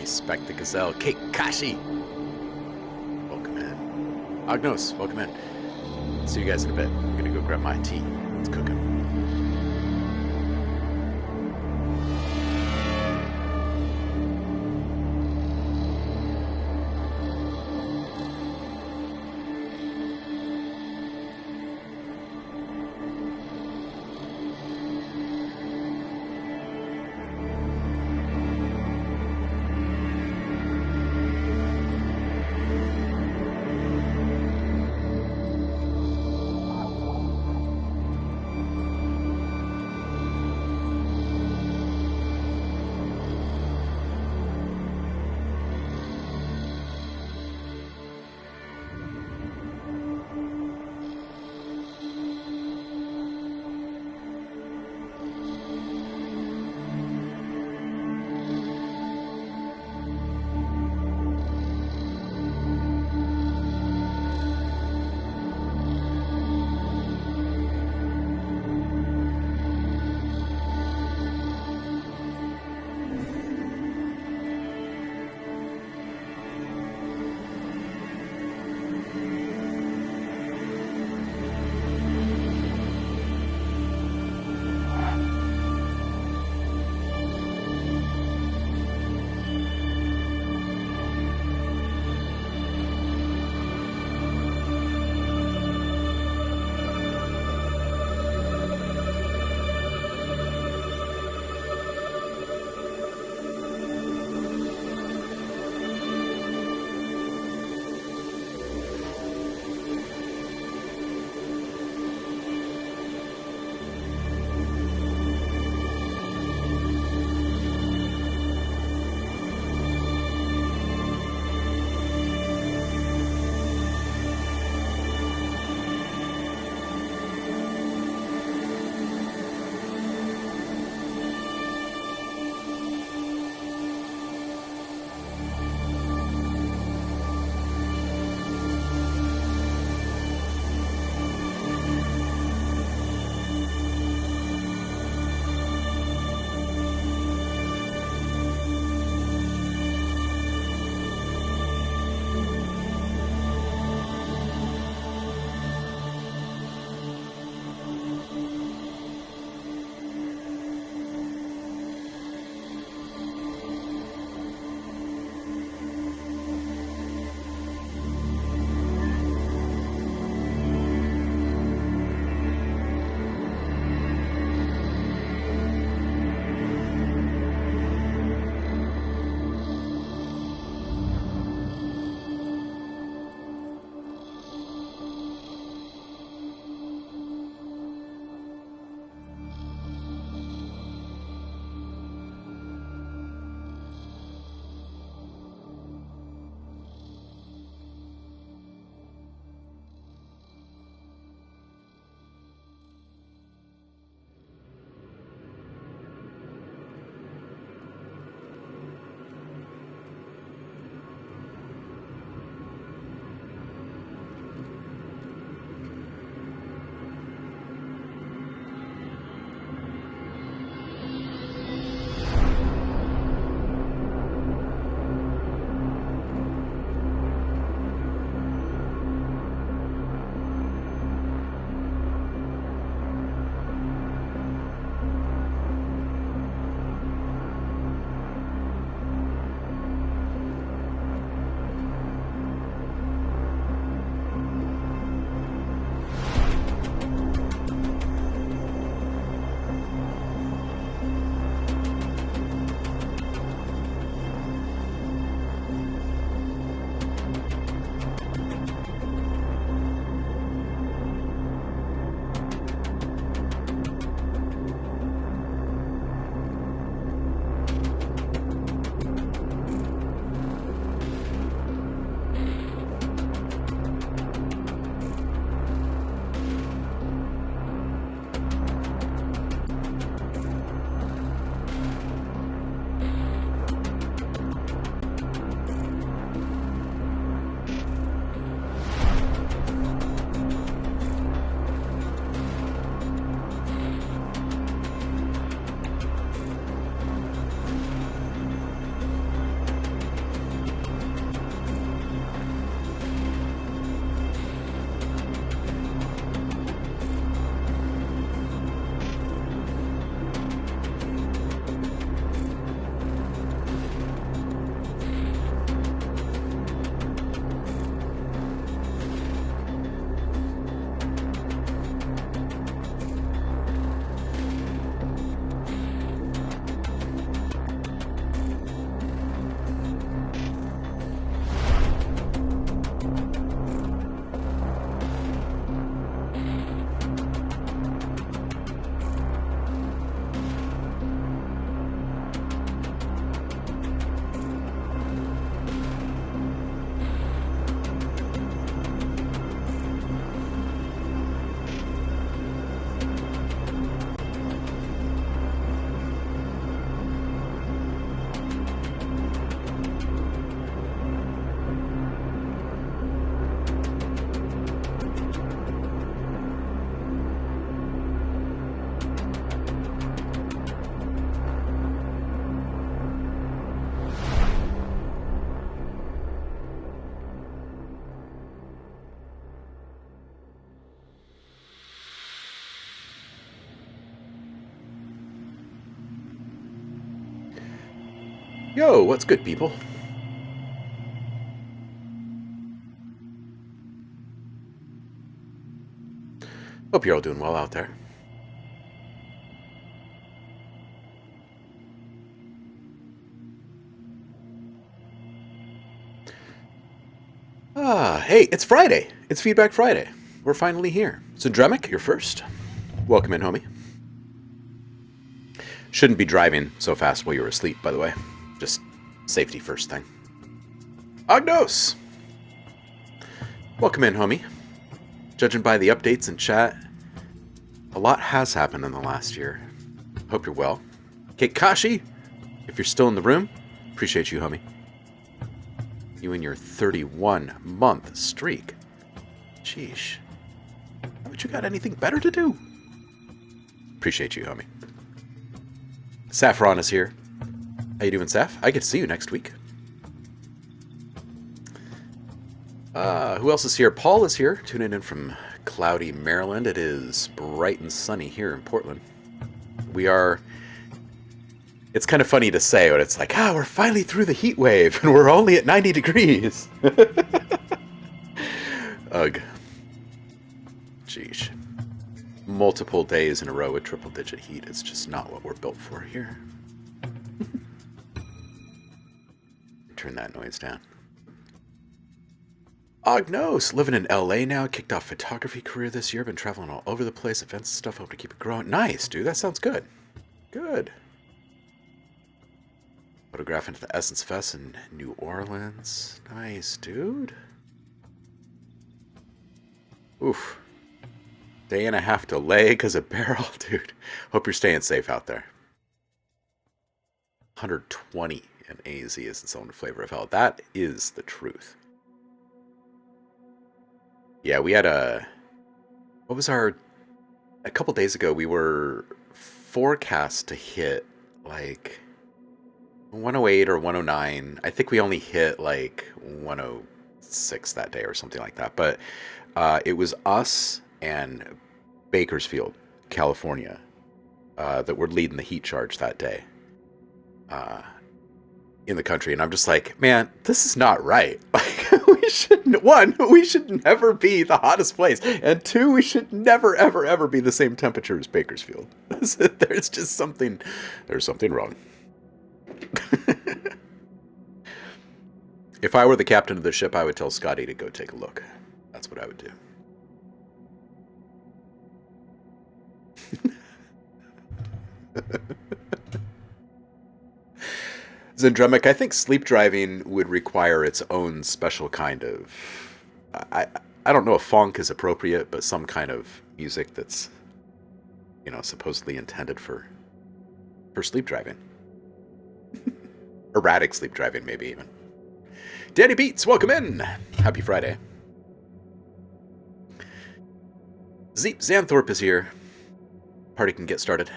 respect the gazelle. Kashi! Welcome in. Agnos, welcome in. See you guys in a bit. I'm gonna go grab my tea. It's cooking. Yo, what's good, people? Hope you're all doing well out there. Hey, it's Friday. It's Feedback Friday. We're finally here. So, Dremic, you're first. Welcome in, homie. Shouldn't be driving so fast while you're asleep, by the way. Just safety first thing. Agnos! Welcome in, homie. Judging by the updates in chat, a lot has happened in the last year. Hope you're well. Kashi, if you're still in the room, appreciate you, homie. You and your 31-month streak. Sheesh. Haven't you got anything better to do? Appreciate you, homie. Saffron is here. How you doing, Saf? I get to see you next week. Who else is here? Paul is here, tuning in from cloudy Maryland. It is bright and sunny here in Portland. It's kind of funny to say, but it's like, we're finally through the heat wave, and we're only at 90 degrees. Ugh. Jeez. Multiple days in a row with triple-digit heat. It's just not what we're built for here. Turn that noise down. Agnos, living in LA now. Kicked off photography career this year. Been traveling all over the place, events and stuff. Hope to keep it growing. Nice, dude. That sounds good. Good. Photographing at the Essence Fest in New Orleans. Nice, dude. Oof. Day and a half delay because of barrel, dude. Hope you're staying safe out there. 120 in AZ is its own flavor of hell. That is the truth. Yeah, we had a couple days ago, we were forecast to hit like 108 or 109. I think we only hit like 106 that day or something like that. But it was us and Bakersfield, California, that were leading the heat charge that day in the country. And I'm just like, man, this is not right. Like, we should never be the hottest place. And two, we should never, ever, ever be the same temperature as Bakersfield. There's something wrong. If I were the captain of the ship, I would tell Scotty to go take a look. That's what I would do. Zendremic, I think sleep driving would require its own special kind of... I don't know if funk is appropriate, but some kind of music that's, supposedly intended for sleep driving. Erratic sleep driving, maybe even. Danny Beats, welcome in. Happy Friday. Zeep Xanthorpe is here. Party can get started.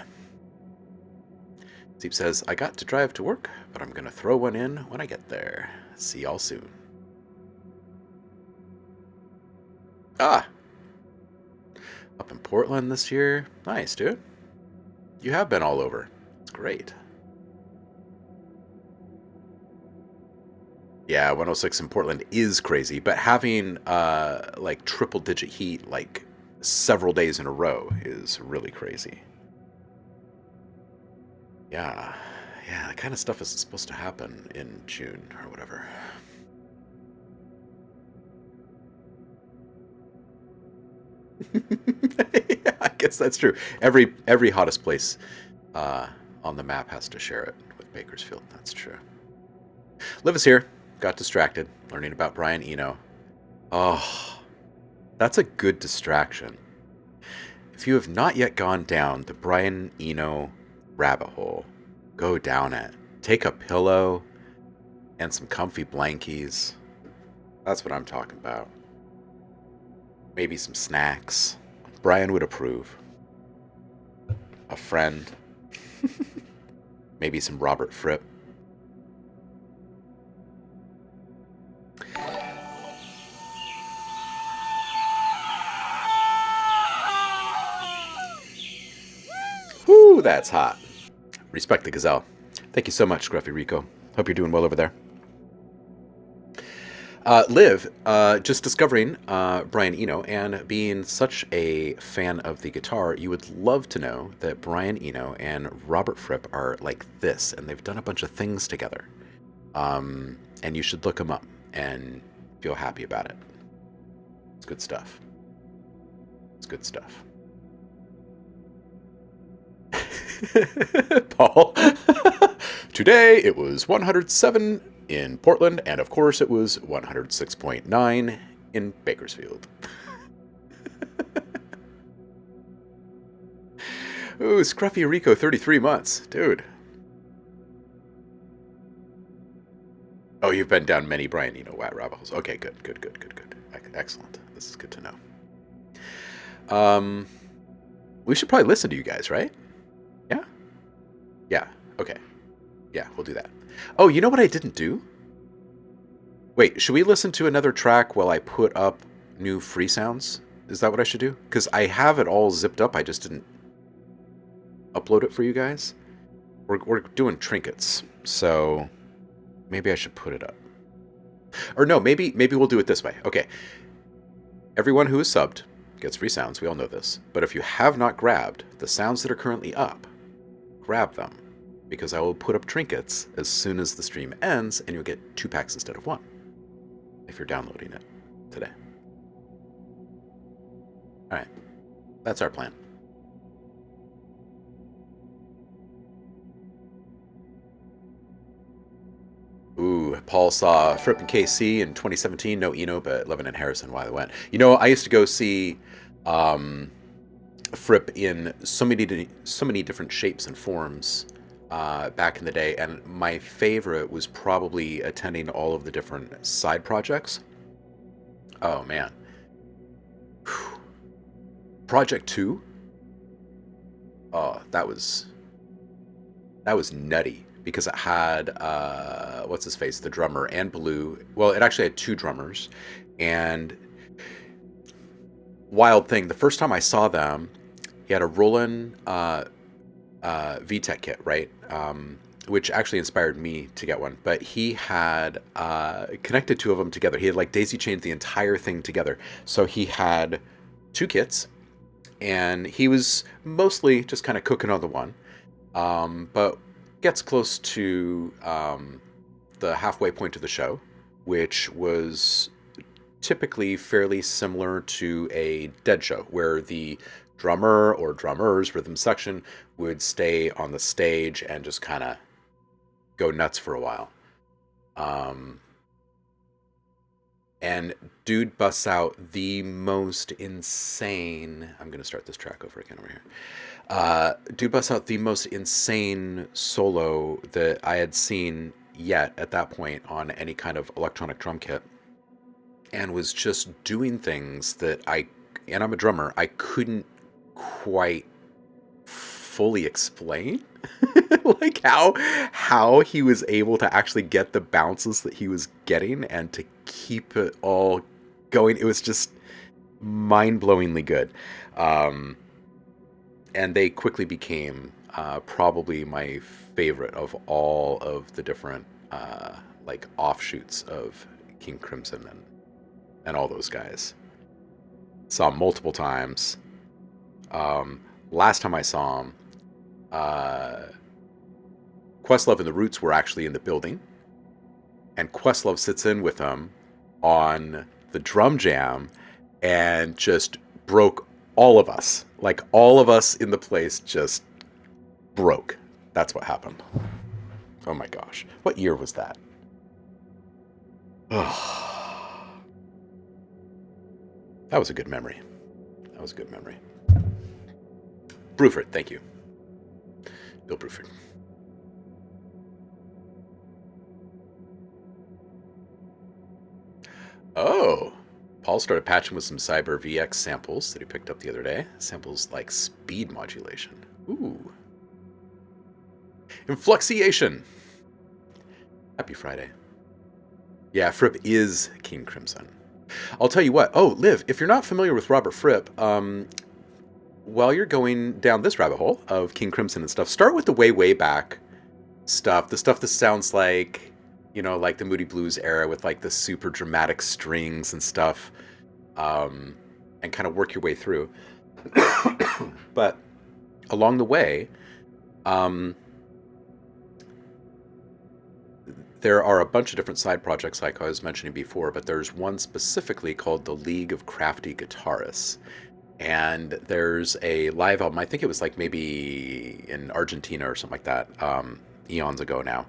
Zeep says, I got to drive to work, but I'm going to throw one in when I get there. See y'all soon. Up in Portland this year. Nice, dude. You have been all over. It's great. Yeah, 106 in Portland is crazy, but having like triple-digit heat like several days in a row is really crazy. Yeah, that kind of stuff is supposed to happen in June or whatever. Yeah, I guess that's true. Every hottest place on the map has to share it with Bakersfield. That's true. Liv is here. Got distracted learning about Brian Eno. Oh, that's a good distraction. If you have not yet gone down the Brian Eno rabbit hole, go down it. Take a pillow and some comfy blankies. That's what I'm talking about. Maybe some snacks. Brian would approve. A friend. Maybe some Robert Fripp. Whoo, that's hot. Respect the gazelle. Thank you so much, Scruffy Rico. Hope you're doing well over there. Liv, just discovering Brian Eno and being such a fan of the guitar, you would love to know that Brian Eno and Robert Fripp are like this, and they've done a bunch of things together. And you should look them up and feel happy about it. It's good stuff. It's good stuff. Paul, today it was 107 in Portland, and of course it was 106.9 in Bakersfield. Ooh, Scruffy Rico, 33 months. Dude. Oh, you've been down many Brian Eno rabbit holes. Okay, good. Excellent. This is good to know. We should probably listen to you guys, right? Yeah? Yeah, okay. Yeah, we'll do that. Oh, you know what I didn't do? Wait, should we listen to another track while I put up new free sounds? Is that what I should do? Because I have it all zipped up, I just didn't upload it for you guys. We're doing trinkets, so maybe I should put it up. Or no, maybe we'll do it this way. Okay. Everyone who is subbed gets free sounds. We all know this. But if you have not grabbed the sounds that are currently up, grab them. Because I will put up trinkets as soon as the stream ends, and you'll get 2 packs instead of 1. If you're downloading it today. Alright. That's our plan. Ooh, Paul saw Fripp and KC in 2017. No Eno, but Levin and Harrison. Why they went? You know, I used to go see Fripp in so many different shapes and forms back in the day, and my favorite was probably attending all of the different side projects. Oh man, whew. Project 2. Oh, that was nutty. Because it had, what's his face, the drummer, and Blue. Well, it actually had 2 drummers. And wild thing, the first time I saw them, he had a Roland VTech kit, right? Which actually inspired me to get one. But he had connected 2 of them together. He had like daisy chained the entire thing together. So he had 2 kits. And he was mostly just kind of cooking on the one. But gets close to the halfway point of the show, which was typically fairly similar to a dead show, where the drummer or drummers rhythm section would stay on the stage and just kind of go nuts for a while. And dude busts out the most insane... I'm going to start this track over again over here. Dude busts out the most insane solo that I had seen yet at that point on any kind of electronic drum kit, and was just doing things that and I'm a drummer, I couldn't quite fully explain. Like how he was able to actually get the bounces that he was getting and to keep it all going. It was just mind-blowingly good. And they quickly became probably my favorite of all of the different like offshoots of King Crimson and all those guys. Saw him multiple times. Last time I saw him, Questlove and the Roots were actually in the building, and Questlove sits in with him on the drum jam and just broke all of us. Like, all of us in the place just broke. That's what happened. Oh my gosh. What year was that? Oh. That was a good memory. That was a good memory. Bruford, thank you. Bill Bruford. Oh. Paul started patching with some Cyber VX samples that he picked up the other day. Samples like speed modulation. Ooh. Influxiation. Happy Friday. Yeah, Fripp is King Crimson. I'll tell you what. Oh, Liv, if you're not familiar with Robert Fripp, while you're going down this rabbit hole of King Crimson and stuff, start with the way back stuff. The stuff that sounds like like the Moody Blues era with like the super dramatic strings and stuff, and kind of work your way through. But along the way, there are a bunch of different side projects like I was mentioning before, but there's one specifically called the League of Crafty Guitarists. And there's a live album, I think it was like maybe in Argentina or something like that, eons ago now.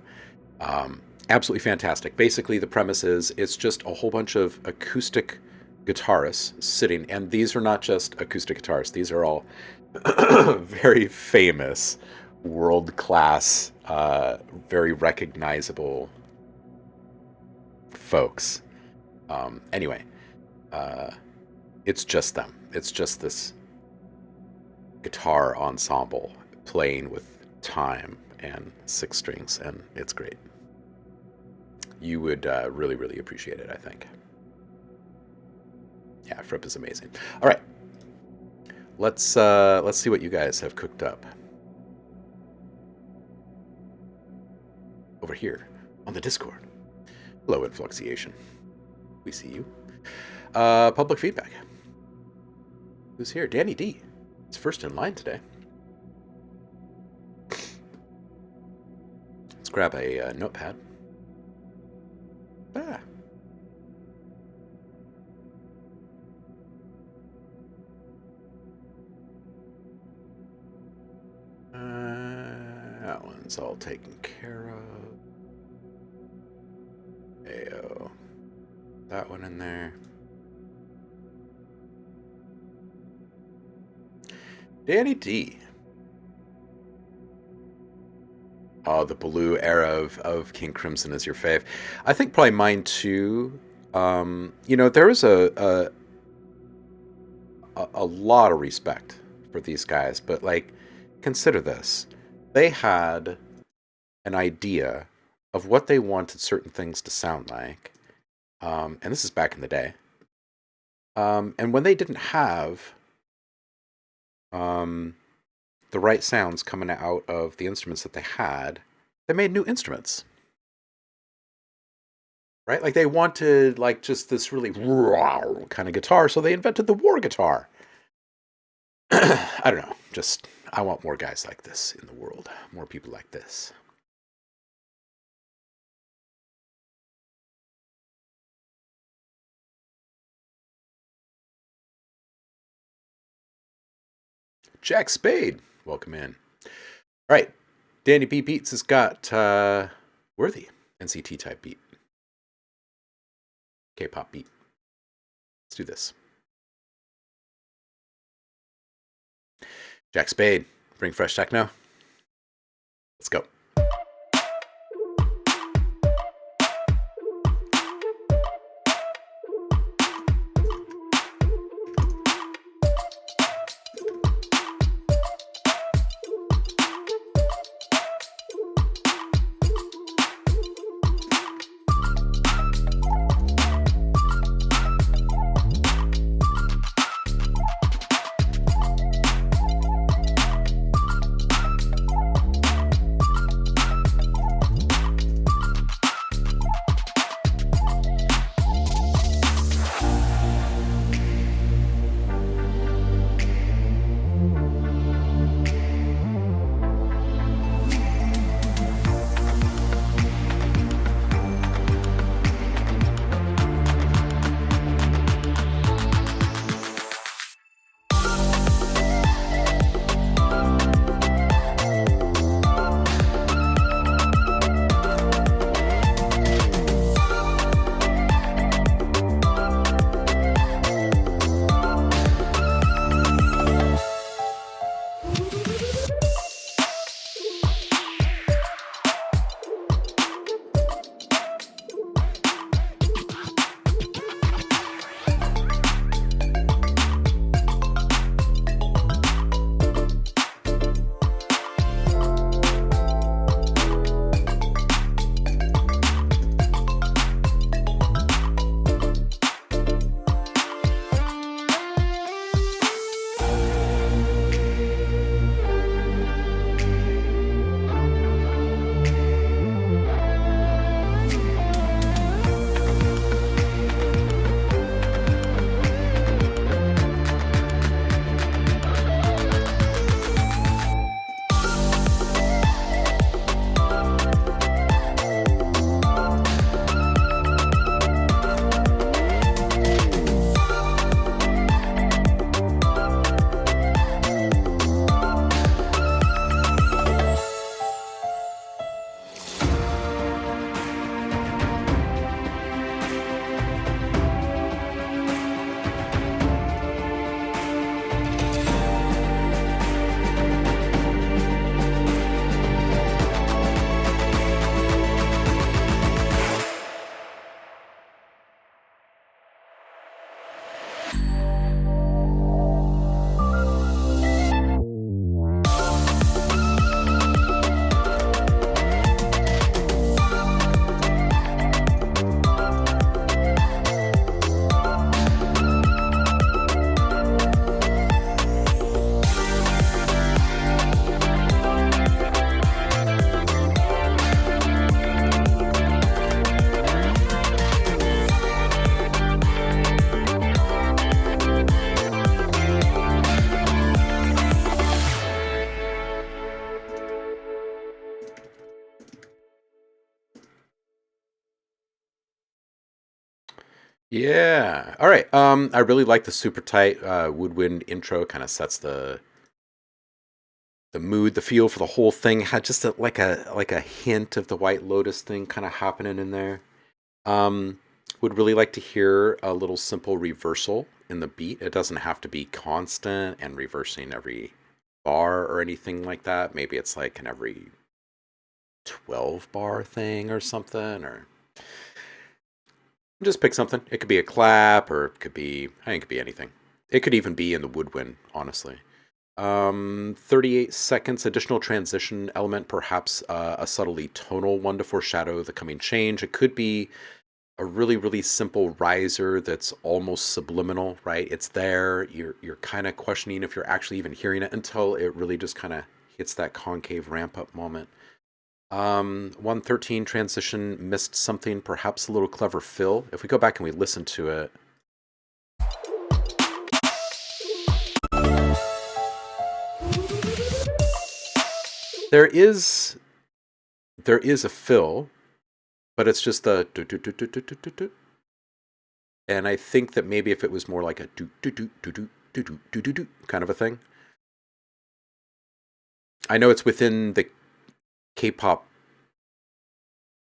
Absolutely fantastic. Basically, the premise is it's just a whole bunch of acoustic guitarists sitting, and these are not just acoustic guitarists, these are all very famous, world class, very recognizable folks. Anyway, it's just them. It's just this guitar ensemble playing with time and six strings, and it's great. You would really, really appreciate it, I think. Yeah, Fripp is amazing. All right, let's see what you guys have cooked up over here on the Discord. Hello, Influxiation. We see you. Public feedback. Who's here? Danny D. It's first in line today. Let's grab a notepad. Ah. That one's all taken care of. Ayo. That one in there. Danny D. Oh, the blue era of King Crimson is your fave. I think probably mine too. There is a lot of respect for these guys, but like, consider this. They had an idea of what they wanted certain things to sound like. And this is back in the day. And when they didn't have the right sounds coming out of the instruments that they had, they made new instruments. Right? Like they wanted like just this really raw kind of guitar, so they invented the war guitar. I don't know. Just, I want more guys like this in the world. More people like this. Jack Spade, welcome in. All right, Danny B Beats has got Worthy, NCT type beat. K-pop beat. Let's do this. Jack Spade, bring fresh techno. Let's go. Yeah. All right. I really like the super tight woodwind intro. Kind of sets the mood, the feel for the whole thing. Had just like a hint of the White Lotus thing kind of happening in there. Um, would really like to hear a little simple reversal in the beat. It doesn't have to be constant and reversing every bar or anything like that. Maybe it's like an every 12 bar thing or something, or just pick something. It could be a clap, or it could be, I think it could be anything. It could even be in the woodwind, honestly. 38 seconds, additional transition element, perhaps a subtly tonal one to foreshadow the coming change. It could be a really, really simple riser that's almost subliminal, right? It's there. You're kind of questioning if you're actually even hearing it until it really just kind of hits that concave ramp up moment. 113 transition missed something, perhaps a little clever fill. If we go back and we listen to it, there is a fill, but it's just the do do do do do do do do. And I think that maybe if it was more like a do do do do do do do do do do kind of a thing. I know it's within the K-pop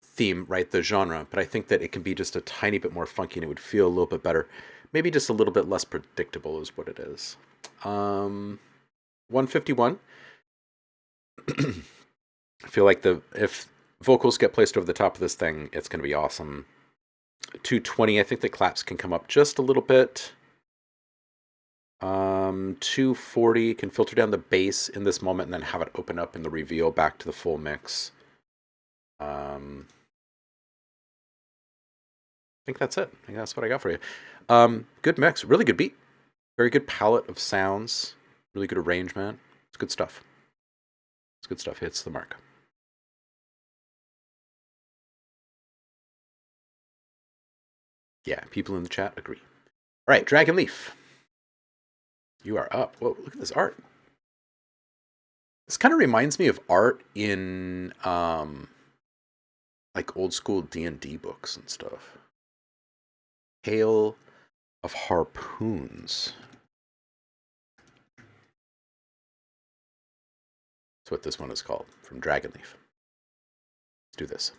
theme, right, the genre, but I think that it can be just a tiny bit more funky and it would feel a little bit better. Maybe just a little bit less predictable is what it is. 151. I feel like if vocals get placed over the top of this thing, it's going to be awesome. 220, I think the claps can come up just a little bit. 240 can filter down the bass in this moment and then have it open up in the reveal back to the full mix. I think that's it. I think that's what I got for you. Good mix, really good beat, very good palette of sounds, really good arrangement. It's good stuff. It's good stuff. Hits the mark. Yeah, people in the chat agree. All right, Dragon Leaf. You are up. Whoa, look at this art. This kind of reminds me of art in like old school D&D books and stuff. Hail of Harpoons. That's what this one is called, from Dragon Leaf. Let's do this.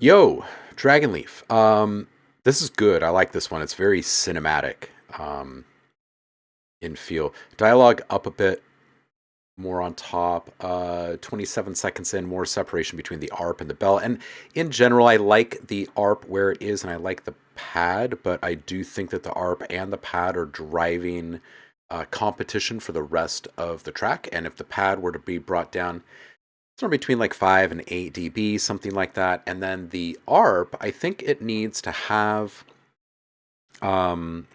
Yo, Dragonleaf. This is good. I like this one. It's very cinematic in feel. Dialogue up a bit, more on top. 27 seconds in, more separation between the ARP and the bell. And in general, I like the ARP where it is, and I like the pad, but I do think that the ARP and the pad are driving competition for the rest of the track. And if the pad were to be brought down somewhere between like 5 and 8 dB, something like that, and then the ARP, I think it needs to have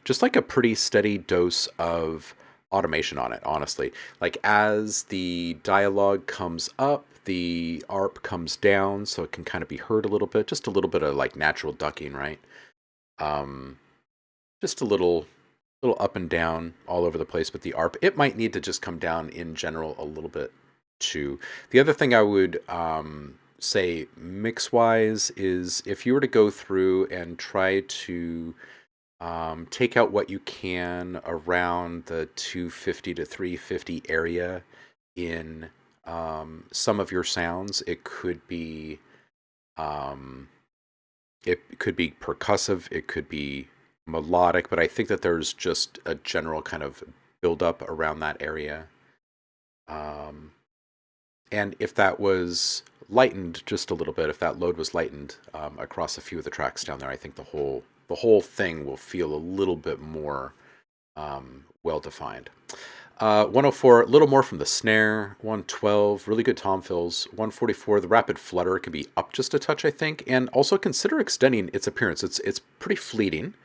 just like a pretty steady dose of automation on it, honestly. Like as the dialogue comes up, the ARP comes down so it can kind of be heard a little bit, just a little bit of like natural ducking, right? Um, just a little up and down all over the place, but the ARP, it might need to just come down in general a little bit too. The other thing I would say mix wise is if you were to go through and try to take out what you can around the 250 to 350 area in some of your sounds. Um, it could be percussive, it could be melodic, but I think that there's just a general kind of build up around that area. Um, and if that was lightened just a little bit, if that load was lightened across a few of the tracks down there, I think the whole thing will feel a little bit more well defined. 104, a little more from the snare. 112, really good tom fills. 144, the rapid flutter can be up just a touch, I think, and also consider extending its appearance. It's pretty fleeting,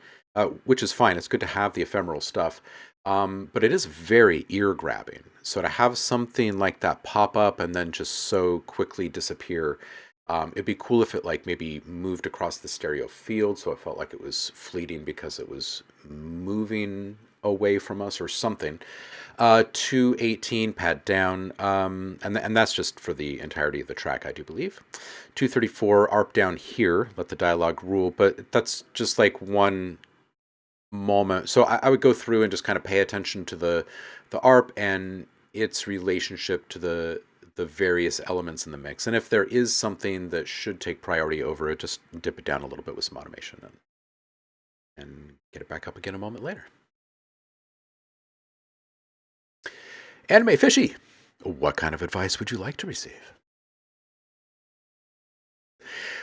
which is fine. It's good to have the ephemeral stuff, but it is very ear grabbing. So to have something like that pop up and then just so quickly disappear, it'd be cool if it like maybe moved across the stereo field, so it felt like it was fleeting because it was moving away from us or something. 218 pad down, and that's just for the entirety of the track, I do believe. 234 ARP down here, let the dialogue rule, but that's just like one moment. So I would go through and just kind of pay attention to the ARP and its relationship to the various elements in the mix. And if there is something that should take priority over it, just dip it down a little bit with some automation and get it back up again a moment later. Anime Fishy, what kind of advice would you like to receive?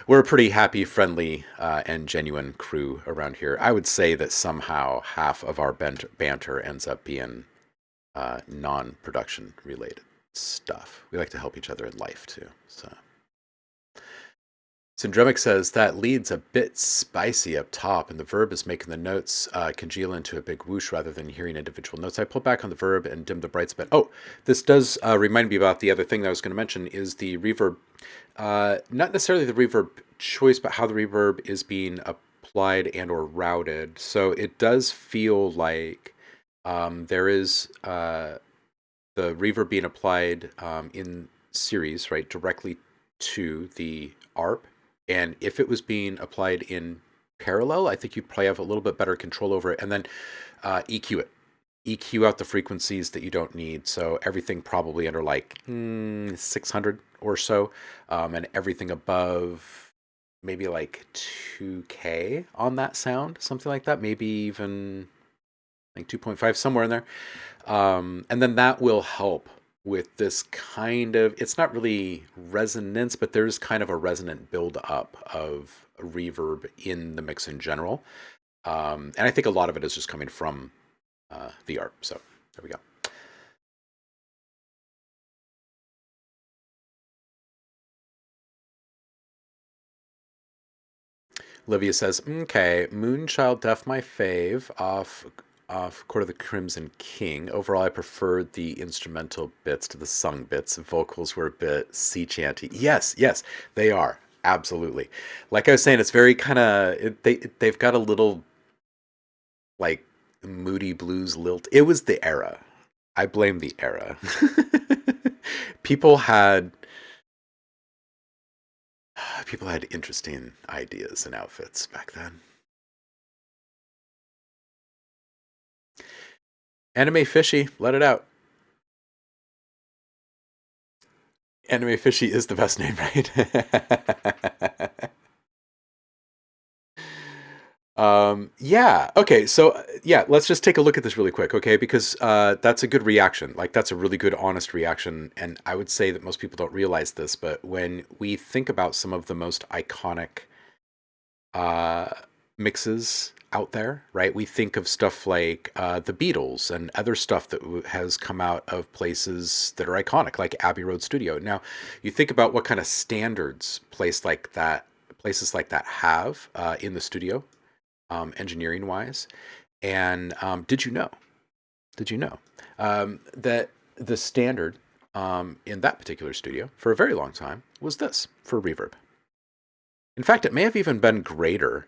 We're a pretty happy, friendly, and genuine crew around here. I would say that somehow half of our banter ends up being non-production related stuff. We like to help each other in life too. So, Syndromic says that lead's a bit spicy up top, and the verb is making the notes congeal into a big whoosh rather than hearing individual notes. I pulled back on the verb and dimmed the brights a bit. Oh, this does remind me about the other thing that I was going to mention is the reverb. Not necessarily the reverb choice, but how the reverb is being applied and or routed. So it does feel like there is the reverb being applied in series, right, directly to the ARP. And if it was being applied in parallel, I think you'd probably have a little bit better control over it. And then EQ it. EQ out the frequencies that you don't need. So everything probably under like 600 or so. And everything above maybe like 2K on that sound, something like that. Maybe even like 2.5, somewhere in there. And then that will help with this kind of, it's not really resonance, but there's kind of a resonant build up of reverb in the mix in general. And I think a lot of it is just coming from the ARP. So there we go. Olivia says, okay, Moonchild Def my fave off Court of the Crimson King. Overall, I preferred the instrumental bits to the sung bits. Vocals were a bit sea chanty. Yes, yes, they are. Absolutely. Like I was saying, it's very kind of, they've got a little like moody blues lilt. It was the era. I blame the era. people had people had interesting ideas and outfits back then. Anime Fishy, let it out. Anime Fishy is the best name, right? Yeah. Okay. So yeah, let's just take a look at this really quick, okay? Because that's a good reaction. Like that's a really good, honest reaction. And I would say that most people don't realize this, but when we think about some of the most iconic uh, mixes out there, right? We think of stuff like the Beatles and other stuff that has come out of places that are iconic, like Abbey Road Studio. Now, you think about what kind of standards places like that have in the studio, engineering wise. And did you know? Did you know that the standard in that particular studio for a very long time was this for reverb? In fact, it may have even been greater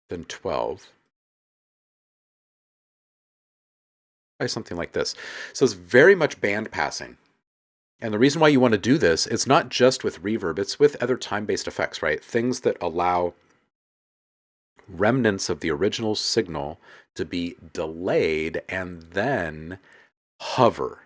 than 12 by something like this. So it's very much band passing. And the reason why you want to do this, it's not just with reverb, it's with other time-based effects, right? Things that allow remnants of the original signal to be delayed and then hover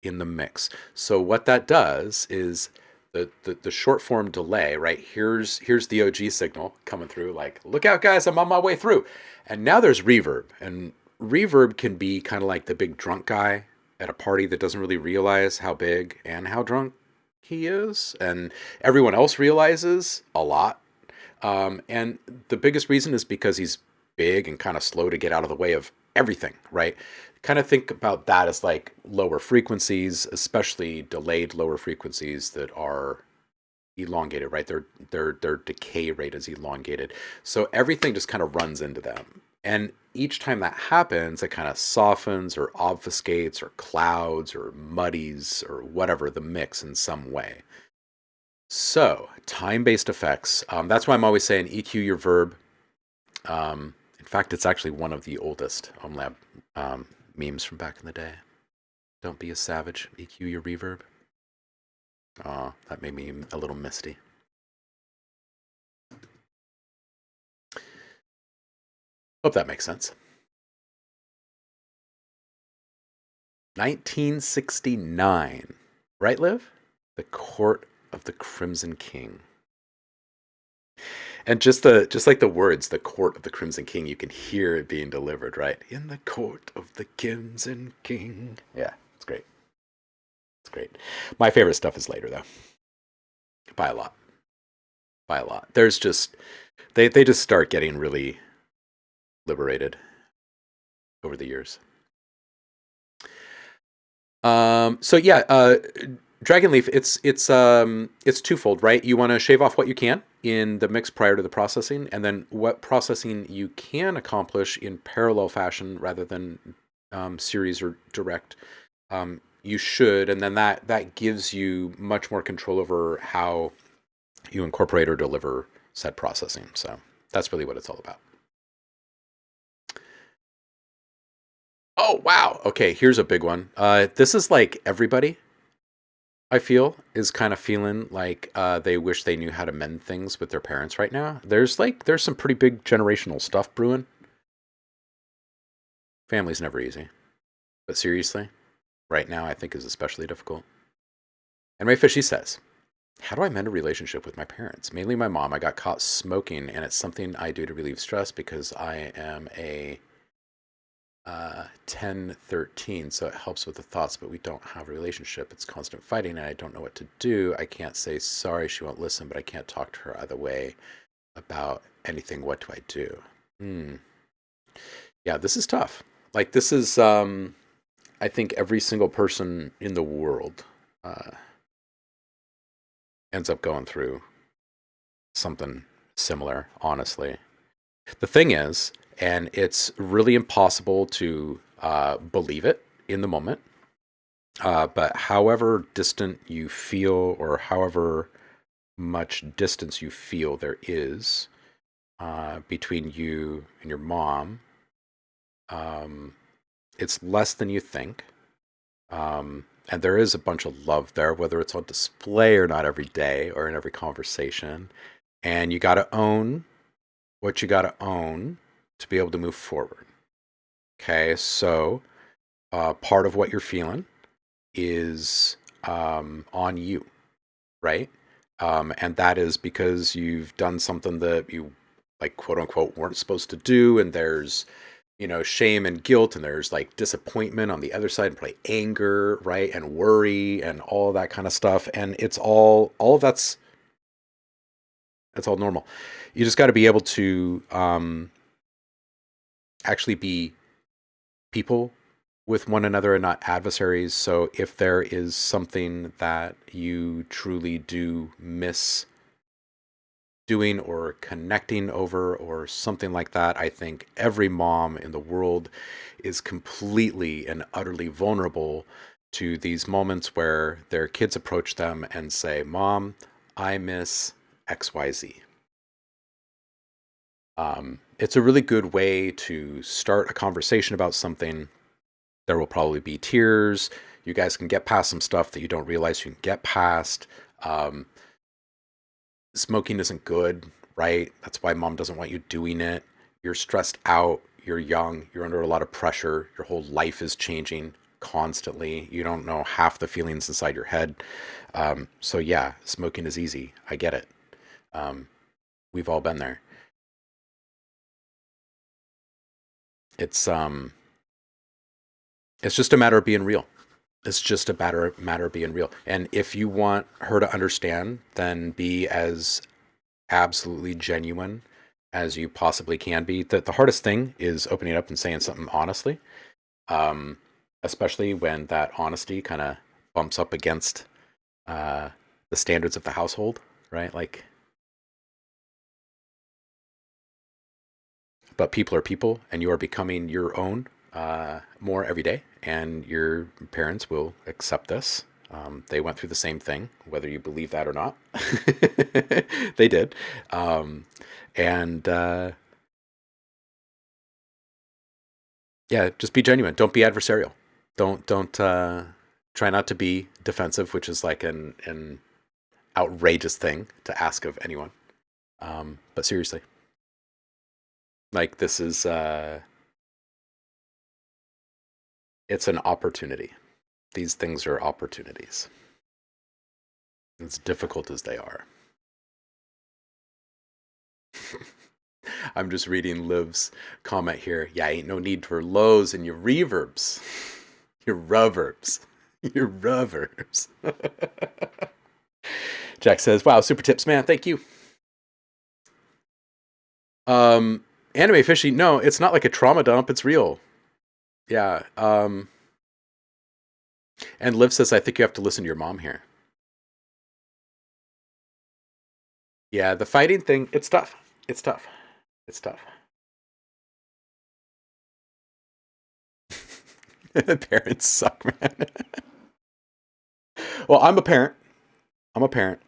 in the mix. So what that does is the short form delay, right? Here's the OG signal coming through, like, look out guys, I'm on my way through. And now there's reverb. And reverb can be kind of like the big drunk guy at a party that doesn't really realize how big and how drunk he is. And everyone else realizes a lot. And the biggest reason is because he's big and kind of slow to get out of the way of everything, right? Kind of think about that as like lower frequencies, especially delayed lower frequencies that are elongated, right? Their decay rate is elongated. So everything just kind of runs into them. And each time that happens, it kind of softens or obfuscates or clouds or muddies or whatever the mix in some way. So, time-based effects. That's why I'm always saying EQ your verb. In fact, it's actually one of the oldest OhmLab memes from back in the day. Don't be a savage. EQ your reverb. Oh, that made me a little misty. Hope that makes sense. 1969. Right, Liv? The Court of the Crimson King. And just like the words, the court of the Crimson King, you can hear it being delivered, right? In the court of the Crimson King. Yeah, it's great. It's great. My favorite stuff is later though. By a lot. By a lot. There's just they just start getting really liberated over the years. So yeah, Dragonleaf, it's twofold, right? You want to shave off what you can in the mix prior to the processing, and then what processing you can accomplish in parallel fashion rather than series or direct. You should, and then that gives you much more control over how you incorporate or deliver said processing. So that's really what it's all about. Oh wow! Okay, here's a big one. This is like everybody. I feel is kind of feeling like they wish they knew how to mend things with their parents right now. There's some pretty big generational stuff brewing. Family's never easy, but seriously, right now I think is especially difficult. And Ray Fishy says, "How do I mend a relationship with my parents? Mainly my mom. I got caught smoking, and it's something I do to relieve stress because I am a 10-13, so it helps with the thoughts, but we don't have a relationship. It's constant fighting, and I don't know what to do. I can't say sorry, she won't listen, but I can't talk to her either way about anything. What do I do?" Hmm. Yeah, this is tough. Like, this is, I think every single person in the world uh, ends up going through something similar, honestly. The thing is, and it's really impossible to believe it in the moment, but however distant you feel or however much distance you feel there is between you and your mom, um, it's less than you think. And there is a bunch of love there, whether it's on display or not every day or in every conversation. And you got to own what you got to own to be able to move forward. Okay, so part of what you're feeling is on you, right? And that is because you've done something that you like quote unquote weren't supposed to do, and there's shame and guilt, and there's like disappointment on the other side, and probably anger, right, and worry and all that kind of stuff, and it's all of that's all normal. You just got to be able to actually be people with one another and not adversaries. So if there is something that you truly do miss doing or connecting over or something like that, I think every mom in the world is completely and utterly vulnerable to these moments where their kids approach them and say, Mom, I miss XYZ. It's a really good way to start a conversation about something. There will probably be tears. You guys can get past some stuff that you don't realize you can get past. Um, Smoking isn't good, right? That's why mom doesn't want you doing it. You're stressed out. You're young. You're under a lot of pressure. Your whole life is changing constantly. You don't know half the feelings inside your head. So yeah, smoking is easy. I get it. Um, we've all been there. It's um, it's just a matter of being real. It's just a matter of being real. And if you want her to understand, then be as absolutely genuine as you possibly can be. The hardest thing is opening up and saying something honestly, um, especially when that honesty kind of bumps up against uh, the standards of the household, right? Like, but people are people, and you are becoming your own more every day, and your parents will accept this. They went through the same thing, whether you believe that or not. They did. Um, and Yeah, just be genuine. Don't be adversarial. Don't try not to be defensive, which is like an outrageous thing to ask of anyone. But seriously, like this is it's an opportunity. These things are opportunities. As difficult as they are. I'm just reading Liv's comment here. Yeah, ain't no need for lows and your reverbs. Your reverbs. Your reverbs. Jack says, wow, super tips, man. Thank you. Um, Anime fishy. No, it's not like a trauma dump. It's real. Yeah. And Liv says, I think you have to listen to your mom here. Yeah, the fighting thing, it's tough. It's tough. It's tough. Parents suck, man. Well, I'm a parent. I'm a parent.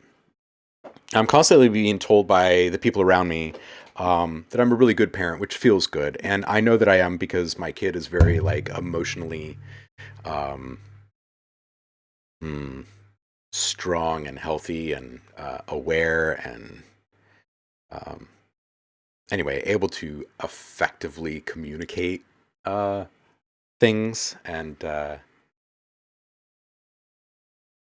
I'm constantly being told by the people around me that I'm a really good parent, which feels good. And I know that I am because my kid is very like emotionally um, mm, strong and healthy and aware and um, anyway able to effectively communicate uh, things, and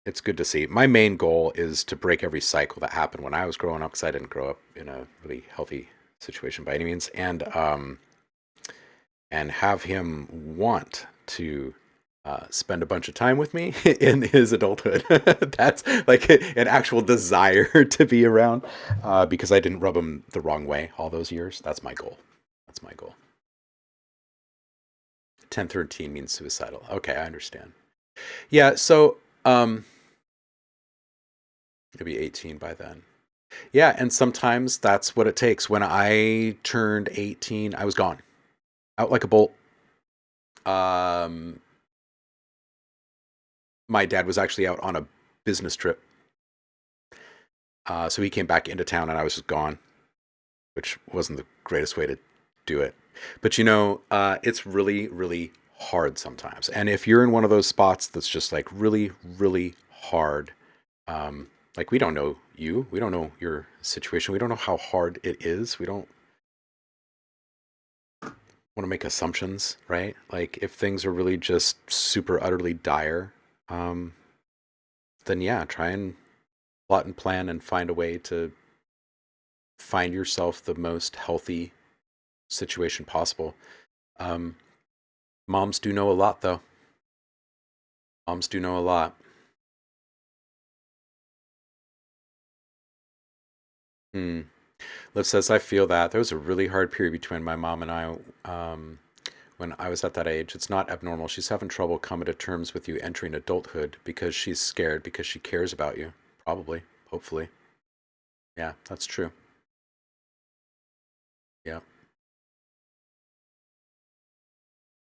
it's good to see. My main goal is to break every cycle that happened when I was growing up, because I didn't grow up in a really healthy situation by any means, and have him want to spend a bunch of time with me in his adulthood. That's like an actual desire to be around, because I didn't rub him the wrong way all those years. That's my goal. That's my goal. 1013 means suicidal. Okay, I understand. Yeah, so it'll be 18 by then. Yeah, and sometimes that's what it takes. When I turned 18, I was gone, out like a bolt. Um, my dad was actually out on a business trip, so he came back into town, and I was just gone, which wasn't the greatest way to do it. But it's really, really hard sometimes. And if you're in one of those spots that's just like really, really hard, like we don't know you, we don't know your situation, we don't know how hard it is. We don't want to make assumptions, right? Like if things are really just super utterly dire, um, then yeah, try and plot and plan and find a way to find yourself the most healthy situation possible. Um, Moms do know a lot, though. Moms do know a lot. Hmm. Liv says, I feel that. There was a really hard period between my mom and I when I was at that age. It's not abnormal. She's having trouble coming to terms with you entering adulthood because she's scared, because she cares about you. Probably. Hopefully. Yeah, that's true. Yeah.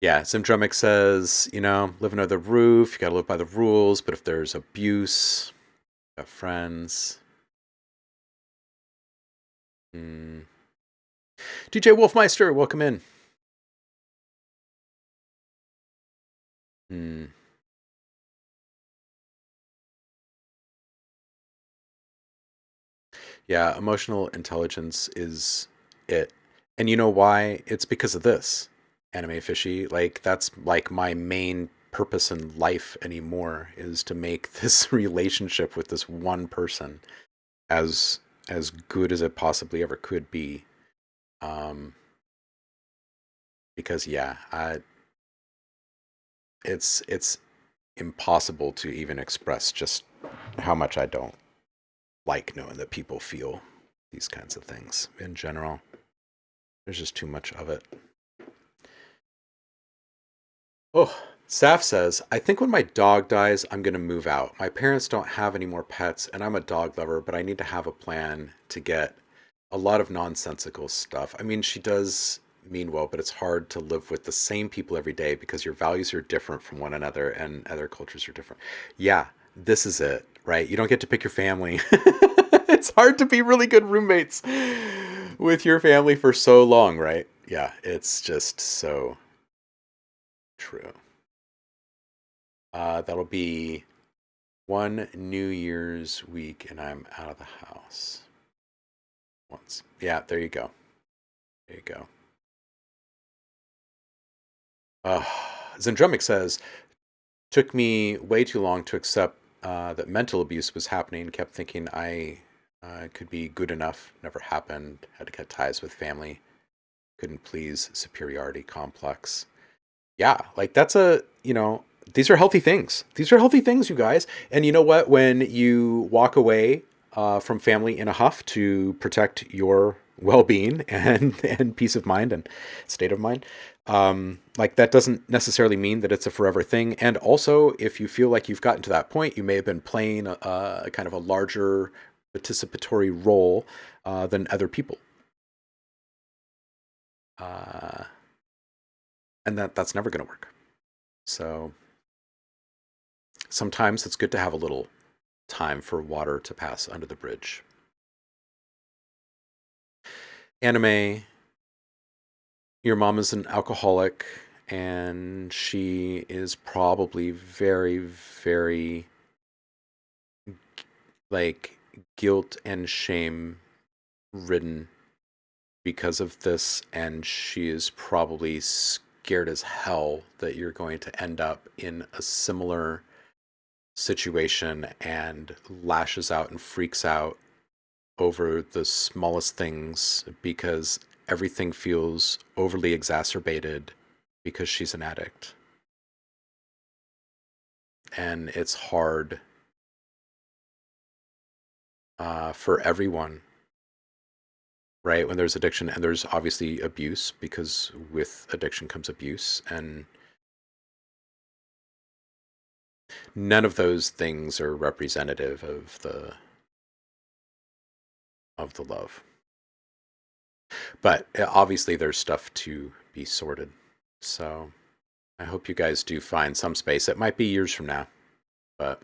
Yeah, Simdrumic says, live under the roof, you gotta live by the rules, but if there's abuse, got friends. Hmm. DJ Wolfmeister, welcome in. Hmm. Yeah, emotional intelligence is it. And you know why? It's because of this, Anime Fishy. Like, that's like my main purpose in life anymore, is to make this relationship with this one person as good as it possibly ever could be. Um, because yeah, it's impossible to even express just how much I don't like knowing that people feel these kinds of things in general. There's just too much of it. Oh, Saf says, I think when my dog dies, I'm going to move out. My parents don't have any more pets, and I'm a dog lover, but I need to have a plan to get a lot of nonsensical stuff. I mean, she does mean well, but it's hard to live with the same people every day because your values are different from one another and other cultures are different. Yeah, this is it, right? You don't get to pick your family. It's hard to be really good roommates with your family for so long, right? Yeah, it's just so true. That'll be one New Year's week, and I'm out of the house once. Yeah, there you go. There you go. Uh, Zendrumic says, took me way too long to accept that mental abuse was happening. Kept thinking I could be good enough. Never happened. Had to cut ties with family. Couldn't please. Superiority complex. Yeah, like that's these are healthy things. These are healthy things, you guys. And you know what? When you walk away from family in a huff to protect your well-being and peace of mind and state of mind, like that doesn't necessarily mean that it's a forever thing. And also, if you feel like you've gotten to that point, you may have been playing a kind of a larger participatory role than other people. Uh, and that's never going to work. So sometimes it's good to have a little time for water to pass under the bridge. Anime, your mom is an alcoholic and she is probably very, very like guilt and shame ridden because of this, and she is probably scared as hell that you're going to end up in a similar situation and lashes out and freaks out over the smallest things because everything feels overly exacerbated because she's an addict. And it's hard for everyone, right? When there's addiction, and there's obviously abuse, because with addiction comes abuse, and none of those things are representative of the love. But obviously, there's stuff to be sorted. So I hope you guys do find some space. It might be years from now, but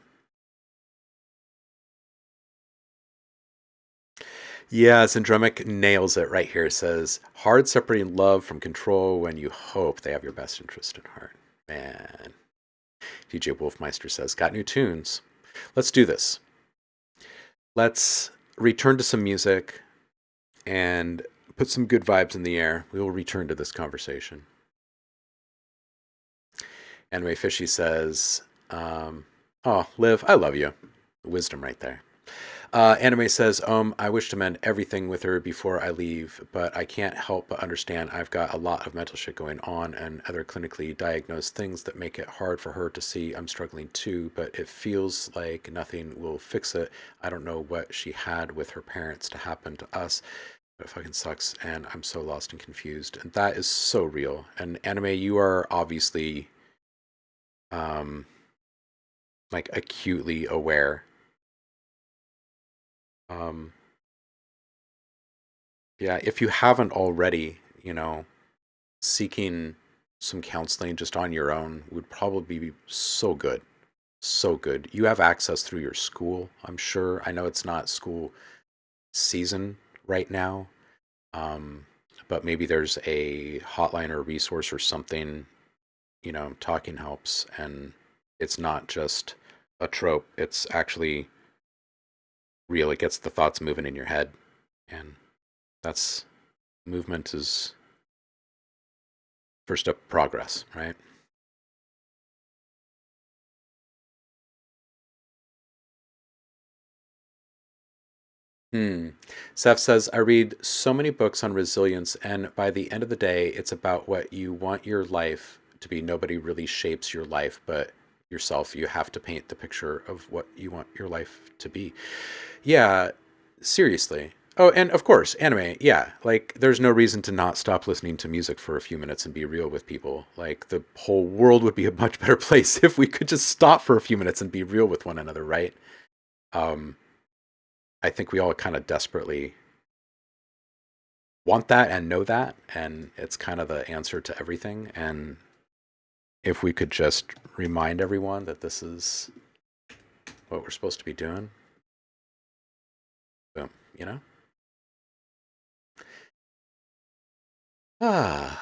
yeah, Syndromic nails it right here. It says, hard separating love from control when you hope they have your best interest at heart. Man. DJ Wolfmeister says, got new tunes. Let's do this. Let's return to some music and put some good vibes in the air. We will return to this conversation. Anyway, Fishy says, oh, Liv, I love you. Wisdom right there. Anime says, I wish to mend everything with her before I leave, but I can't help but understand I've got a lot of mental shit going on and other clinically diagnosed things that make it hard for her to see I'm struggling too, but it feels like nothing will fix it. I don't know what she had with her parents to happen to us, but it fucking sucks, and I'm so lost and confused. And that is so real. And Anime, you are obviously, um, like acutely aware. Um, yeah, if you haven't already, seeking some counseling just on your own would probably be so good. So good. You have access through your school, I'm sure. I know it's not school season right now, um, but maybe there's a hotline or resource or something, talking helps. And it's not just a trope, it's actually real. It gets the thoughts moving in your head. And that's movement is first step progress, right? Hmm. Seth says, I read so many books on resilience, and by the end of the day, it's about what you want your life to be. Nobody really shapes your life but yourself. You have to paint the picture of what you want your life to be. Yeah, seriously. Oh, and of course, anime. Yeah, like there's no reason to not stop listening to music for a few minutes and be real with people. Like the whole world would be a much better place if we could just stop for a few minutes and be real with one another, right? Um, I think we all kind of desperately want that and know that, and it's kind of the answer to everything. And if we could just remind everyone that this is what we're supposed to be doing, boom, you know?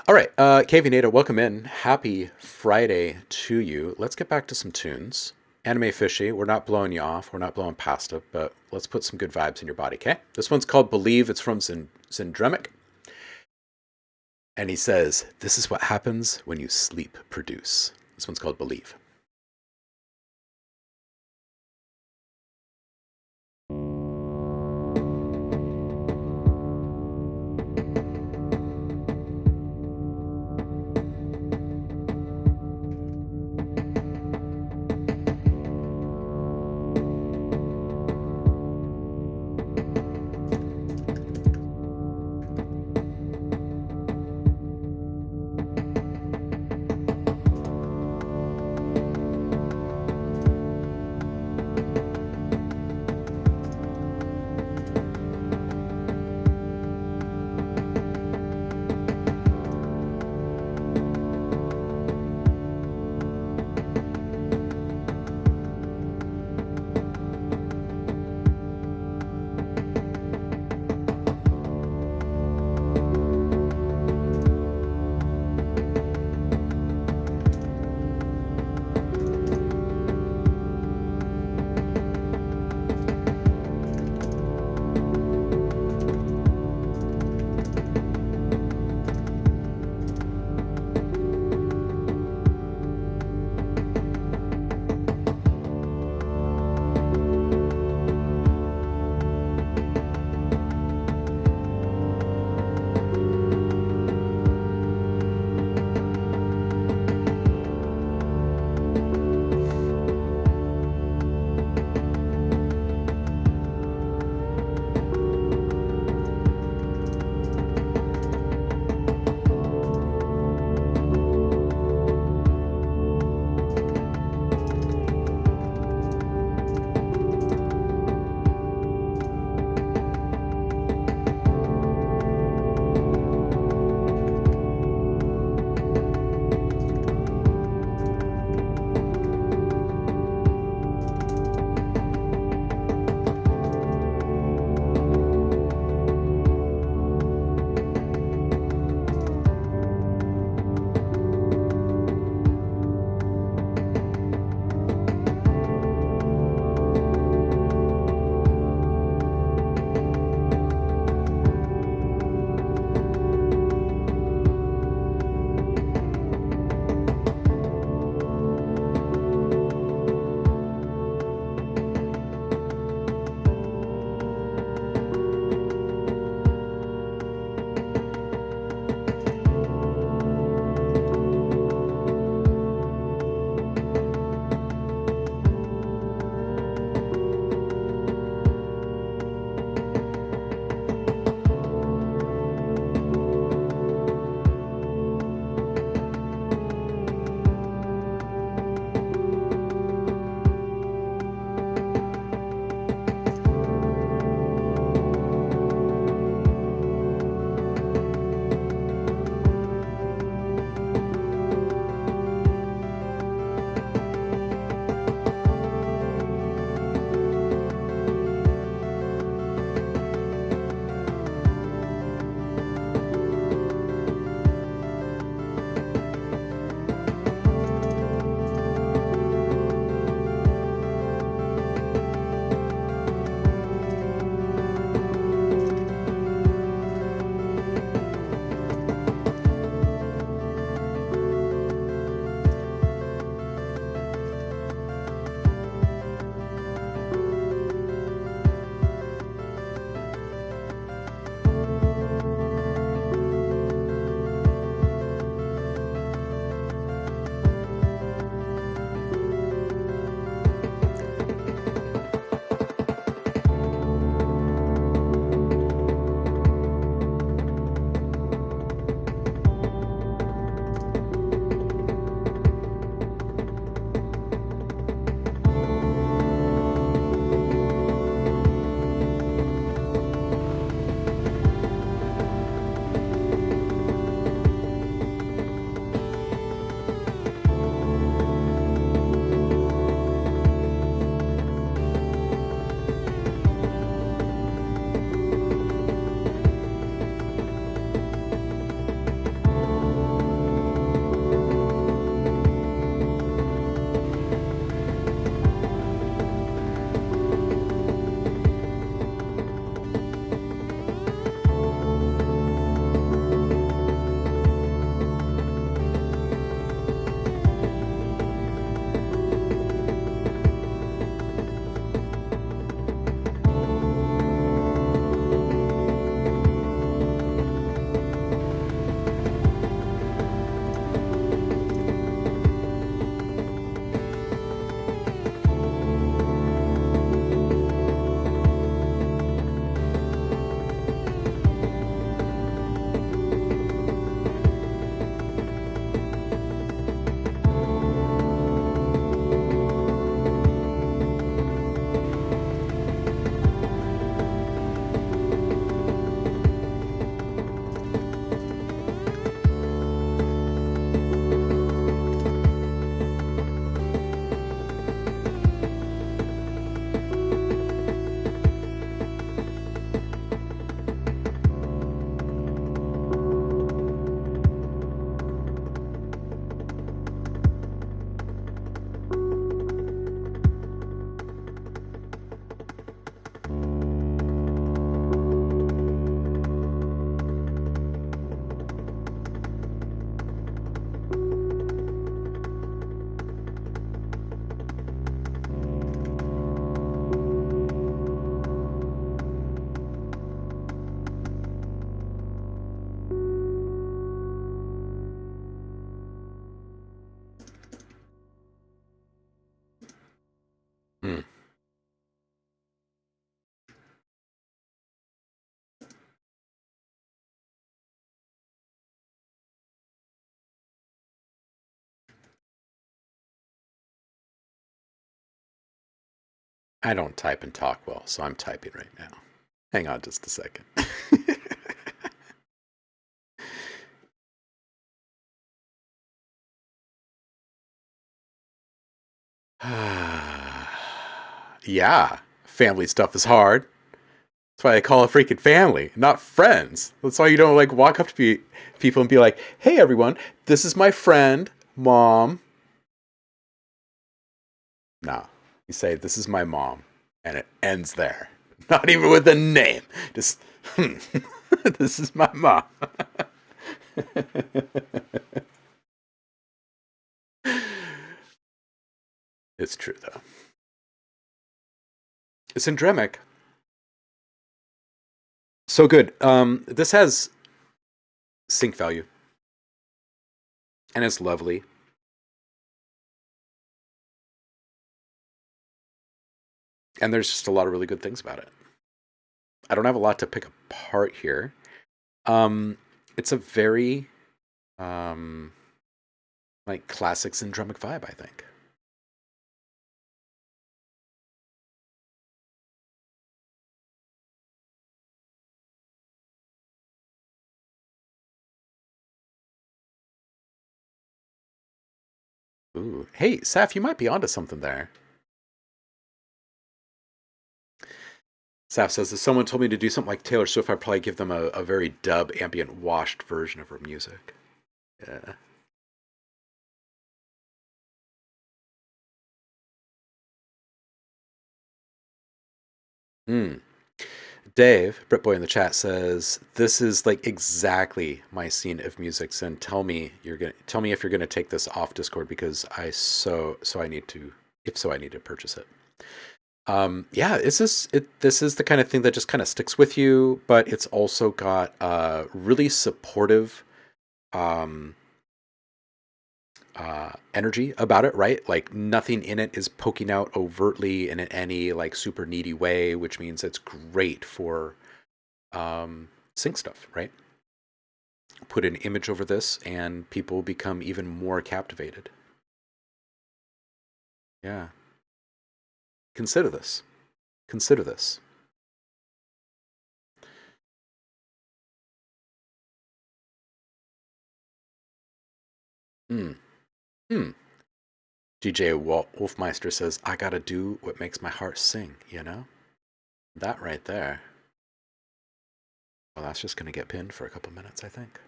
All right. KV Nato, welcome in. Happy Friday to you. Let's get back to some tunes. Anime Fishy, we're not blowing you off. We're not blowing past it, but let's put some good vibes in your body, okay? This one's called Believe. It's from Syndremic. And he says, this is what happens when you sleep produce. This one's called Believe. I don't type and talk well, so I'm typing right now. Hang on just a second. Yeah, family stuff is hard. That's why I call it freaking family, not friends. That's why you don't like walk up to people and be like, "Hey, everyone, this is my friend, mom." No, you say, "This is my mom," and it ends there. Not even with a name. Just, this is my mom. It's true though. Syndremic, so good. This has sync value, and it's lovely. And there's just a lot of really good things about it. I don't have a lot to pick apart here. It's a very um, like classic syndromic vibe, I think. Ooh, hey, Saf, you might be onto something there. Saf says, if someone told me to do something like Taylor Swift, I'd probably give them a very dub, ambient, washed version of her music. Yeah. Hmm. Dave, Britboy in the chat says, "This is like exactly my scene of music. And tell me if you're gonna take this off Discord because I need to. If so, I need to purchase it." Yeah, this is the kind of thing that just kind of sticks with you, but it's also got really supportive um, energy about it, right? Like nothing in it is poking out overtly in any like super needy way, which means it's great for sync stuff, right? Put an image over this, and people become even more captivated. Yeah, consider this. Consider this. Hmm. Hmm. DJ Wolfmeister says, "I gotta do what makes my heart sing." You know that right there. Well, that's just gonna get pinned for a couple minutes, I think.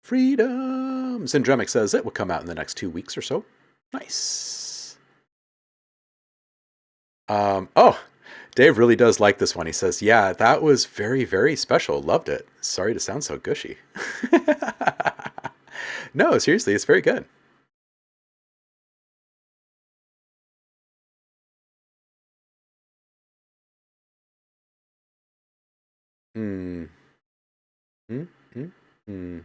Freedom. Syndremic says it will come out in the next 2 weeks or so. Nice. Oh, Dave really does like this one. He says, "Yeah, that was very, very special. Loved it. Sorry to sound so gushy." No, seriously, it's very good. Hmm. Hmm. Hmm. Hmm.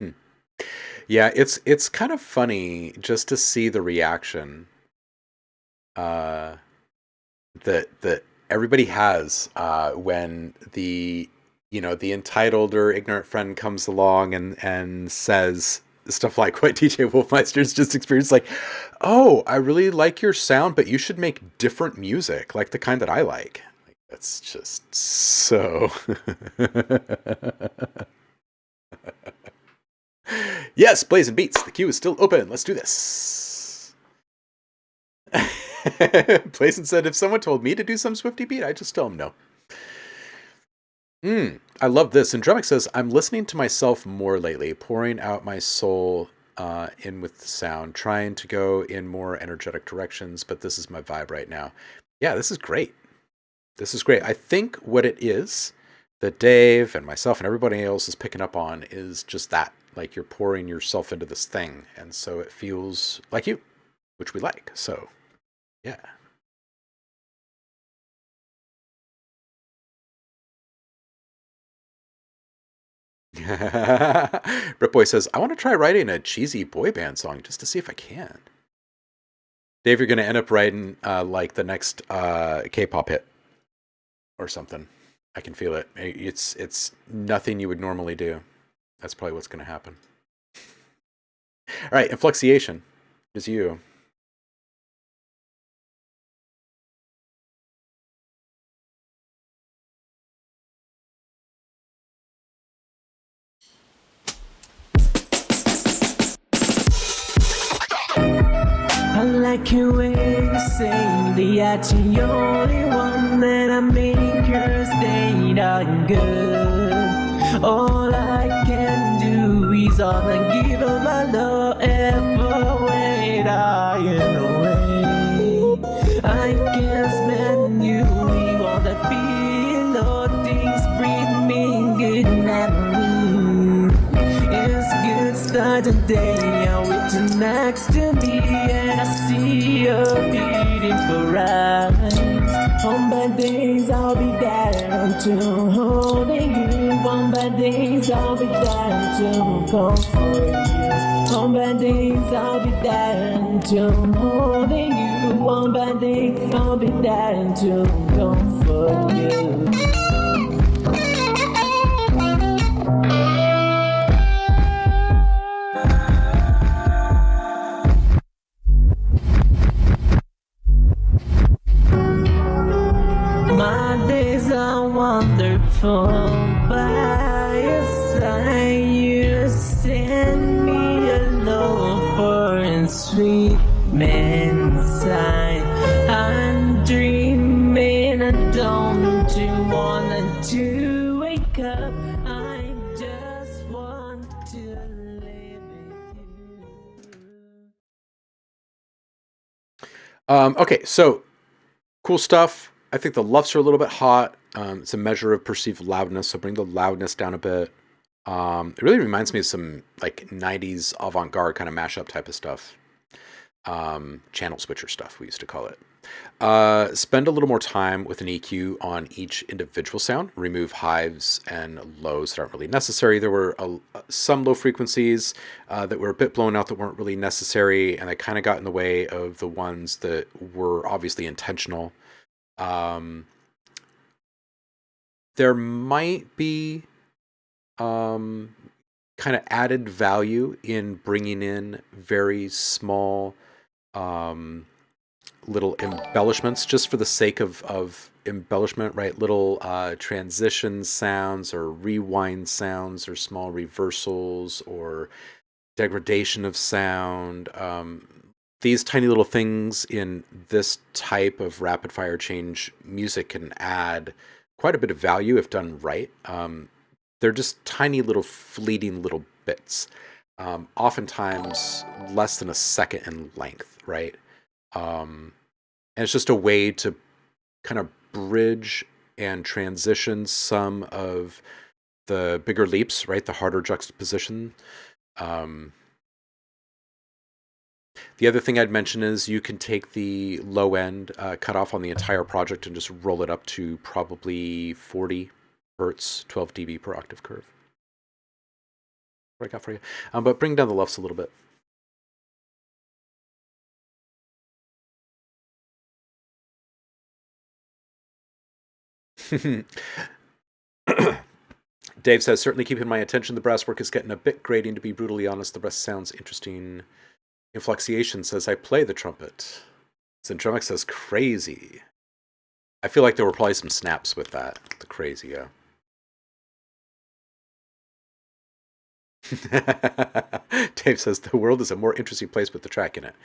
Hmm. Yeah, it's kind of funny just to see the reaction uh, that everybody has when the entitled or ignorant friend comes along and says stuff like what DJ Wolfmeister's just experienced, like, "Oh, I really like your sound, but you should make different music, like the kind that I like." Like that's just so. Yes, Blazing Beats. The queue is still open. Let's do this. Blazing said, if someone told me to do some Swifty beat, I just tell them no. I love this. And Drumic says, I'm listening to myself more lately, pouring out my soul in with the sound, trying to go in more energetic directions, but this is my vibe right now. Yeah, this is great. This is great. I think what it is that Dave and myself and everybody else is picking up on is just that. Like you're pouring yourself into this thing. And so it feels like you, which we like. So, yeah. Britboy says, I want to try writing a cheesy boy band song just to see if I can. Dave, you're going to end up writing like the next K-pop hit or something. I can feel it. It's nothing you would normally do. That's probably what's going to happen. All right, inflexiation is you. I like your way to say that you're the only one that I make her stay down good. All I can do is all I give of my love ever wait in away. I can't spend you, we want to below things bring me good memories. It's good start today. I with you next to me, and I see your beautiful eyes. On bad days, I'll be there until holding you. On bad days, I'll be there until comfort you. On bad days, I'll be there until holding you. On bad days, I'll be there until comfort you. My days are wonderful by your side. You send me a lover and sweet man side. I'm dreaming, I don't want to wake up. I just want to live with you. Okay, so cool stuff. I think the LUFs are a little bit hot. It's a measure of perceived loudness, so bring the loudness down a bit. It really reminds me of some like 90s avant-garde kind of mashup type of stuff. Channel switcher stuff, we used to call it. Spend a little more time with an EQ on each individual sound. Remove highs and lows that aren't really necessary. There were some low frequencies that were a bit blown out that weren't really necessary, and they kind of got in the way of the ones that were obviously intentional. There might be kind of added value in bringing in very small little embellishments just for the sake of embellishment, right? Little transition sounds or rewind sounds or small reversals or degradation of sound. These tiny little things in this type of rapid fire change music can add quite a bit of value if done right. They're just tiny little fleeting little bits, oftentimes less than a second in length, right? And it's just a way to kind of bridge and transition some of the bigger leaps, right? The harder juxtaposition. The other thing I'd mention is you can take the low end cutoff on the entire project and just roll it up to probably 40 hertz, 12 dB per octave curve. What I got for you. But bring down the LUFs a little bit. Dave says, certainly keeping my attention. The brass work is getting a bit grating, to be brutally honest. The rest sounds interesting. Inflexiation says, I play the trumpet. Centromic says, crazy. I feel like there were probably some snaps with that. The crazy, yeah. Dave says, the world is a more interesting place with the track in it.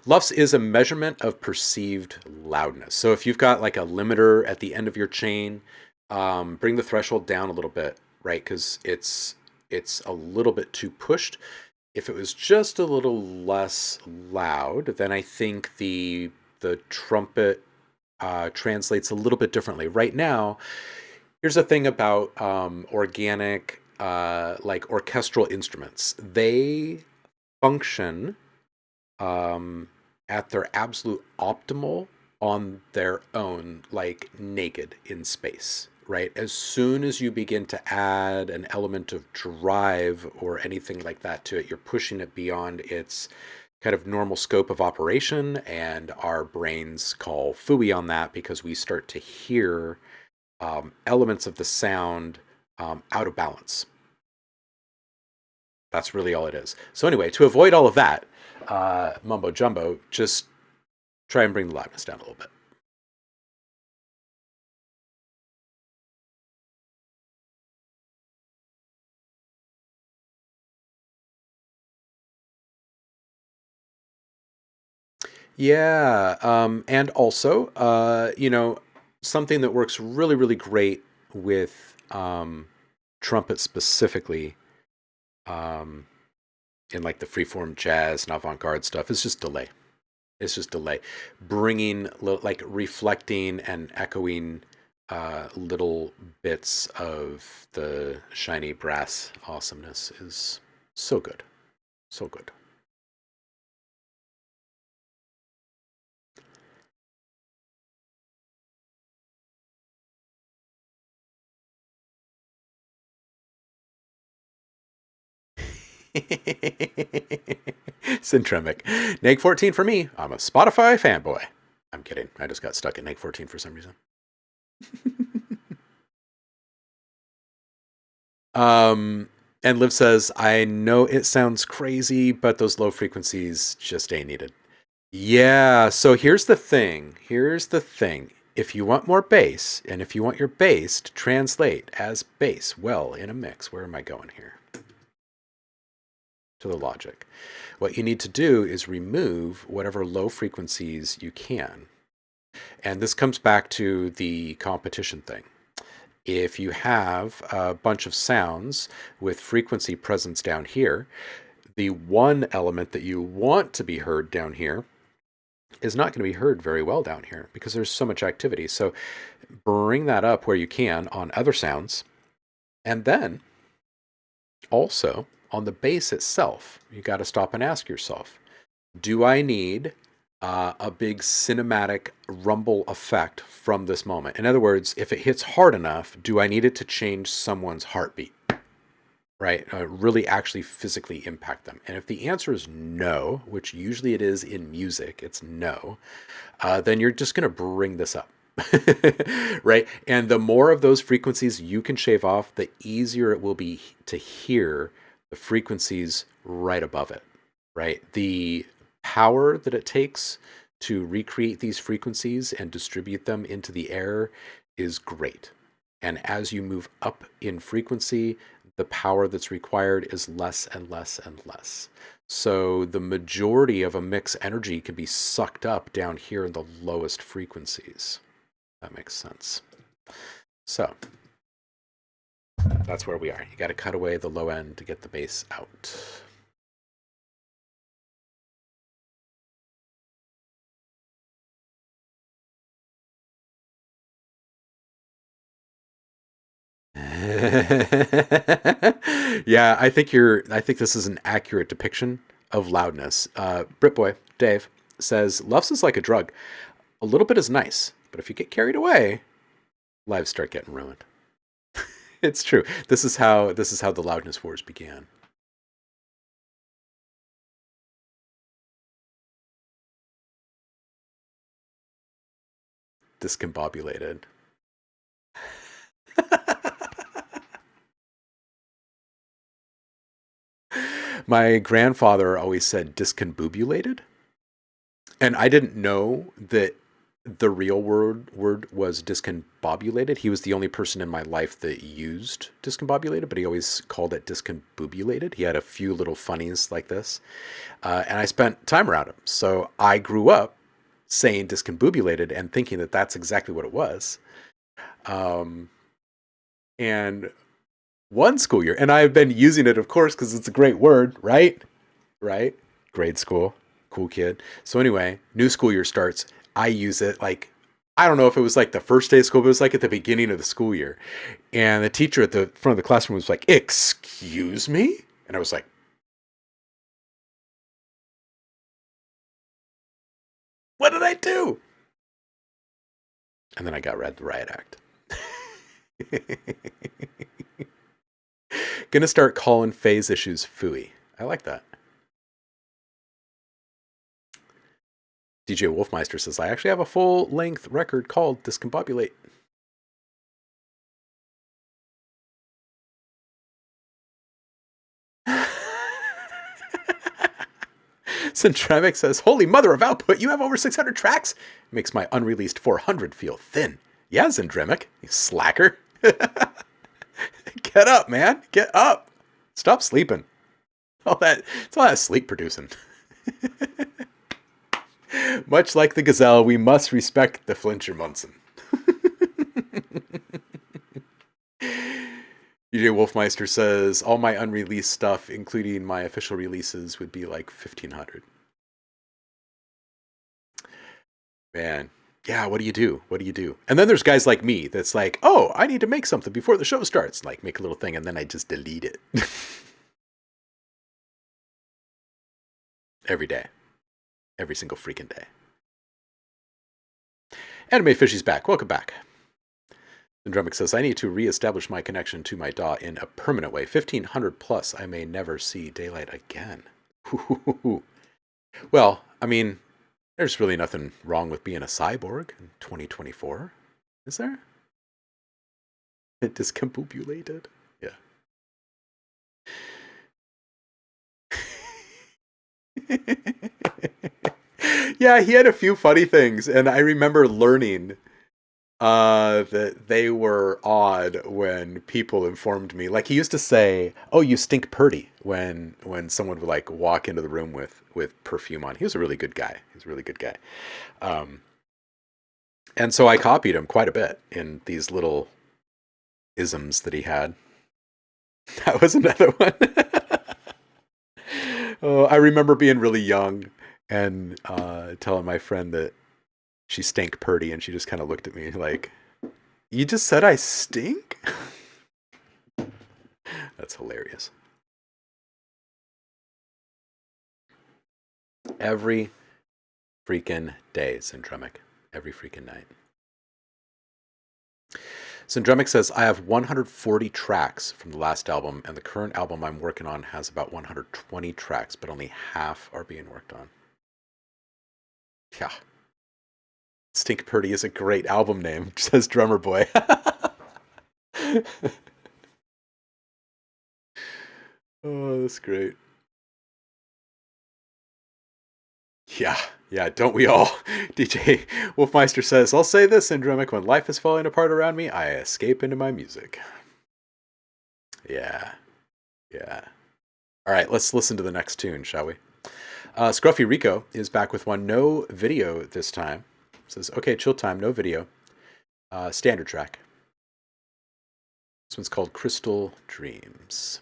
LUFS is a measurement of perceived loudness. So if you've got like a limiter at the end of your chain, bring the threshold down a little bit, right? Because it's a little bit too pushed. If it was just a little less loud, then I think the trumpet translates a little bit differently. Right now, here's the thing about organic, like orchestral instruments. They function at their absolute optimal on their own, like naked in space, right? As soon as you begin to add an element of drive or anything like that to it, you're pushing it beyond its kind of normal scope of operation, and our brains call phooey on that because we start to hear elements of the sound out of balance. That's really all it is. So anyway, to avoid all of that mumbo jumbo, just try and bring the loudness down a little bit. Yeah, and also, something that works really, really great with trumpet specifically, um, in like the freeform jazz and avant-garde stuff, is just delay. It's just delay, bringing like reflecting and echoing little bits of the shiny brass awesomeness is so good, so good. Syntremic. Neg 14 for me. I'm a Spotify fanboy. I'm kidding. I just got stuck at Neg 14 for some reason. And Liv says, I know it sounds crazy, but those low frequencies just ain't needed. Yeah, so here's the thing. Here's the thing. If you want more bass, and if you want your bass to translate as bass well in a mix, where am I going here? To the logic. What you need to do is remove whatever low frequencies you can. And this comes back to the competition thing. If you have a bunch of sounds with frequency presence down here, the one element that you want to be heard down here is not going to be heard very well down here because there's so much activity. So bring that up where you can on other sounds. And then also on the bass itself, you got to stop and ask yourself, do I need a big cinematic rumble effect from this moment? In other words, if it hits hard enough, do I need it to change someone's heartbeat? Right? Really actually physically impact them. And if the answer is no, which usually it is in music, it's no, then you're just going to bring this up. Right? And the more of those frequencies you can shave off, the easier it will be to hear the frequencies right above it. Right? The power that it takes to recreate these frequencies and distribute them into the air is great. And as you move up in frequency, the power that's required is less and less and less. So the majority of a mix energy can be sucked up down here in the lowest frequencies. That makes sense. So that's where we are. You got to cut away the low end to get the bass out. Yeah, I think this is an accurate depiction of loudness. Britboy Dave says Lufs is like a drug. A little bit is nice, but if you get carried away, lives start getting ruined. It's true. This is how the loudness wars began. Discombobulated. My grandfather always said discombobulated, and I didn't know that the real word was discombobulated. He was the only person in my life that used discombobulated, but he always called it discombobulated. He had a few little funnies like this, and I spent time around him. So I grew up saying discombobulated and thinking that that's exactly what it was. And one school year, and I've been using it, of course, because it's a great word, right? Right? Grade school, cool kid. So anyway, new school year starts. I use it like, I don't know if it was like the first day of school, but it was like at the beginning of the school year. And the teacher at the front of the classroom was like, "Excuse me?" And I was like, "What did I do?" And then I got read the riot act. Gonna start calling phase issues phooey. I like that. DJ Wolfmeister says, I actually have a full-length record called Discombobulate. Centremic says, holy mother of output, you have over 600 tracks. Makes my unreleased 400 feel thin. Yeah, Zendremic, you slacker. Get up, man. Get up. Stop sleeping. It's all that sleep producing. Much like the gazelle, we must respect the Flincher Munson. DJ Wolfmeister says, all my unreleased stuff, including my official releases, would be like 1,500. Man, yeah, what do you do? What do you do? And then there's guys like me that's like, oh, I need to make something before the show starts. Like, make a little thing, and then I just delete it. Every day. Every single freaking day. Anime Fishy's back. Welcome back. Syndromic says, I need to reestablish my connection to my DAW in a permanent way. 1,500 plus, I may never see daylight again. Well, I mean, there's really nothing wrong with being a cyborg in 2024. Is there? It discombobulated. Yeah. Yeah, he had a few funny things, and I remember learning that they were odd when people informed me. Like, he used to say, oh, you stink purty, when someone would like walk into the room with perfume on. He was a really good guy. He's a really good guy. And so I copied him quite a bit in these little isms that he had. That was another one. Oh, I remember being really young and telling my friend that she stank purty, and she just kind of looked at me like, you just said I stink? That's hilarious. Every freaking day, Syndromic. Every freaking night. Syndromic says, I have 140 tracks from the last album, and the current album I'm working on has about 120 tracks, but only half are being worked on. Yeah. Stink Purdy is a great album name, says Drummer Boy. Oh, that's great. Yeah, don't we all? DJ Wolfmeister says, I'll say this, Syndromic, when life is falling apart around me, I escape into my music. Yeah. All right, let's listen to the next tune, shall we? Scruffy Rico is back with one. No video this time. Says, okay, chill time, no video. Standard track. This one's called Crystal Dreams.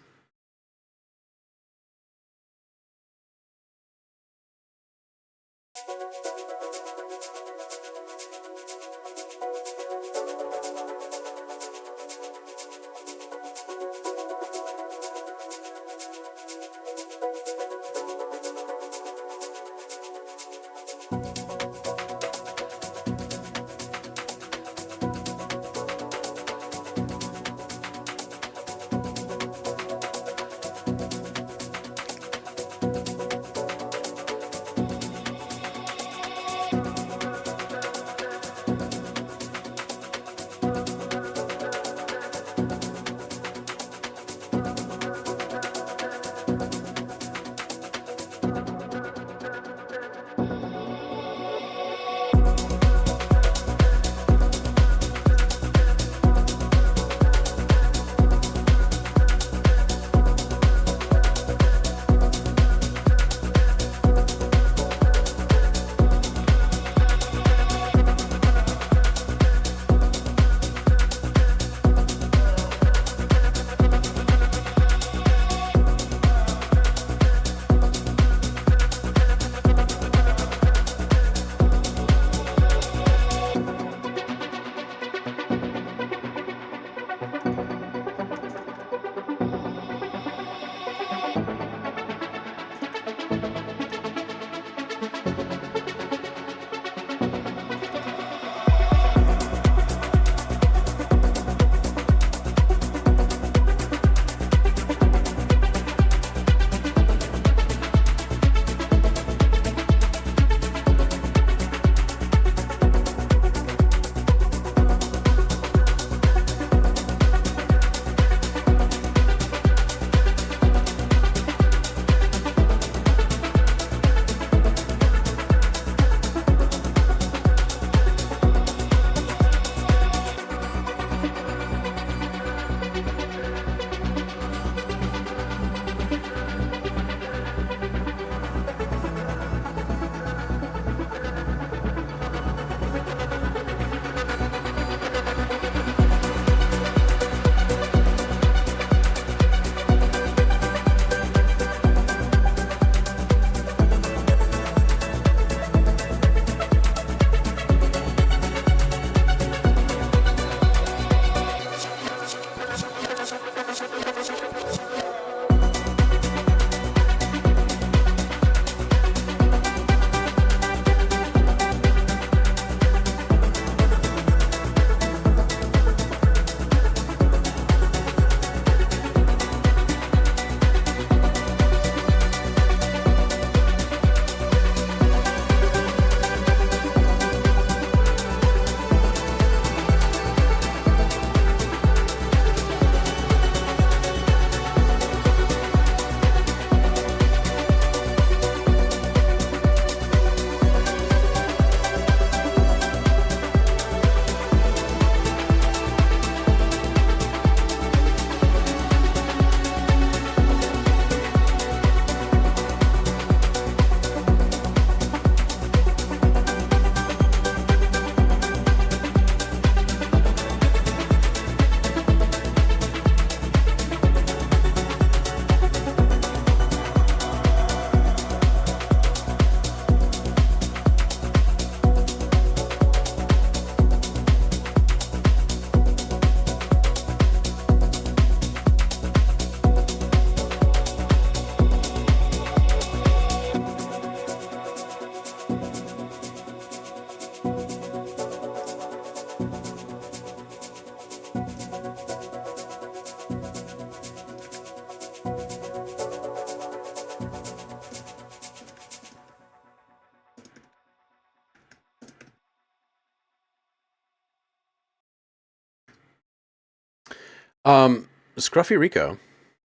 Scruffy Rico,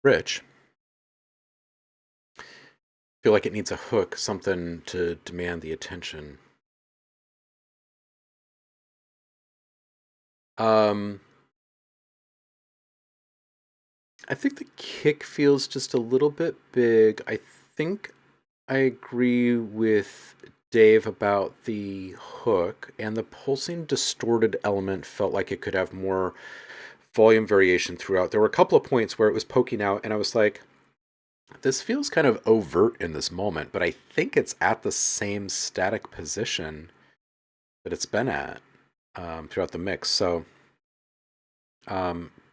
Rich, feel like it needs a hook, something to demand the attention. I think the kick feels just a little bit big. I think I agree with Dave about the hook, and the pulsing distorted element felt like it could have more volume variation throughout. There were a couple of points where it was poking out, and I was like, this feels kind of overt in this moment, but I think it's at the same static position that it's been at throughout the mix. So,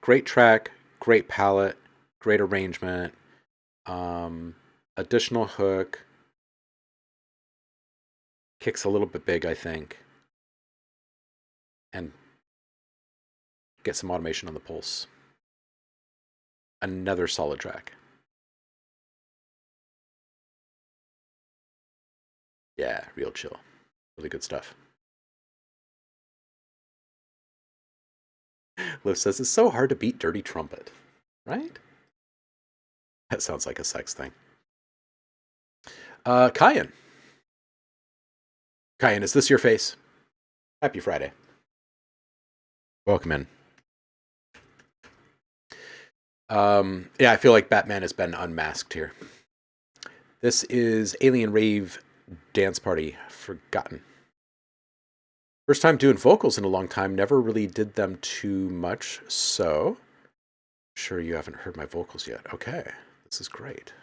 great track, great palette, great arrangement, additional hook. Kicks a little bit big, I think. And get some automation on the pulse. Another solid track. Yeah, real chill. Really good stuff. Liv says it's so hard to beat Dirty Trumpet, right? That sounds like a sex thing. Kyan. Kyan, is this your face? Happy Friday. Welcome in. Yeah, I feel like Batman has been unmasked here. This is Alien Rave Dance Party Forgotten. First time doing vocals in a long time. Never really did them too much, so I'm sure you haven't heard my vocals yet. Okay, this is great.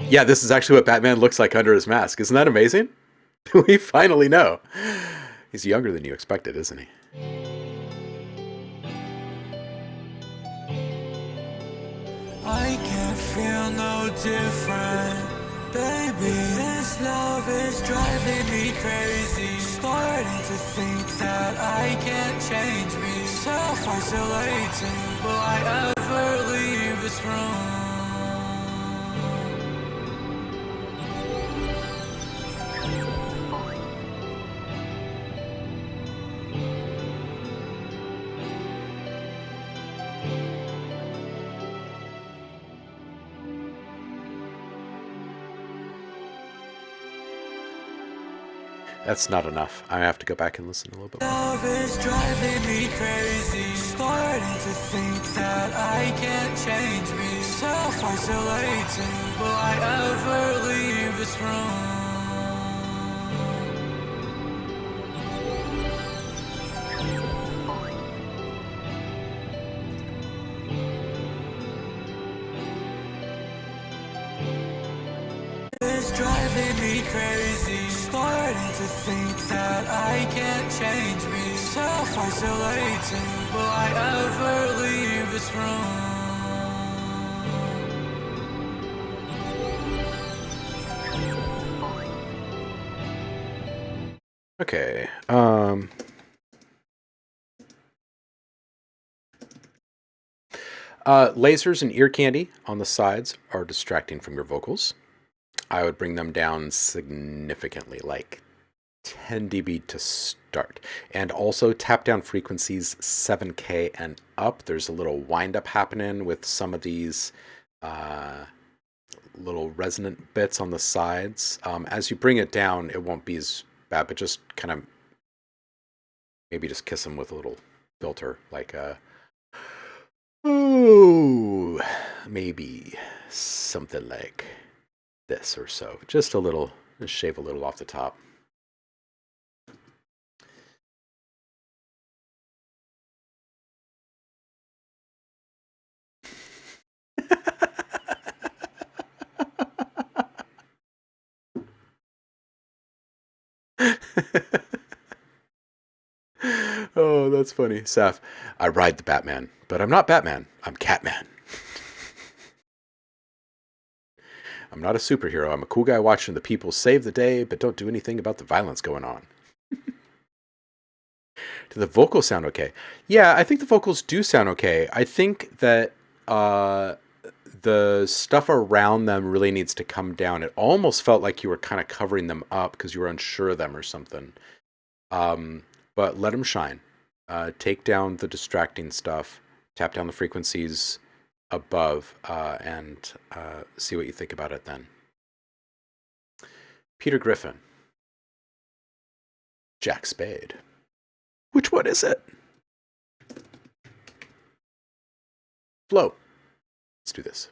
Yeah, this is actually what Batman looks like under his mask. Isn't that amazing? We finally know. He's younger than you expected, isn't he? I can't feel no different. Baby, this love is driving me crazy. Starting to think that I can't change me. Self-isolating, will I ever leave this room? That's not enough. I have to go back and listen a little bit more. Love is driving me crazy. Starting to think that I can't change me. Self-isolating, will I ever leave this room? It's driving me crazy. Starting to think that I can't change me. Self-isolating, will I ever leave this room? Okay. Lasers and ear candy on the sides are distracting from your vocals. I would bring them down significantly, like 10 dB to start. And also tap down frequencies 7K and up. There's a little wind up happening with some of these little resonant bits on the sides. As you bring it down, it won't be as bad, but just kind of maybe just kiss them with a little filter, like ooh, maybe something like this or so. Just a little, just shave a little off the top. Oh, that's funny. Saf, I ride the Batman, but I'm not Batman. I'm Catman. I'm not a superhero. I'm a cool guy watching the people save the day, but don't do anything about the violence going on. Do the vocals sound okay? Yeah, I think the vocals do sound okay. I think that uh, the stuff around them really needs to come down. It almost felt like you were kind of covering them up because you were unsure of them or something. Um, but let them shine. Take down the distracting stuff, tap down the frequencies above, and see what you think about it then. Peter Griffin. Jack Spade. Which one is it? Flow. Let's do this.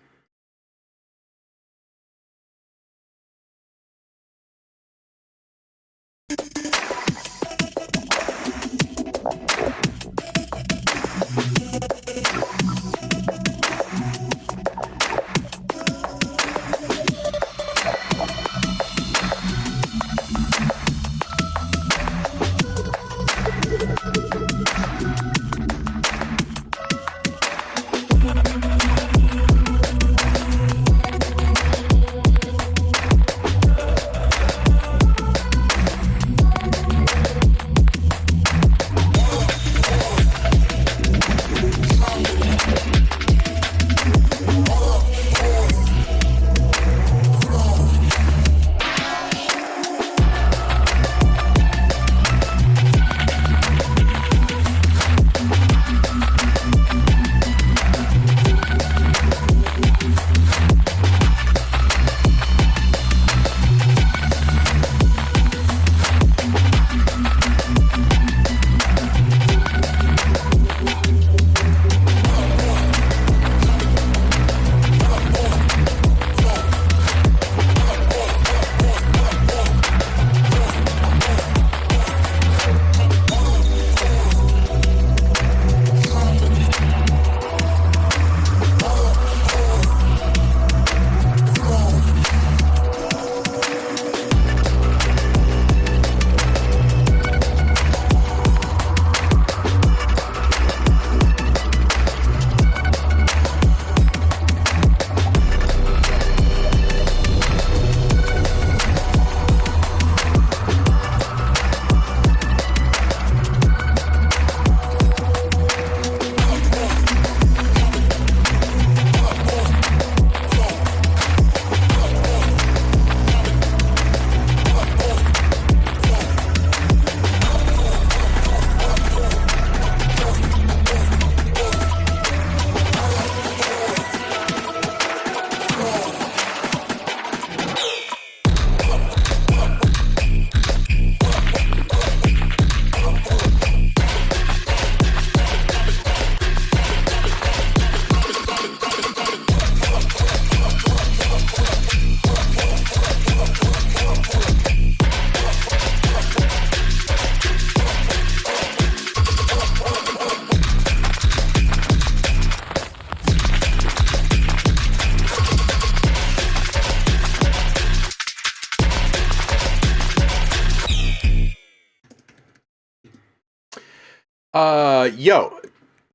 Yo,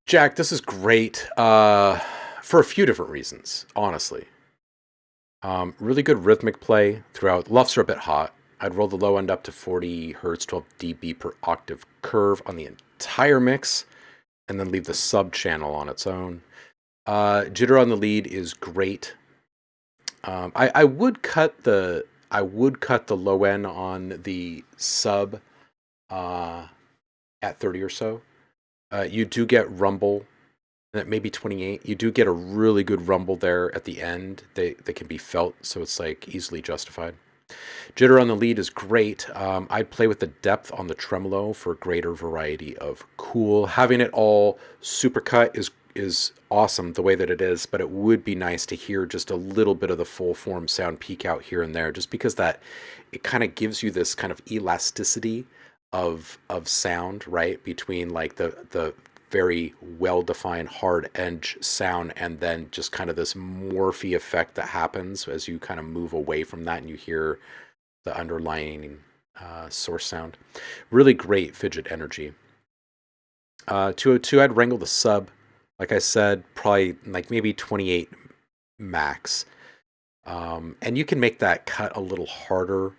Jack, this is great. For a few different reasons, honestly. Really good rhythmic play throughout. Luffs are a bit hot. I'd roll the low end up to 40 hertz, 12 dB per octave curve on the entire mix, and then leave the sub channel on its own. Jitter on the lead is great. I would cut the low end on the sub at 30 or so. You do get rumble at maybe 28. You do get a really good rumble there at the end. They can be felt, so it's like easily justified. Jitter on the lead is great. I'd play with the depth on the tremolo for a greater variety of cool. Having it all supercut is awesome the way that it is, but it would be nice to hear just a little bit of the full form sound peek out here and there, just because that it kind of gives you this kind of elasticity of sound, right, between like the very well defined hard edge sound and then just kind of this morphy effect that happens as you kind of move away from that and you hear the underlying source sound. Really great fidget energy. 202, I'd wrangle the sub. Like I said, probably like maybe 28 max. And you can make that cut a little harder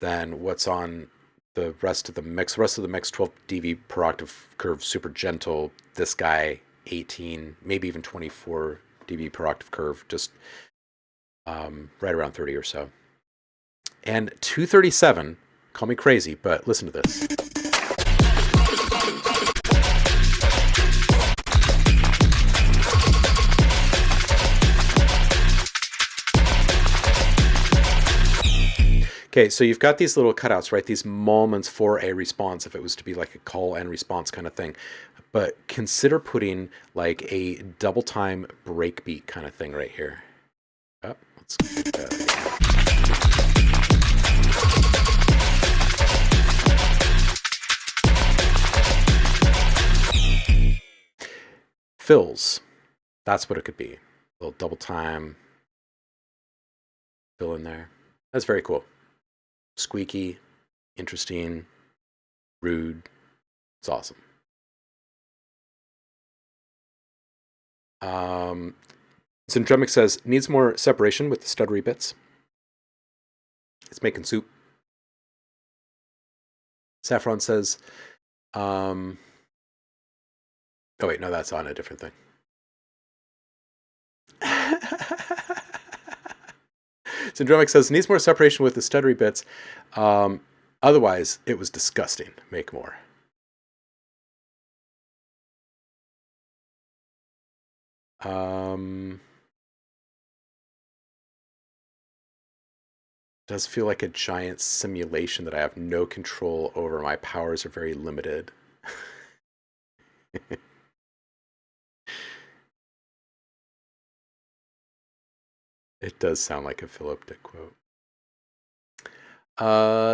than what's on the rest of the mix. The rest of the mix, 12 dV per octave curve, super gentle. This guy, 18, maybe even 24 dB per octave curve, just right around 30 or so. And 237, call me crazy, but listen to this. Okay, so you've got these little cutouts, right? These moments for a response, if it was to be like a call and response kind of thing. But consider putting like a double time breakbeat kind of thing right here. Oh, let's get that again. Fills. That's what it could be. A little double time fill in there. That's very cool. Squeaky, interesting, rude. It's awesome. Syndromic says, needs more separation with the stuttery bits. It's making soup. Saffron says, oh wait, no, that's on a different thing. Syndromic says, needs more separation with the stuttery bits. Otherwise, it was disgusting. Make more. Does feel like a giant simulation that I have no control over. My powers are very limited. It does sound like a Philip Dick quote.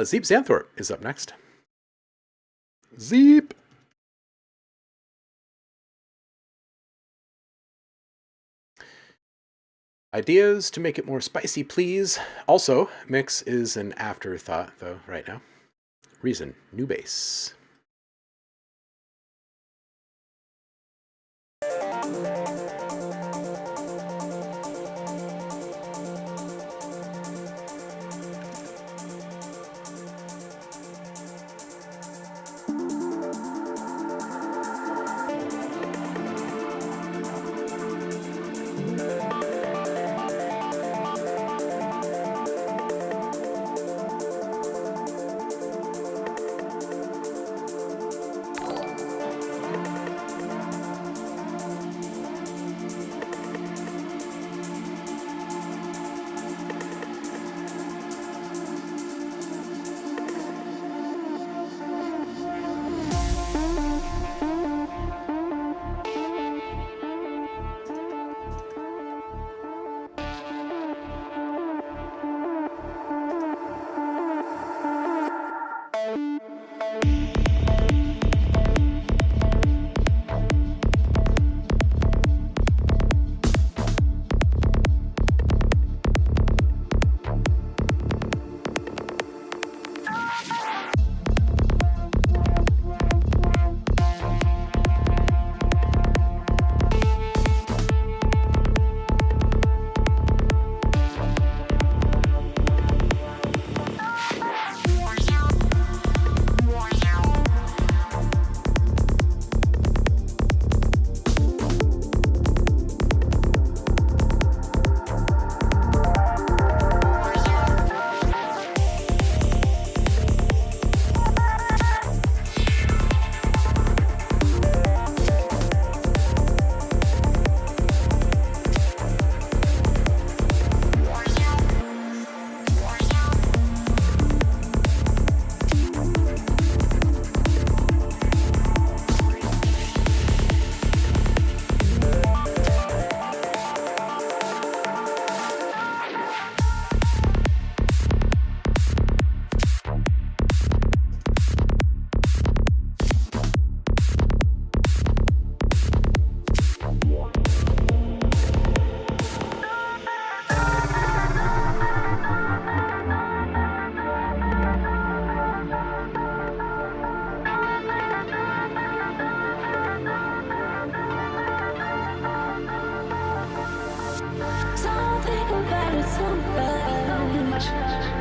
Zeep Xanthorpe is up next. Zeep! Ideas to make it more spicy, please. Also, mix is an afterthought, though, right now. Reason, new bass.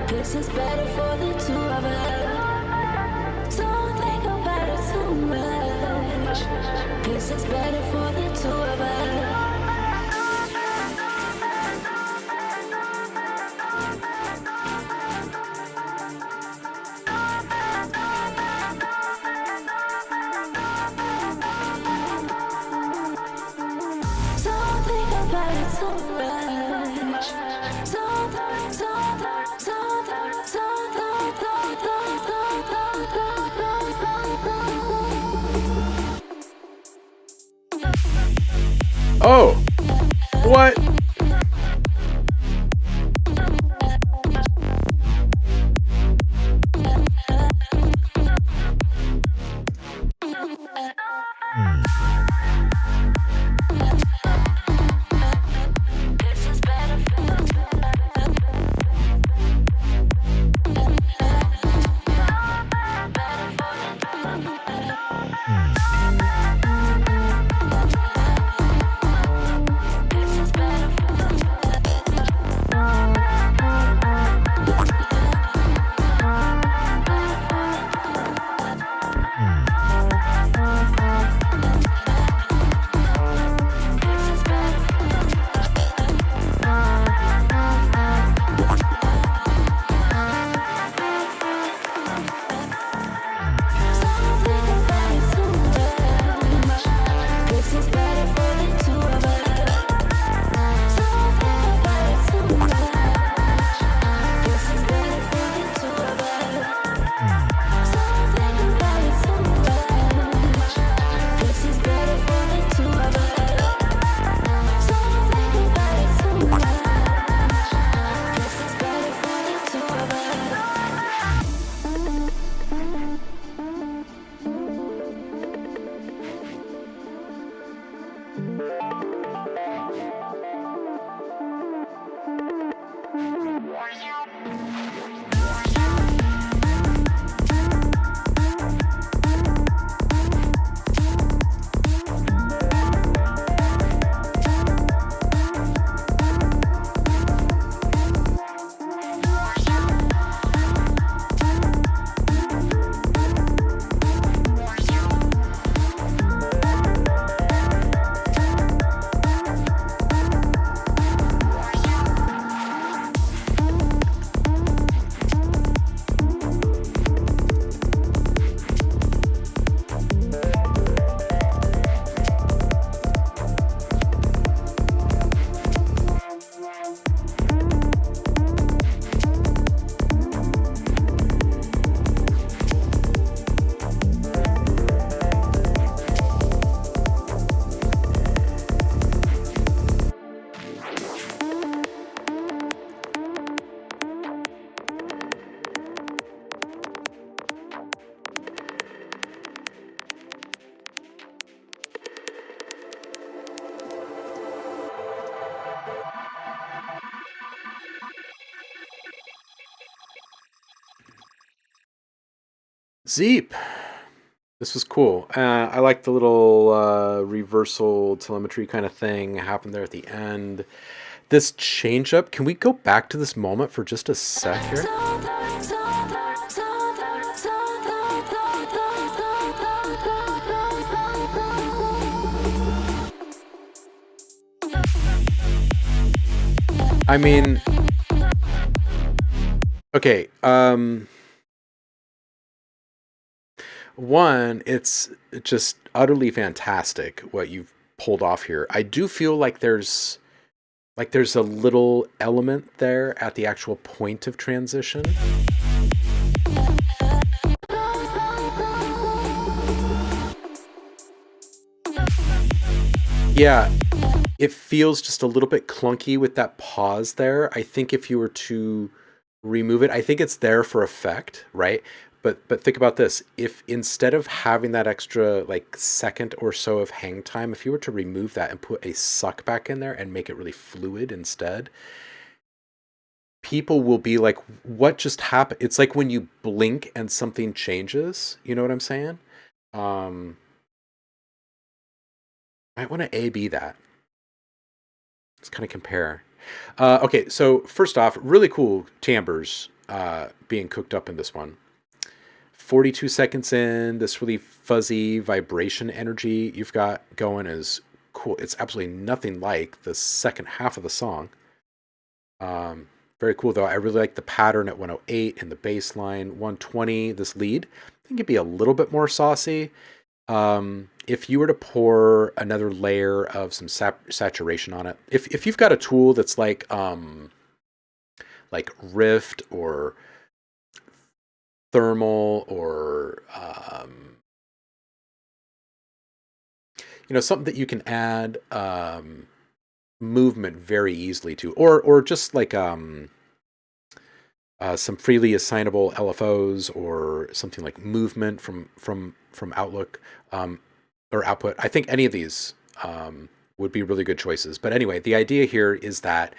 This is better for the two of us. Oh, what? Zeep. This was cool. I like the little reversal telemetry kind of thing happened there at the end. This change up, can we go back to this moment for just a sec here? I mean, okay, one, it's just utterly fantastic what you've pulled off here. I do feel like there's a little element there at the actual point of transition. Yeah, it feels just a little bit clunky with that pause there. I think if you were to remove it, I think it's there for effect, right? But think about this. If instead of having that extra like second or so of hang time, if you were to remove that and put a suck back in there and make it really fluid instead, people will be like, what just happened? It's like when you blink and something changes. You know what I'm saying? Um, might want to A/B that. Let's kind of compare. Okay, so first off, really cool timbres being cooked up in this one. 42 seconds in, this really fuzzy vibration energy you've got going is cool. It's absolutely nothing like the second half of the song. Very cool, though. I really like the pattern at 108 and the bass line. 120, this lead. I think it'd be a little bit more saucy. If you were to pour another layer of some saturation on it, if you've got a tool that's like Rift or Thermal or something that you can add movement very easily to, or just like some freely assignable LFOs or something like movement from Outlook or output. I think any of these would be really good choices. But anyway, the idea here is that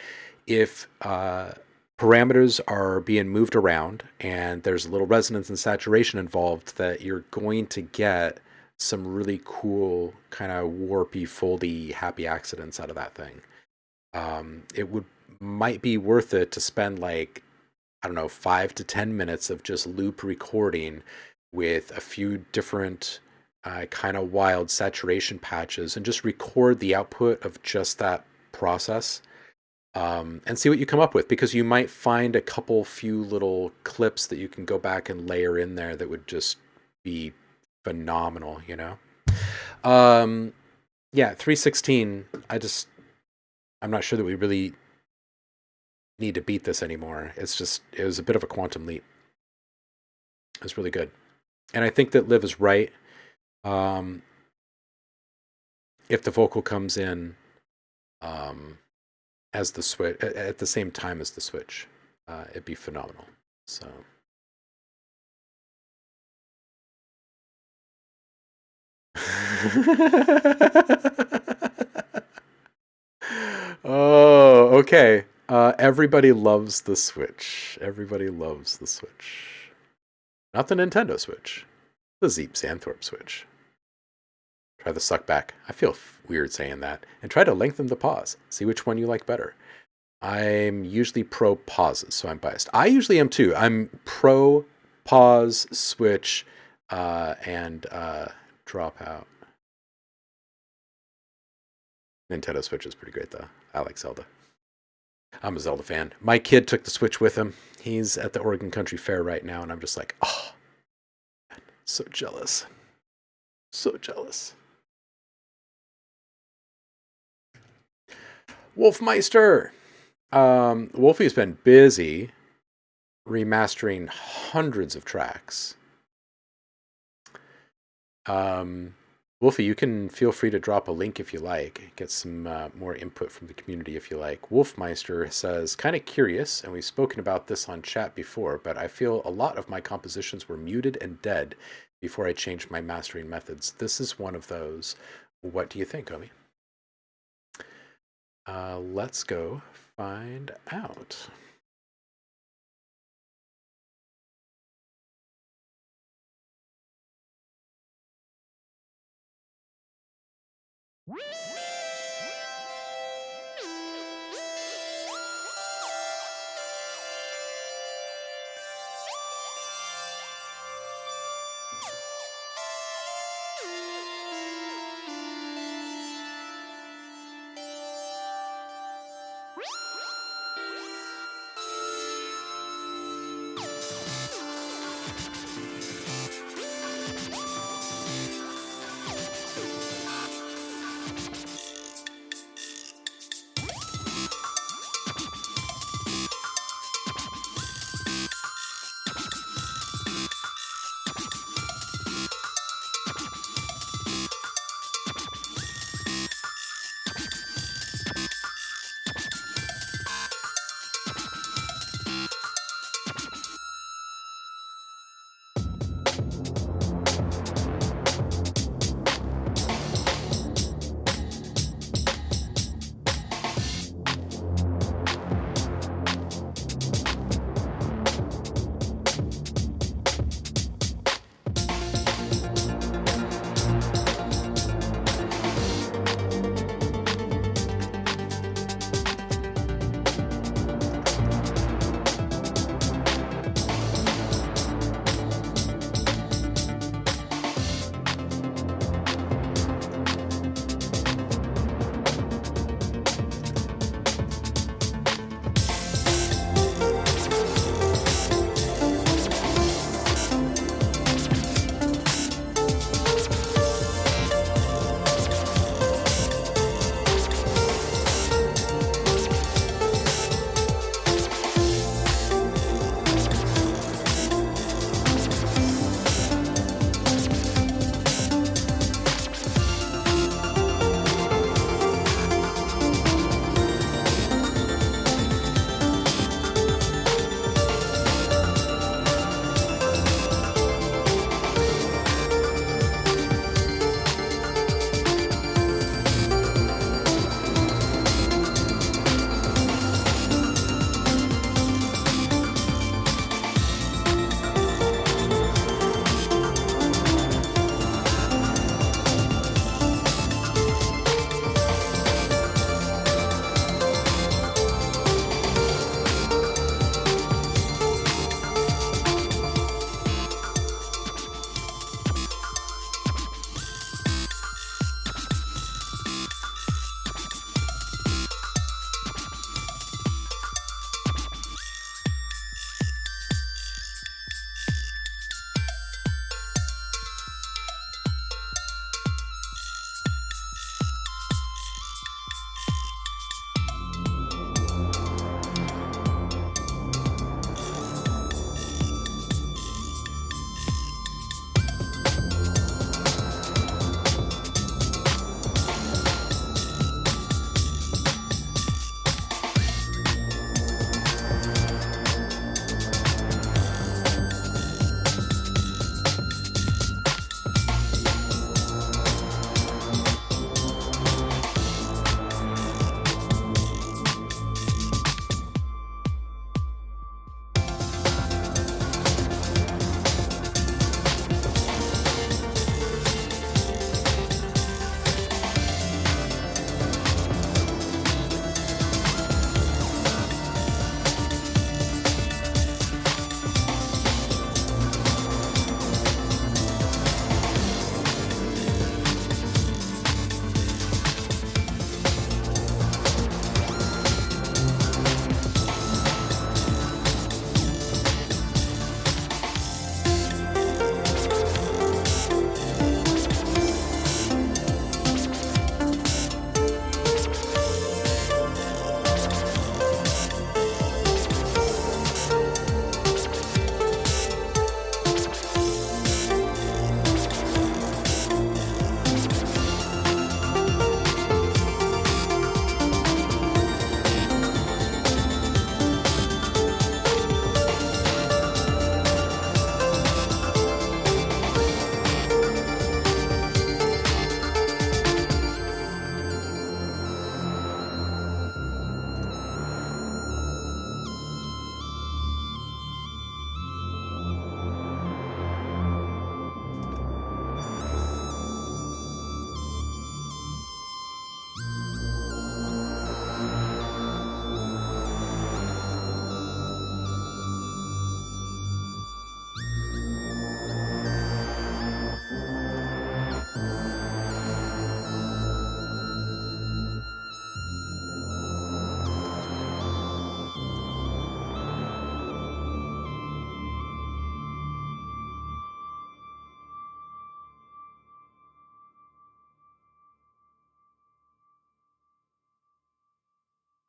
if parameters are being moved around and there's a little resonance and saturation involved, that you're going to get some really cool kind of warpy, foldy, happy accidents out of that thing. It might be worth it to spend like, I don't know, 5 to 10 minutes of just loop recording with a few different kind of wild saturation patches and just record the output of just that process and see what you come up with, because you might find a few little clips that you can go back and layer in there that would just be phenomenal, Yeah, 316, I'm not sure that we really need to beat this anymore. It was a bit of a quantum leap. It was really good. And I think that Liv is right. If the vocal comes in as the switch at the same time as the switch, it'd be phenomenal. So oh, okay. Everybody loves the Switch. Everybody loves the Switch. Not the Nintendo Switch. The Zeep Xanthorpe Switch. Try the suck back. I feel weird saying that. And try to lengthen the pause. See which one you like better. I'm usually pro pauses, so I'm biased. I usually am too. I'm pro pause, switch, and drop out. Nintendo Switch is pretty great, though. I like Zelda. I'm a Zelda fan. My kid took the Switch with him. He's at the Oregon Country Fair right now, and I'm just like, oh, so jealous. So jealous. Wolfmeister. Wolfie's been busy remastering hundreds of tracks. Wolfie, you can feel free to drop a link if you like. Get some more input from the community if you like. Wolfmeister says, kind of curious, and we've spoken about this on chat before, but I feel a lot of my compositions were muted and dead before I changed my mastering methods. This is one of those. What do you think, Omi? Let's go find out.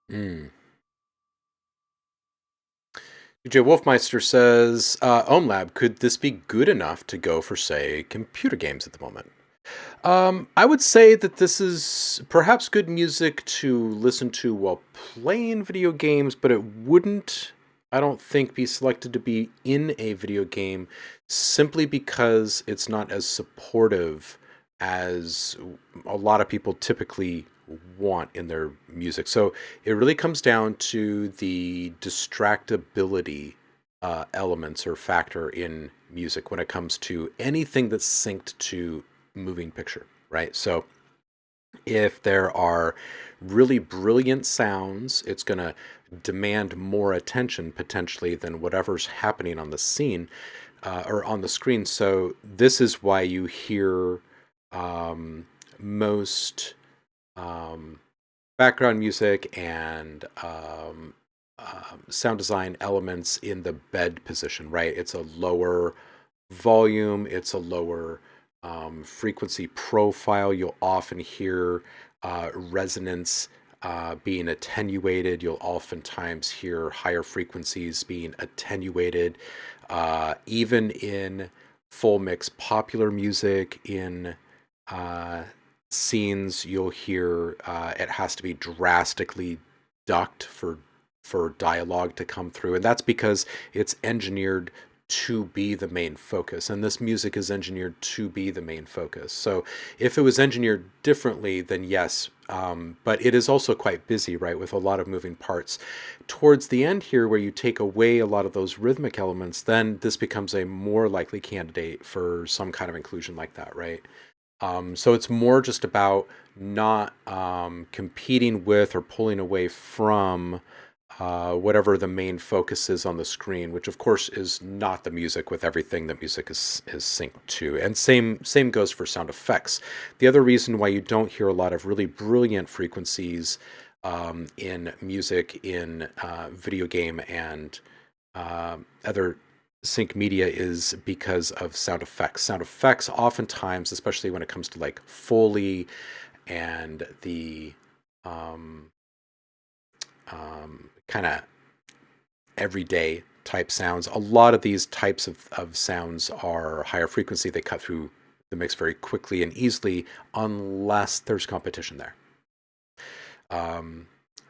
Mm. DJ Wolfmeister says, OhmLab, could this be good enough to go for, say, computer games at the moment? I would say that this is perhaps good music to listen to while playing video games, but it wouldn't, I don't think, be selected to be in a video game simply because it's not as supportive as a lot of people typically want in their music. So it really comes down to the distractibility elements or factor in music when it comes to anything that's synced to moving picture, right? So if there are really brilliant sounds, it's going to demand more attention potentially than whatever's happening on the scene or on the screen. So this is why you hear most background music and sound design elements in the bed position, right? It's a lower volume, it's a lower frequency profile. You'll often hear resonance being attenuated. You'll oftentimes hear higher frequencies being attenuated. Even in full mix popular music, in scenes, you'll hear it has to be drastically ducked for dialogue to come through, and that's because it's engineered to be the main focus, and this music is engineered to be the main focus. So if it was engineered differently, then yes, but it is also quite busy, right, with a lot of moving parts. Towards the end here, where you take away a lot of those rhythmic elements, then this becomes a more likely candidate for some kind of inclusion like that, right? So it's more just about not competing with or pulling away from whatever the main focus is on the screen, which of course is not the music with everything that music is synced to. And same goes for sound effects. The other reason why you don't hear a lot of really brilliant frequencies in music in video game and other sync media is because of sound effects. Sound effects oftentimes, especially when it comes to like Foley and the kind of everyday type sounds, a lot of these types of sounds are higher frequency. They cut through the mix very quickly and easily unless there's competition there.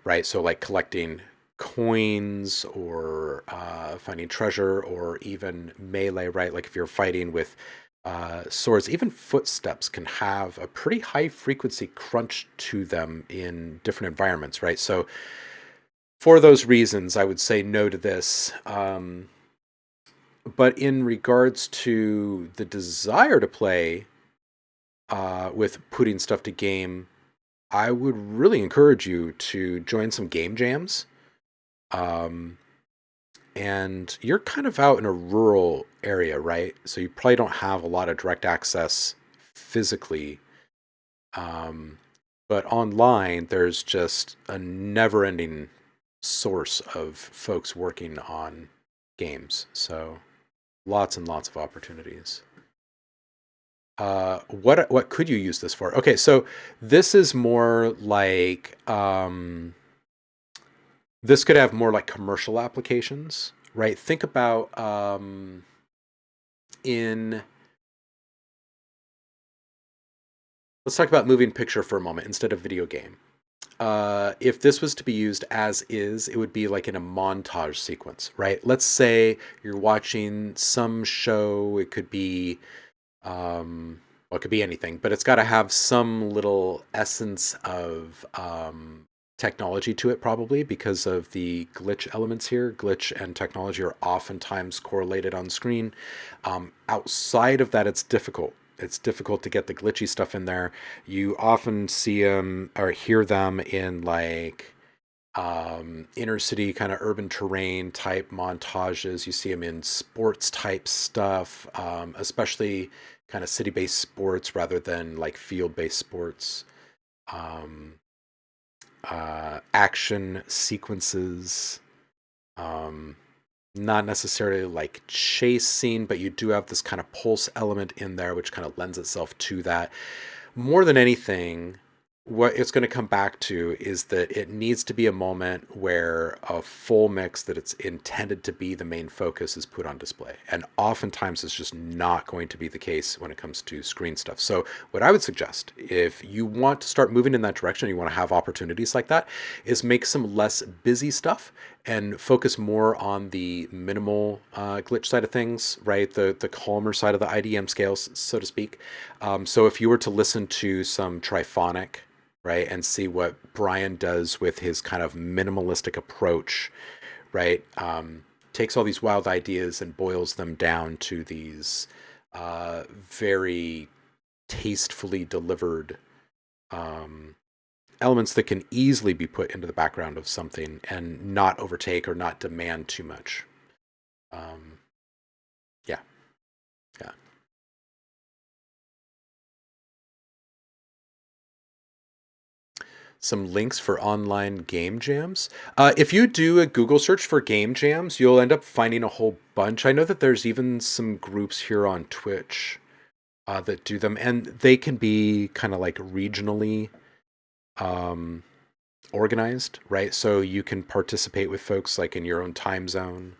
Right, so like collecting coins or finding treasure or even melee, right? Like if you're fighting with swords, even footsteps can have a pretty high frequency crunch to them in different environments, right? So for those reasons, I would say no to this. But in regards to the desire to play with putting stuff to game, I would really encourage you to join some game jams. And you're kind of out in a rural area, right? So you probably don't have a lot of direct access physically. But online, there's just a never-ending source of folks working on games. So lots and lots of opportunities. What could you use this for? Okay, so this is more like this could have more like commercial applications, right? Think about in let's talk about moving picture for a moment instead of video game. If this was to be used as is, it would be like in a montage sequence, right? Let's say you're watching some show. It could be, well, it could be anything, but it's got to have some little essence of technology to it, probably because of the glitch elements here. Glitch and technology are oftentimes correlated on screen. Outside of that, it's difficult. It's difficult to get the glitchy stuff in there. You often see them or hear them in like inner city kind of urban terrain type montages. You see them in sports type stuff, especially kind of city-based sports rather than like field-based sports. Action sequences. Not necessarily like chase scene, but you do have this kind of pulse element in there, which kind of lends itself to that. More than anything, what it's going to come back to is that it needs to be a moment where a full mix that it's intended to be the main focus is put on display. And oftentimes it's just not going to be the case when it comes to screen stuff. So what I would suggest, if you want to start moving in that direction, you want to have opportunities like that, is make some less busy stuff and focus more on the minimal glitch side of things, right? The calmer side of the IDM scales, so to speak. So if you were to listen to some triphonic, right, and see what Brian does with his kind of minimalistic approach, right, takes all these wild ideas and boils them down to these very tastefully delivered elements that can easily be put into the background of something and not overtake or not demand too much. Yeah. Yeah. Some links for online game jams. If you do a Google search for game jams, you'll end up finding a whole bunch. I know that there's even some groups here on Twitch that do them, and they can be kind of like regionally organized, right? So you can participate with folks like in your own time zone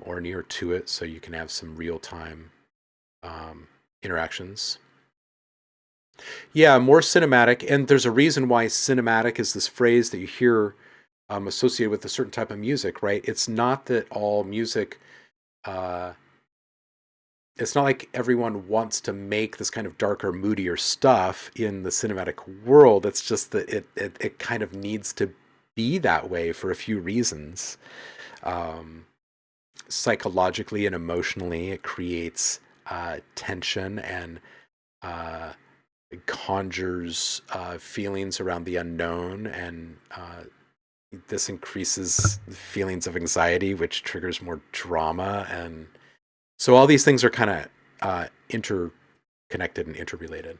or near to it, so you can have some real-time interactions. Yeah, more cinematic, and there's a reason why cinematic is this phrase that you hear associated with a certain type of music, right? It's not that all music, it's not like everyone wants to make this kind of darker, moodier stuff in the cinematic world. It's just that it kind of needs to be that way for a few reasons. Psychologically and emotionally, it creates tension and conjures feelings around the unknown, and this increases feelings of anxiety, which triggers more drama. And so all these things are kind of interconnected and interrelated.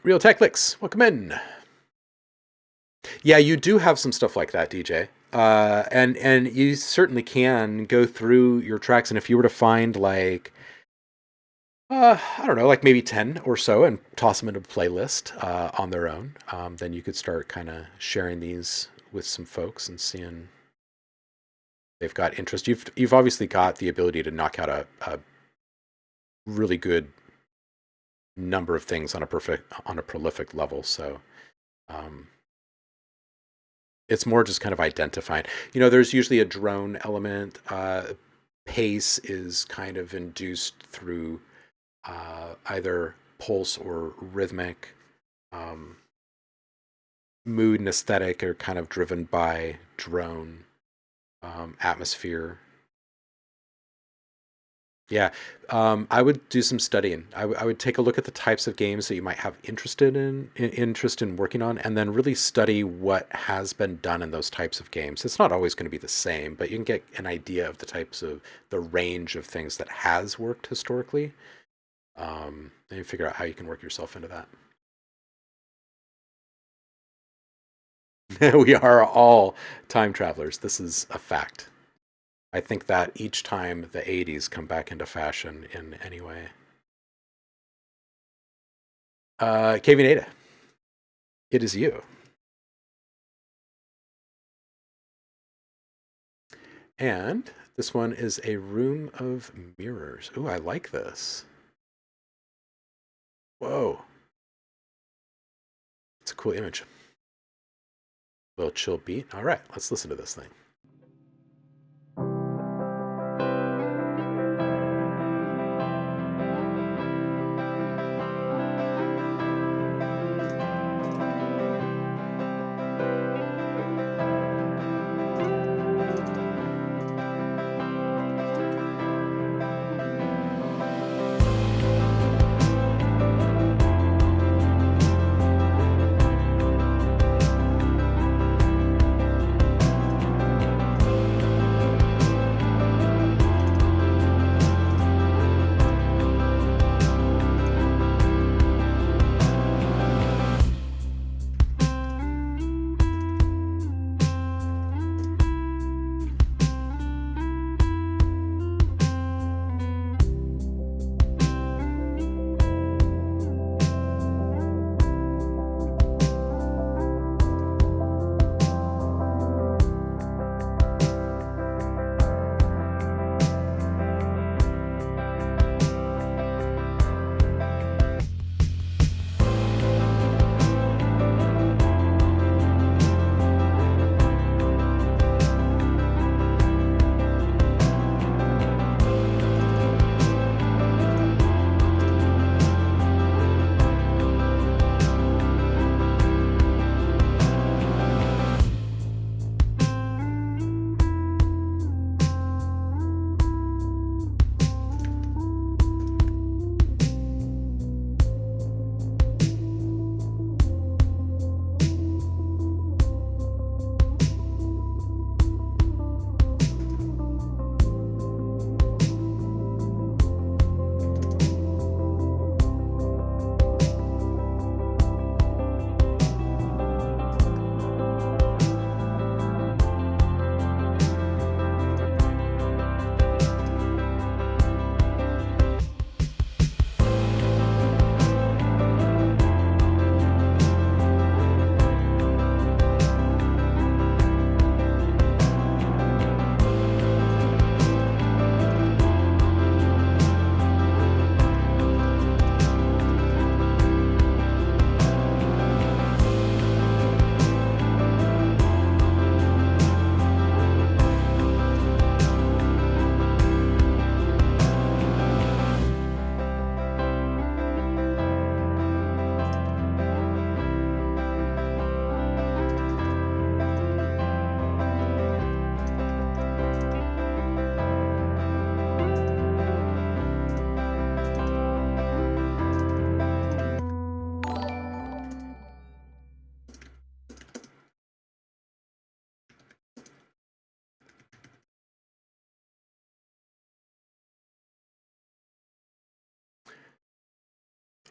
Real Tech Licks, welcome in. Yeah, you do have some stuff like that, DJ. And you certainly can go through your tracks, and if you were to find like I don't know, like maybe 10 or so and toss them into a playlist on their own. Then you could start kind of sharing these with some folks and seeing they've got interest. You've obviously got the ability to knock out a really good number of things on a prolific level. So it's more just kind of identifying. You know, there's usually a drone element. Pace is kind of induced through either pulse or rhythmic. Mood and aesthetic are kind of driven by drone. Atmosphere. Yeah, I would do some studying. I would take a look at the types of games that you might have interest in working on, and then really study what has been done in those types of games. It's not always going to be the same, but you can get an idea of the range of things that has worked historically. Then you figure out how you can work yourself into that. We are all time travelers. This is a fact. I think that each time the 80s come back into fashion in any way. Kavinata, it is you. And this one is a room of mirrors. Ooh, I like this. Whoa. It's a cool image. Little chill beat. All right, let's listen to this thing.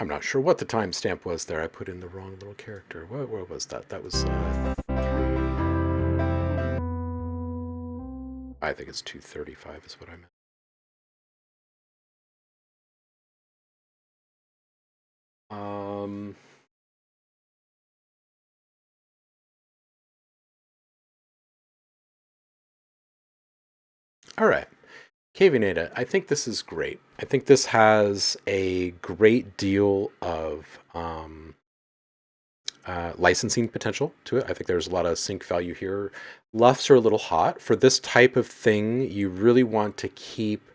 I'm not sure what the timestamp was there. I put in the wrong little character. Where was that? That was 3. I think it's 2:35 is what I meant. All right. Kvinata, I think this is great. I think this has a great deal of licensing potential to it. I think there's a lot of sync value here. Luffs are a little hot. For this type of thing, you really want to keep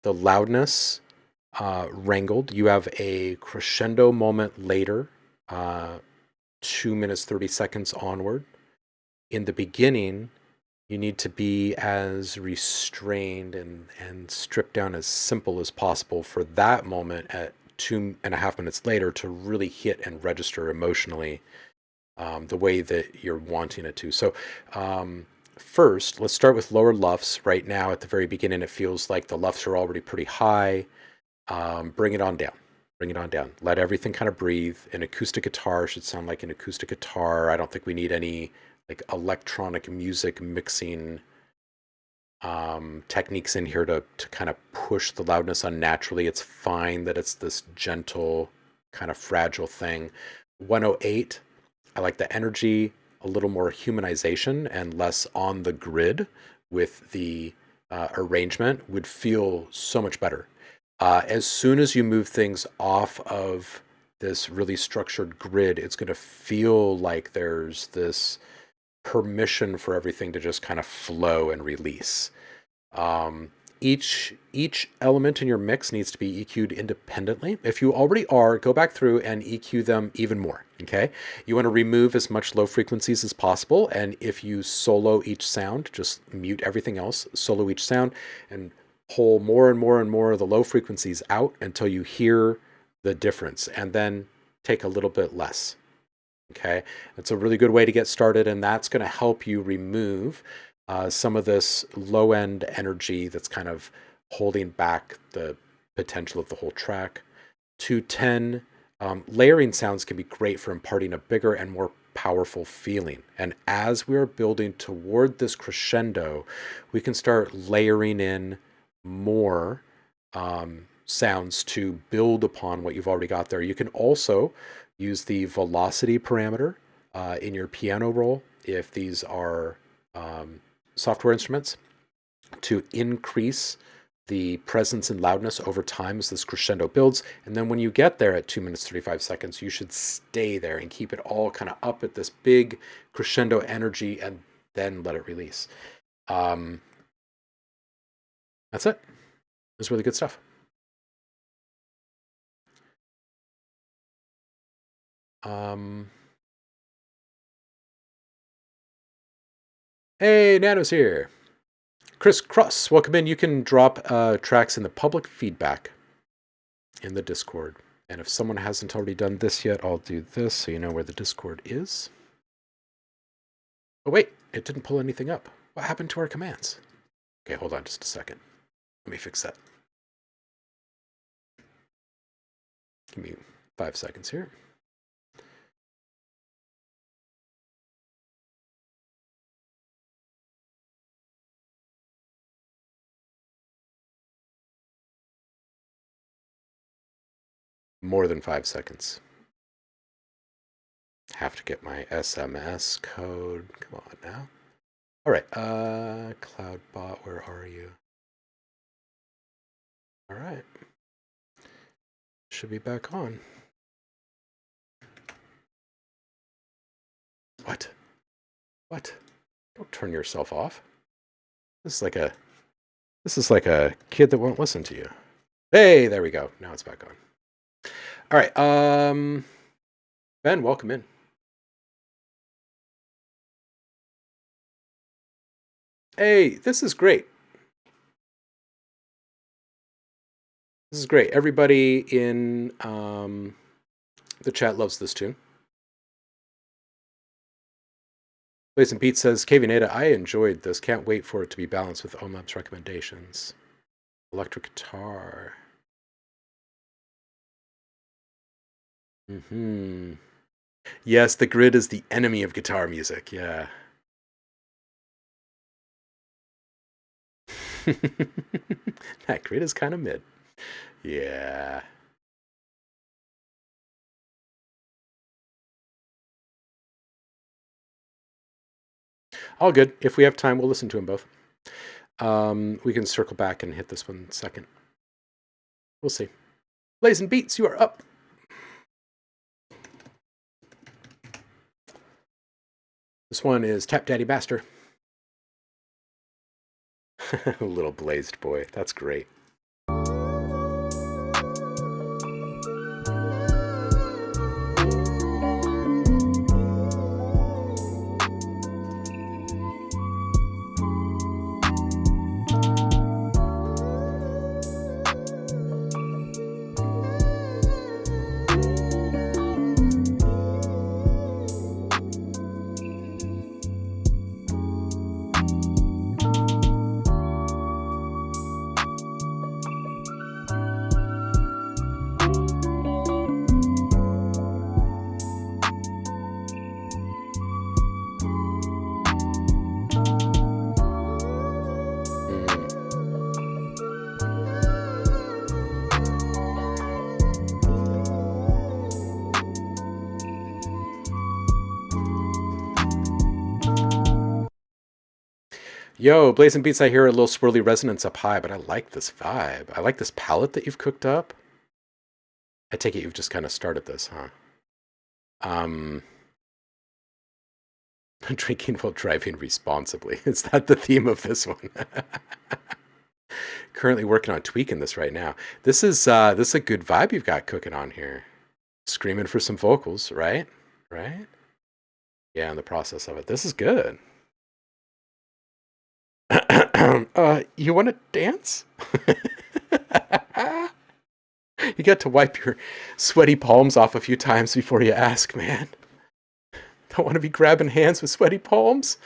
the loudness wrangled. You have a crescendo moment later, 2 minutes, 30 seconds onward. In the beginning, you need to be as restrained and stripped down as simple as possible for that moment at 2.5 minutes later to really hit and register emotionally the way that you're wanting it to. So first, let's start with lower luffs. Right now at the very beginning, it feels like the luffs are already pretty high. Bring it on down. Bring it on down. Let everything kind of breathe. An acoustic guitar should sound like an acoustic guitar. I don't think we need any like electronic music mixing techniques in here to kind of push the loudness unnaturally. It's fine that it's this gentle, kind of fragile thing. 108, I like the energy, a little more humanization and less on the grid with the arrangement would feel so much better. As soon as you move things off of this really structured grid, it's going to feel like there's this permission for everything to just kind of flow and release. Each element in your mix needs to be EQ'd independently. If you already are, go back through and EQ them even more, okay? You want to remove as much low frequencies as possible, and if you solo each sound, just mute everything else, solo each sound, and pull more and more and more of the low frequencies out until you hear the difference, and then take a little bit less. Okay, it's a really good way to get started, and that's going to help you remove some of this low-end energy that's kind of holding back the potential of the whole track. 210, layering sounds can be great for imparting a bigger and more powerful feeling. And as we're building toward this crescendo, we can start layering in more sounds to build upon what you've already got there. You can also use the velocity parameter in your piano roll if these are software instruments to increase the presence and loudness over time as this crescendo builds. And then when you get there at 2 minutes 35 seconds, you should stay there and keep it all kind of up at this big crescendo energy and then let it release. That's it. It's really good stuff. Hey, Nano's here. Chris Cross, welcome in. You can drop tracks in the public feedback in the Discord. And if someone hasn't already done this yet, I'll do this so you know where the Discord is. Oh, wait, it didn't pull anything up. What happened to our commands? Okay, hold on just a second. Let me fix that. Give me 5 seconds here. More than 5 seconds. Have to get my SMS code. Come on now. All right, CloudBot, where are you? All right. Should be back on. What? What? Don't turn yourself off. This is like a kid that won't listen to you. Hey, there we go. Now it's back on. All right. Ben, welcome in. Hey, this is great. This is great. Everybody in the chat loves this tune. Blaze and Pete says, Kvinata, I enjoyed this. Can't wait for it to be balanced with OhmLab's recommendations. Electric guitar. Mm-hmm. Yes, the grid is the enemy of guitar music. Yeah. That grid is kind of mid. Yeah. All good. If we have time, we'll listen to them both. We can circle back and hit this one second. We'll see. Blazing Beats, you are up. This one is Tap Daddy Master. Little blazed boy. That's great. Yo, Blazing Beats, I hear a little swirly resonance up high, but I like this vibe. I like this palette that you've cooked up. I take it you've just kind of started this, huh? Drinking while driving responsibly. Is that the theme of this one? Currently working on tweaking this right now. This is a good vibe you've got cooking on here. Screaming for some vocals, right? Right? Yeah, in the process of it. This is good. You want to dance? You got to wipe your sweaty palms off a few times before you ask, man. Don't want to be grabbing hands with sweaty palms?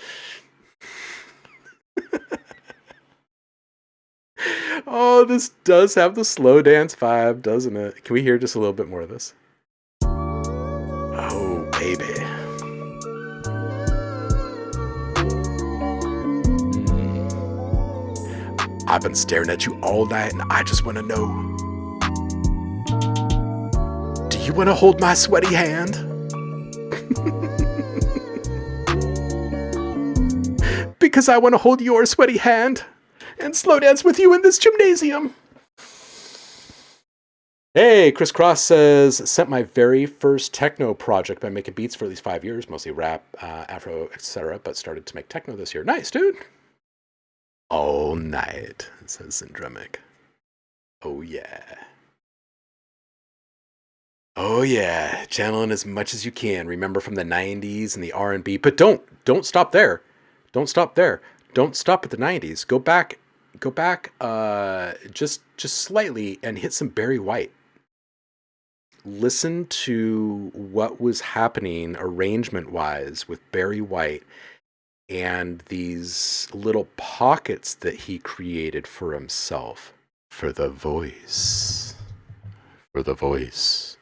Oh, this does have the slow dance vibe, doesn't it? Can we hear just a little bit more of this? Oh, baby. I've been staring at you all night and I just want to know, do you want to hold my sweaty hand? Because I want to hold your sweaty hand and slow dance with you in this gymnasium. Hey, Chris Cross says, sent my very first techno project by making beats for at least 5 years, mostly rap, Afro, etc., but started to make techno this year. Nice, dude. All night, says Syndromic. Oh, yeah. Oh, yeah. Channeling as much as you can. Remember from the 90s and the R&B. But don't stop there. Don't stop there. Don't stop at the 90s. Go back just slightly and hit some Barry White. Listen to what was happening arrangement-wise with Barry White and these little pockets that he created for himself. For the voice. For the voice.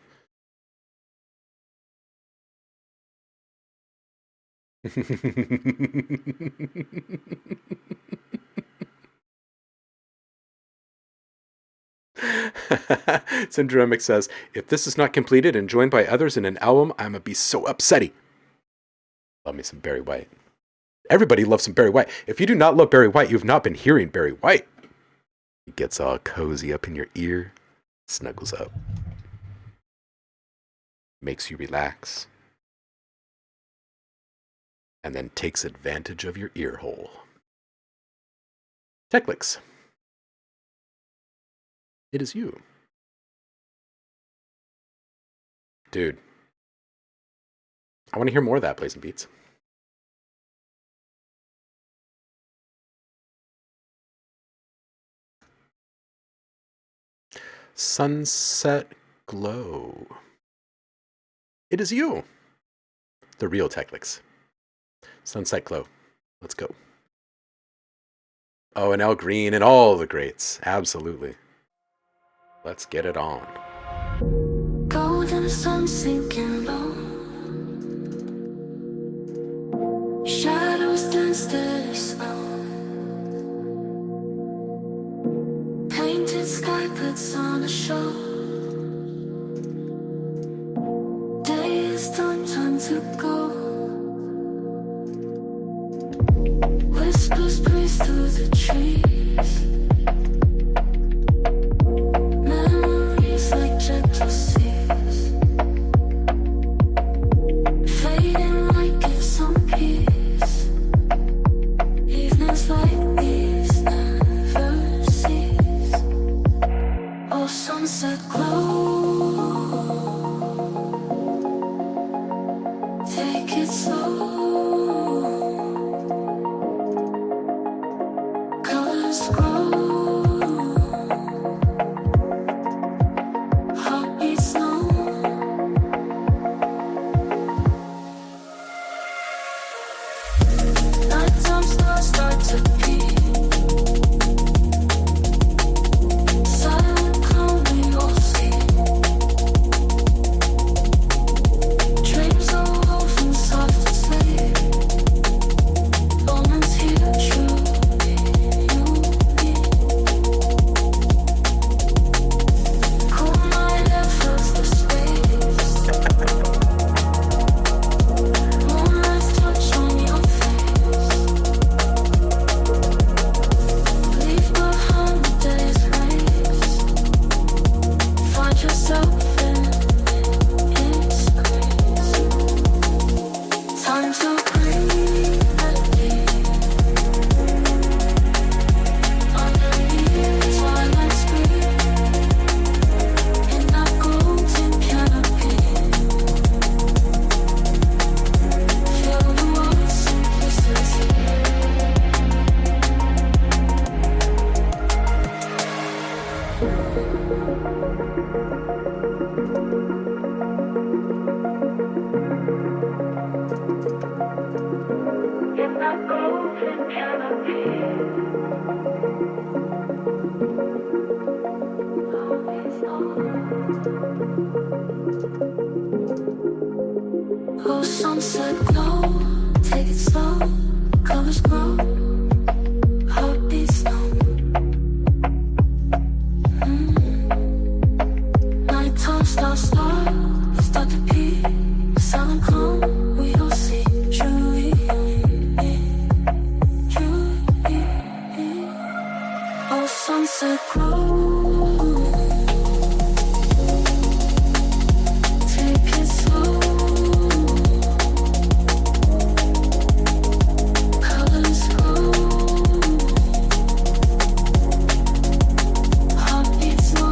Syndromic says, if this is not completed and joined by others in an album, I'm gonna be so upsetty. Love me some Barry White. Everybody loves some Barry White. If you do not love Barry White, you've not been hearing Barry White. He gets all cozy up in your ear, snuggles up, makes you relax, and then takes advantage of your ear hole. Techlix. It is you. Dude. I want to hear more of that, Blazing Beats. Sunset Glow. It is you. The real Techlix. Sunset Glow. Let's go. Oh, and Al Green and all the greats. Absolutely. Let's get it on. Golden the sun's sinking low, shadows dance steady slow. Painted sky puts on a show. Day is done, time to go. Whispers breeze through the trees. Memories like gentle seas, fading like it's on peace. Evenings like these never cease. Oh, sunset glow, take it slow. Colors grow, heartbeats know. Nighttime stars start to peek. Silent calm we all see. Dreams are woven soft asleep. Moments here truly unique. Cool night air fills the space. Moonlight's touch on your face. Leave behind the day's race. Find yourself in its grace. Time to breathe deep. Underneath twilight screen, in that golden canopy, feel the world's simplicity. In that golden canopy, always on. Oh, sunset glow, take it slow. Colors grow, heartbeats know. Nighttime stars start to peek. Silent calm we all see. Truly unique, truly unique. Oh, sunset glow, take it slow. Colors grow, heartbeats know.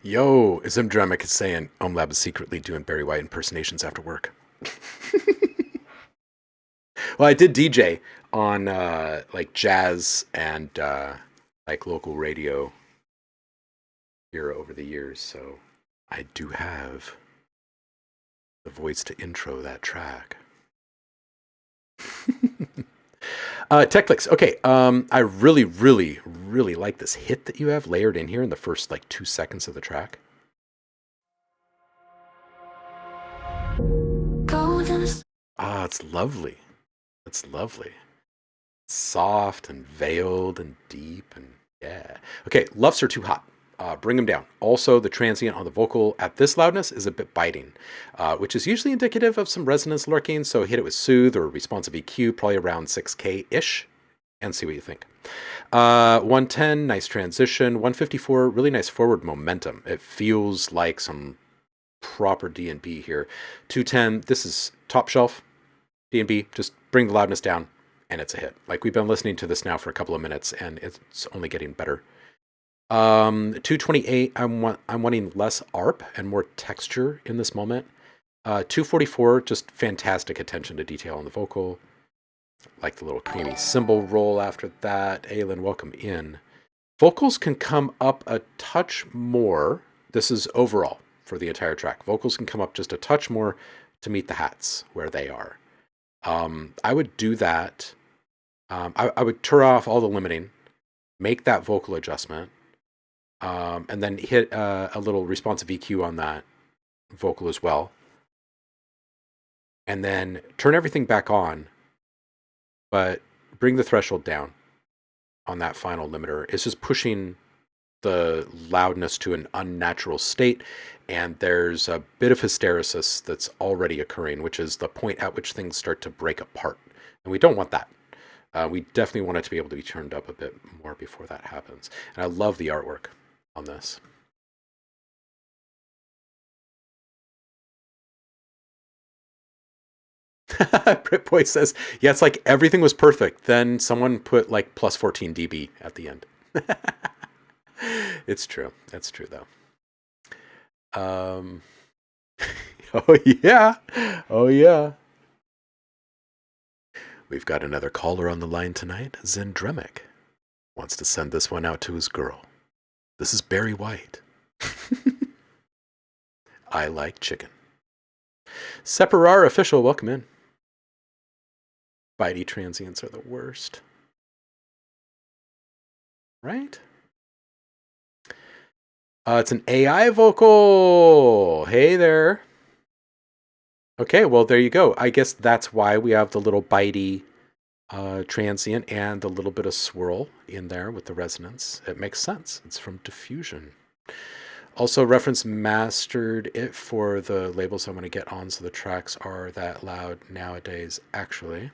Yo, Zimdramic is saying OhmLab is secretly doing Barry White impersonations after work. Well, I did DJ on like jazz and like local radio here over the years, so I do have the voice to intro that track. TechClicks. Okay, I really, really, really like this hit that you have layered in here in the first like 2 seconds of the track. Ah, it's lovely. It's lovely. Soft and veiled and deep and yeah. Okay, Luffs are too hot. Bring them down. Also, the transient on the vocal at this loudness is a bit biting, which is usually indicative of some resonance lurking, so hit it with Soothe or responsive EQ, probably around 6K-ish. and see what you think. 110, nice transition. 154, really nice forward momentum. It feels like some proper D&B here. 210, this is top shelf D&B. Just bring the loudness down, and it's a hit. Like, we've been listening to this now for a couple of minutes, and it's only getting better. 228, I'm wanting less ARP and more texture in this moment. 244, just fantastic attention to detail on the vocal. Like the little creamy cymbal roll after that. Aylin, welcome in. Vocals can come up a touch more. This is overall for the entire track. Vocals can come up just a touch more to meet the hats where they are. I would do that. I would turn off all the limiting, make that vocal adjustment, and then hit a little responsive EQ on that vocal as well. And then turn everything back on, but bring the threshold down on that final limiter. It's just pushing the loudness to an unnatural state, and there's a bit of hysteresis that's already occurring, which is the point at which things start to break apart. And we don't want that. We definitely want it to be able to be turned up a bit more before that happens. And I love the artwork on this. Brit Boy says, yeah, it's like everything was perfect. Then someone put like plus 14 dB at the end. It's true. That's true, though. Oh, yeah. Oh, yeah. We've got another caller on the line tonight. Zendremic wants to send this one out to his girl. This is Barry White. I like chicken. Separar official, welcome in. Bitey transients are the worst. Right? It's an AI vocal. Hey there. Okay, well, there you go. I guess that's why we have the little bitey transient and a little bit of swirl in there with the resonance. It makes sense. It's from diffusion. Also, reference mastered it for the labels I'm going to get on, so the tracks are that loud nowadays, actually.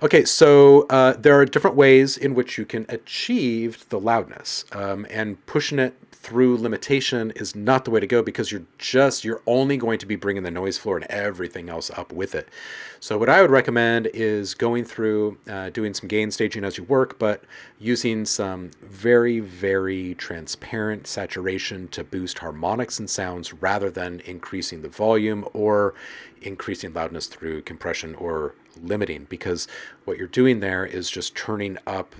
Okay, so there are different ways in which you can achieve the loudness, and pushing it through limitation is not the way to go, because you're only going to be bringing the noise floor and everything else up with it. So what I would recommend is going through, doing some gain staging as you work, but using some very, very transparent saturation to boost harmonics and sounds rather than increasing the volume or increasing loudness through compression or limiting, because what you're doing there is just turning up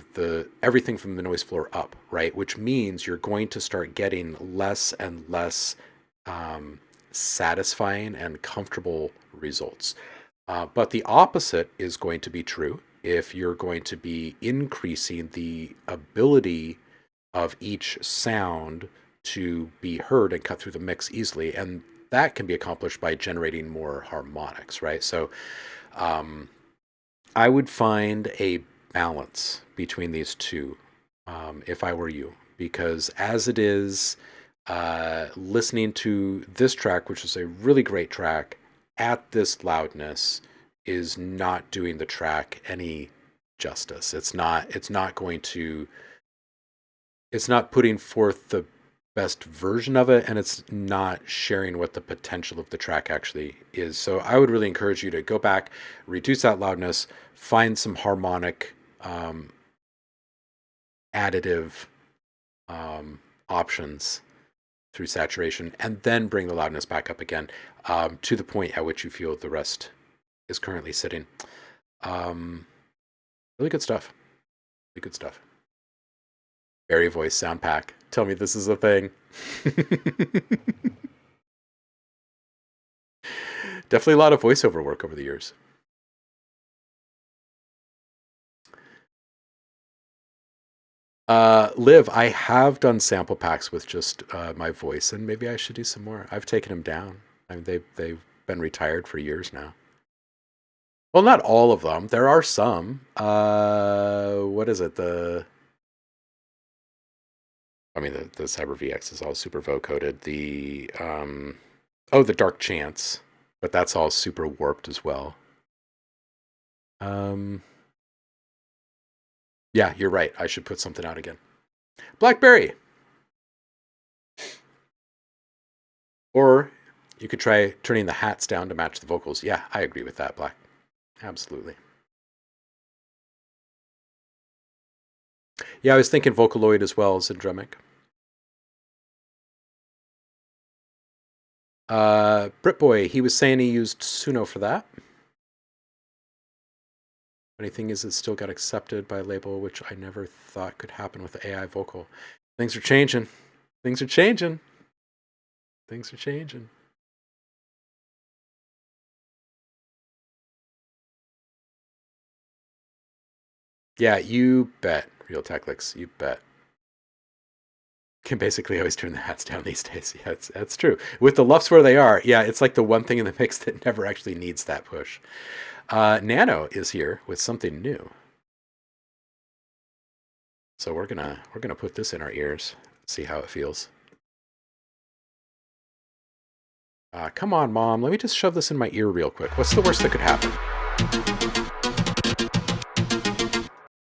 everything from the noise floor up, right? Which means you're going to start getting less and less satisfying and comfortable results. But the opposite is going to be true if you're going to be increasing the ability of each sound to be heard and cut through the mix easily. And that can be accomplished by generating more harmonics, right? So I would find a balance between these two if I were you, because as it is, listening to this track, which is a really great track, at this loudness is not doing the track any justice. It's not putting forth the best version of it, and it's not sharing what the potential of the track actually is. So I would really encourage you to go back, reduce that loudness, find some harmonic additive options through saturation, and then bring the loudness back up again to the point at which you feel the rest is currently sitting. Really good stuff. Really good stuff. Barry voice sound pack. Tell me this is a thing. Definitely a lot of voiceover work over the years. Liv, I have done sample packs with just my voice, and maybe I should do some more. I've taken them down. I mean, they've been retired for years now. Well, not all of them. There are some. What is it? The Cyber VX is all super vocoded. The Dark Chance, but that's all super warped as well. Yeah, you're right. I should put something out again. Blackberry. Or you could try turning the hats down to match the vocals. Yeah, I agree with that, Black. Absolutely. Yeah, I was thinking Vocaloid as well as Syndromic. Britboy, he was saying he used Suno for that. Funny thing is, it still got accepted by a label, which I never thought could happen with AI vocal. Things are changing. Things are changing. Things are changing. Yeah, you bet, Real Techlix. You bet. Can basically always turn the hats down these days. Yeah, that's true. With the luffs where they are, yeah, it's like the one thing in the mix that never actually needs that push. Nano is here with something new. So we're gonna put this in our ears, see how it feels. Come on, Mom. Let me just shove this in my ear real quick. What's the worst that could happen?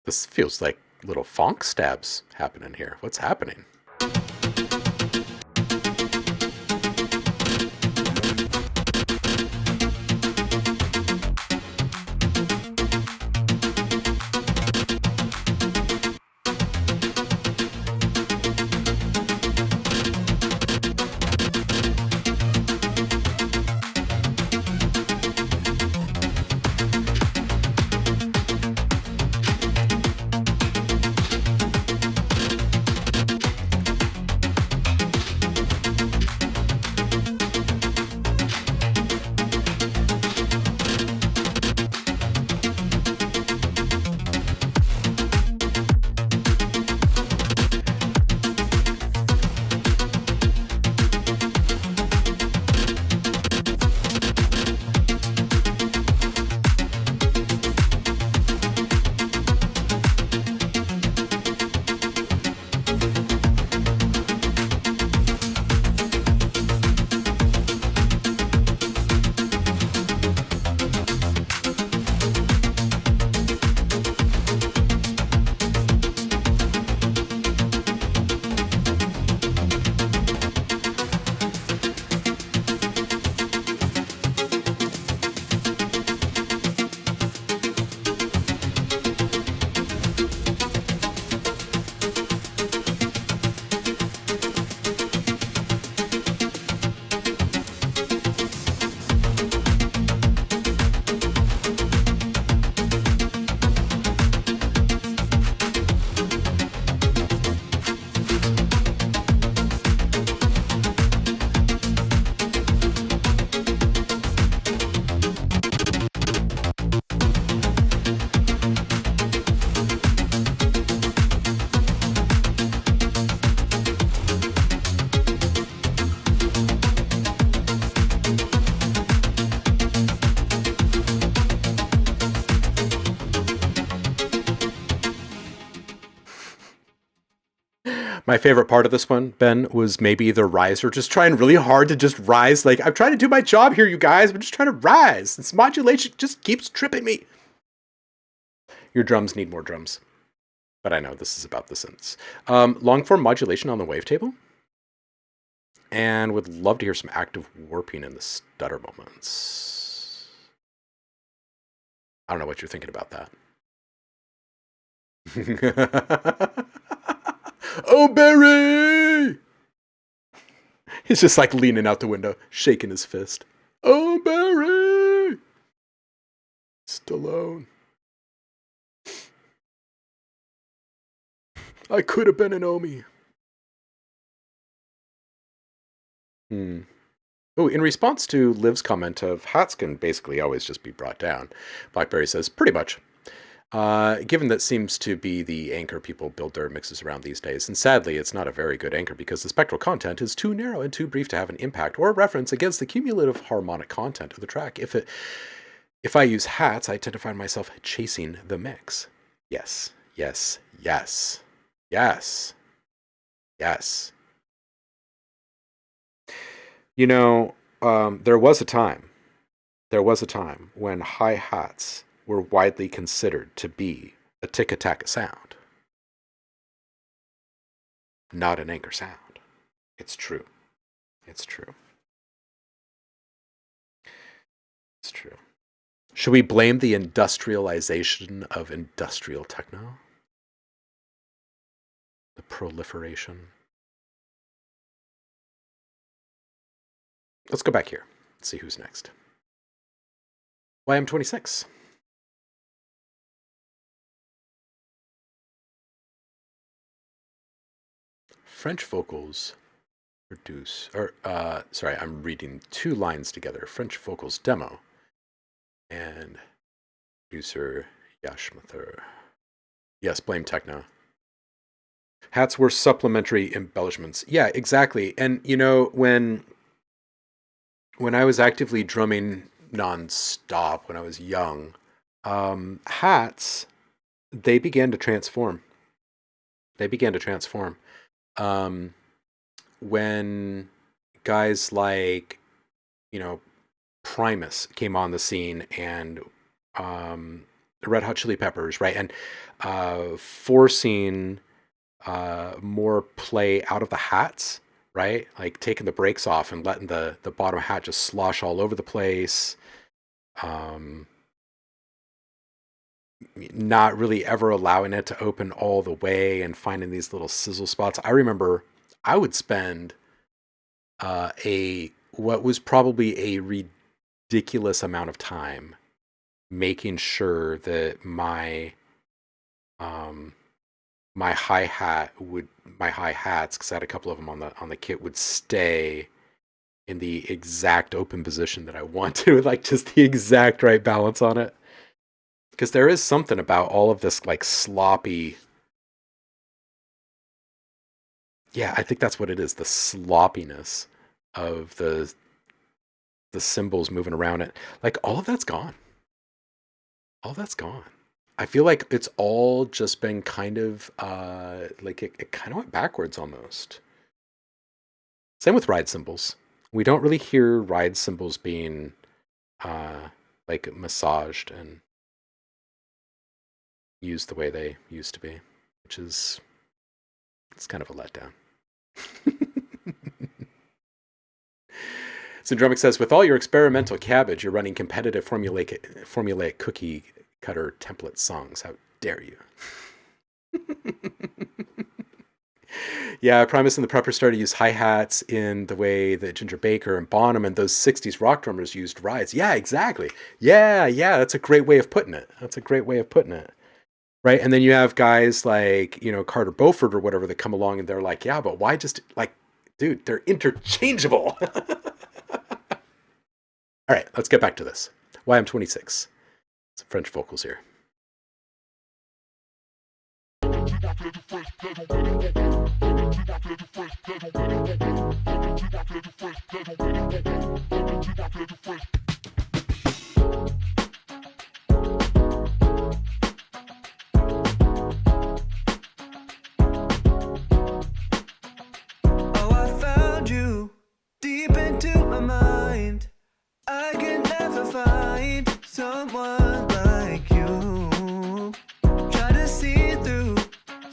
This feels like little funk stabs happening here. What's happening? My favorite part of this one, Ben, was maybe the riser just trying really hard to just rise. Like, I'm trying to do my job here, you guys. I'm just trying to rise. This modulation just keeps tripping me. Your drums need more drums. But I know this is about the synths. Long form modulation on the wavetable. And would love to hear some active warping in the stutter moments. I don't know what you're thinking about that. Oh, Barry! He's just like leaning out the window, shaking his fist. Oh, Barry! Stallone. I could have been an Omi. Oh, in response to Liv's comment of hats can basically always just be brought down, Blackberry says, pretty much. Given that seems to be the anchor people build their mixes around these days, and sadly it's not a very good anchor because the spectral content is too narrow and too brief to have an impact or reference against the cumulative harmonic content of the track. If I use hats, I tend to find myself chasing the mix. Yes, yes, yes, yes, yes. You know, there was a time when hi-hats were widely considered to be a tick-attack sound. not an anchor sound. It's true. It's true. It's true. Should we blame the industrialization of industrial techno? The proliferation? Let's go back here. Let's see who's next. YM26. French vocals produce, or sorry, I'm reading two lines together. French vocals demo and producer Yashmathur. Yes, blame techno. Hats were supplementary embellishments. Yeah, exactly. And you know, when I was actively drumming nonstop when I was young, hats, they began to transform. When guys like, you know, Primus came on the scene, and the Red Hot Chili Peppers, right? And forcing more play out of the hats, right? Like taking the brakes off and letting the bottom hat just slosh all over the place. Not really ever allowing it to open all the way and finding these little sizzle spots. I remember I would spend what was probably a ridiculous amount of time making sure that my hi-hats, because I had a couple of them on the kit, would stay in the exact open position that I wanted, like just the exact right balance on it. Because there is something about all of this like sloppy. Yeah, I think that's what it is, the sloppiness of the cymbals moving around it. Like all of that's gone. All that's gone. I feel like it's all just been kind of like it kind of went backwards almost. Same with ride cymbals. We don't really hear ride cymbals being like massaged and used the way they used to be, which is, it's kind of a letdown. Syndromic says, with all your experimental cabbage, you're running competitive formulaic cookie cutter template songs. How dare you? Yeah, Primus and the Prepper started to use hi-hats in the way that Ginger Baker and Bonham and those 60s rock drummers used rides. Yeah, exactly. Yeah, that's a great way of putting it. Right? And then you have guys like, you know, Carter Beauford or whatever that come along and they're like, yeah, but why just, like, dude, they're interchangeable. All right, let's get back to this. YM26. Some French vocals here. I can never find someone like you. Try to see through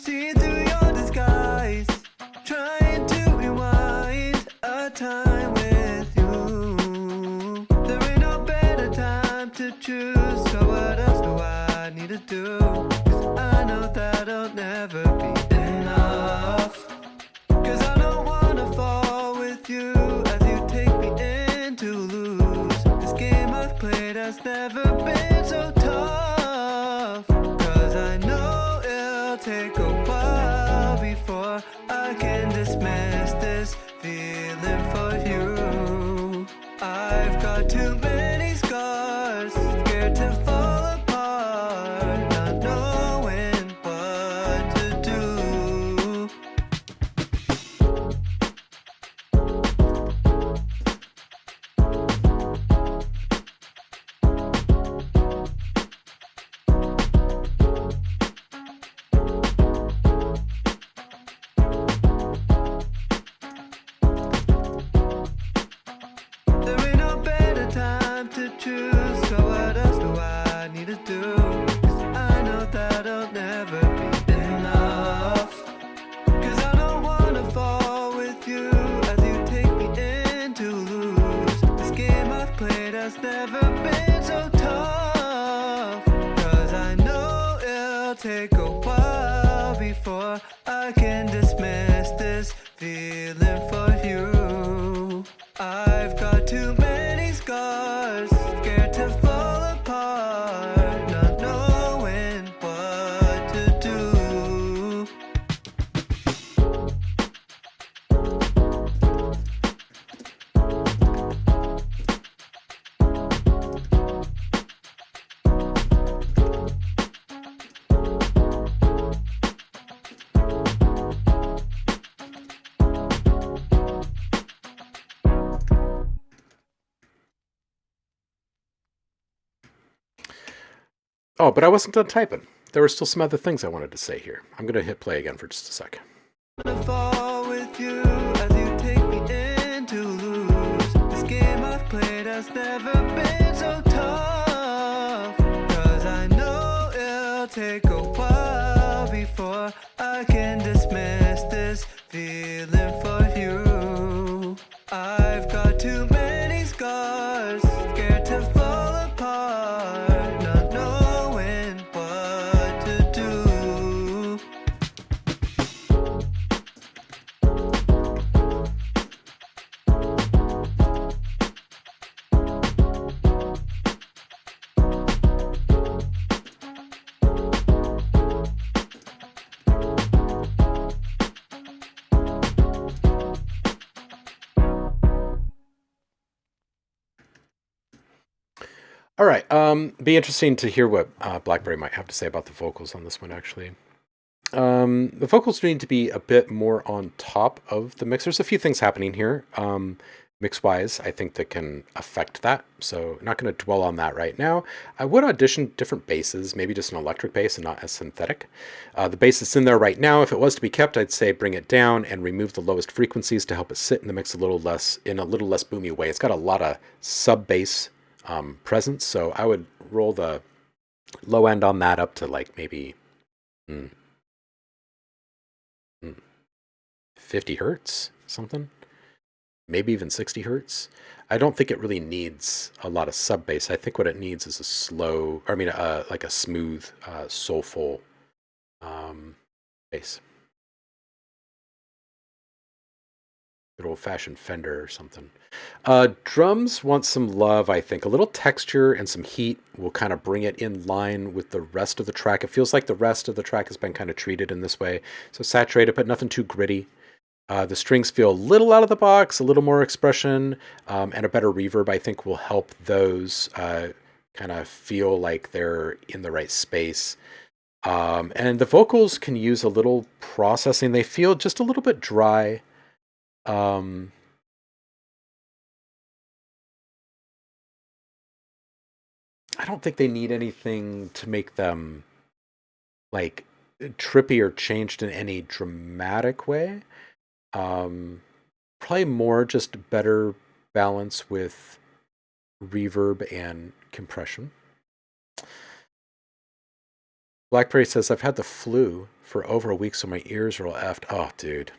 your disguise. Trying to rewind a time with you. There ain't no better time to choose. So what else do I need to do? 'Cause I know that'll never be enough. 'Cause I don't wanna fall with you as you take me in to lose. Played has never been so tough. 'Cause I know it'll take a while before I can dismiss this feeling for you. I've got too many scars, scared to fall apart, not knowing what to do. There ain't no better time Oh, but I wasn't done typing. There were still some other things I wanted to say here. I'm going to hit play again for just a second. Fall with you as you take me in to lose. This game I've played has never been so tough. 'Cause I know it'll take a while before I can dismiss this feeling for you. I've got too many scars, scared to fall apart, not knowing what to do. All right. Be interesting to hear what Blackberry might have to say about the vocals on this one, actually. The vocals need to be a bit more on top of the mix. There's a few things happening here, mix-wise, I think that can affect that. So not going to dwell on that right now. I would audition different basses, maybe just an electric bass and not a synthetic. The bass that's in there right now, if it was to be kept, I'd say bring it down and remove the lowest frequencies to help it sit in the mix a little less boomy way. It's got a lot of sub-bass presence, so I would roll the low end on that up to like maybe 50 hertz, something, maybe even 60 hertz. I don't think it really needs a lot of sub bass. I think what it needs is a slow, like a smooth, soulful bass. Good old-fashioned Fender or something. Drums want some love, I think. A little texture and some heat will kind of bring it in line with the rest of the track. It feels like the rest of the track has been kind of treated in this way. So saturated, but nothing too gritty. The strings feel a little out of the box, a little more expression, and a better reverb, I think, will help those kind of feel like they're in the right space. And the vocals can use a little processing. They feel just a little bit dry. I don't think they need anything to make them like trippy or changed in any dramatic way. Probably more just better balance with reverb and compression. Blackberry says, I've had the flu for over a week, so my ears are all effed. Oh, dude.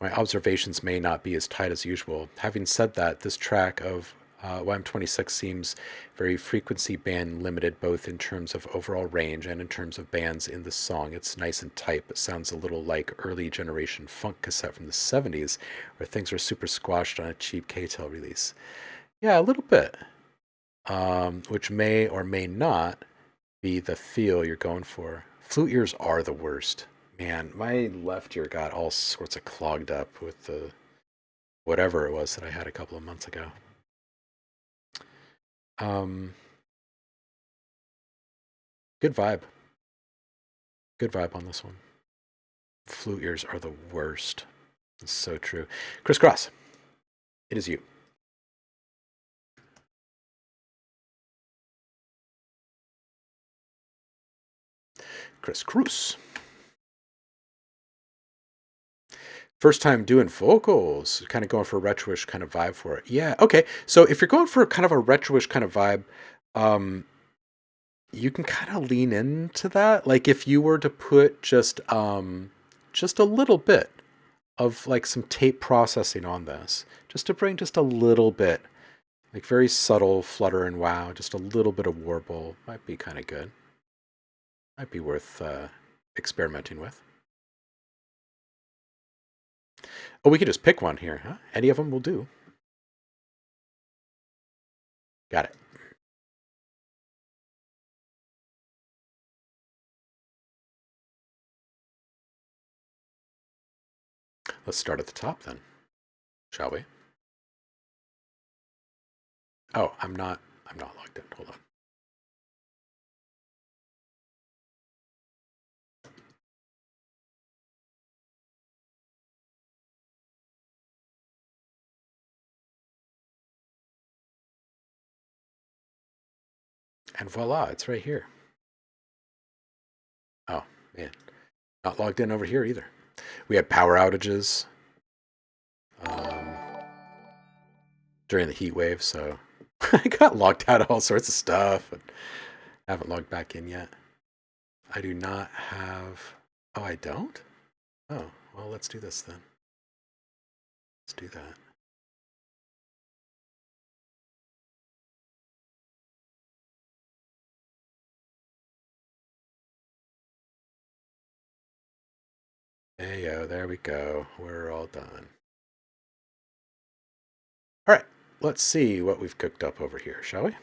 My observations may not be as tight as usual. Having said that, this track of YM26 seems very frequency band limited, both in terms of overall range and in terms of bands in the song. It's nice and tight, but sounds a little like early generation funk cassette from the 70s, where things are super squashed on a cheap K-Tel release. Yeah, a little bit, which may or may not be the feel you're going for. Flute ears are the worst. Man, my left ear got all sorts of clogged up with the whatever it was that I had a couple of months ago. Good vibe. Good vibe on this one. Flute ears are the worst. It's so true. Chris Cross, it is you. Chris Cruz. First time doing vocals, kind of going for a retro-ish kind of vibe for it. Yeah, okay. So if you're going for kind of a retro-ish kind of vibe, you can kind of lean into that. Like if you were to put just a little bit of like some tape processing on this, just to bring just a little bit, like very subtle flutter and wow, just a little bit of warble might be kind of good. Might be worth experimenting with. Oh, we could just pick one here, huh? Any of them will do. Got it. Let's start at the top then, shall we? Oh, I'm not logged in. Hold on. And voila, it's right here. Man, not logged in over here either. We had power outages during the heat wave, so I got logged out of all sorts of stuff. And haven't logged back in yet. I do not have... Oh, I don't? Oh, well, let's do this then. Let's do that. Heyo, there we go. We're all done. All right, let's see what we've cooked up over here, shall we?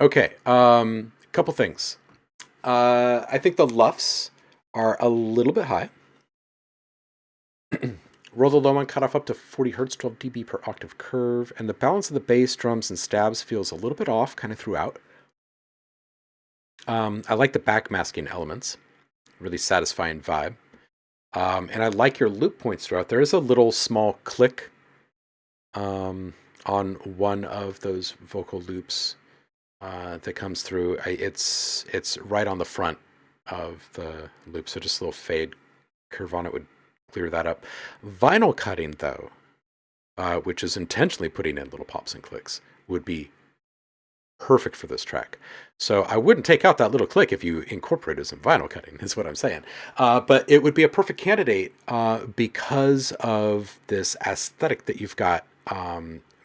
Okay, couple things. I think the luffs are a little bit high. Roll the low one, cut off up to 40 hertz, 12 dB per octave curve, and the balance of the bass, drums, and stabs feels a little bit off kind of throughout. I like the backmasking elements, really satisfying vibe. And I like your loop points throughout. There is a little small click on one of those vocal loops that comes through. It's right on the front of the loop, so just a little fade curve on it would clear that up. Vinyl cutting, though, which is intentionally putting in little pops and clicks, would be perfect for this track. So I wouldn't take out that little click if you incorporated some vinyl cutting, is what I'm saying. But it would be a perfect candidate because of this aesthetic that you've got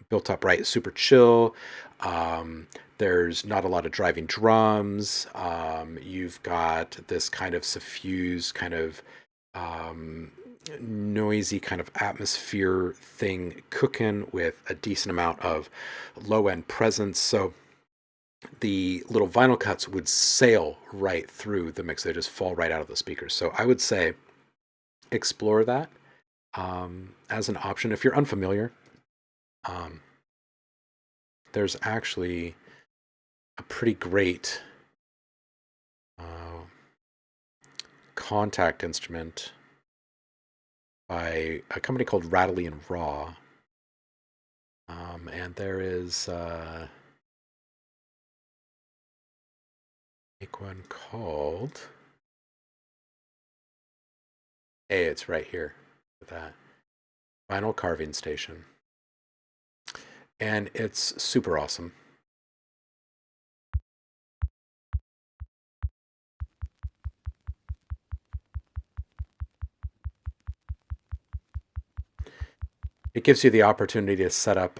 built up, right? Super chill. There's not a lot of driving drums. You've got this kind of suffused, kind of noisy kind of atmosphere thing cooking with a decent amount of low-end presence. So the little vinyl cuts would sail right through the mix. They just fall right out of the speakers. So I would say explore that as an option. If you're unfamiliar, there's actually a pretty great kontakt instrument by a company called Rattly and Raw. And there is one called, hey, it's right here with that vinyl carving station, and it's super awesome. It gives you the opportunity to set up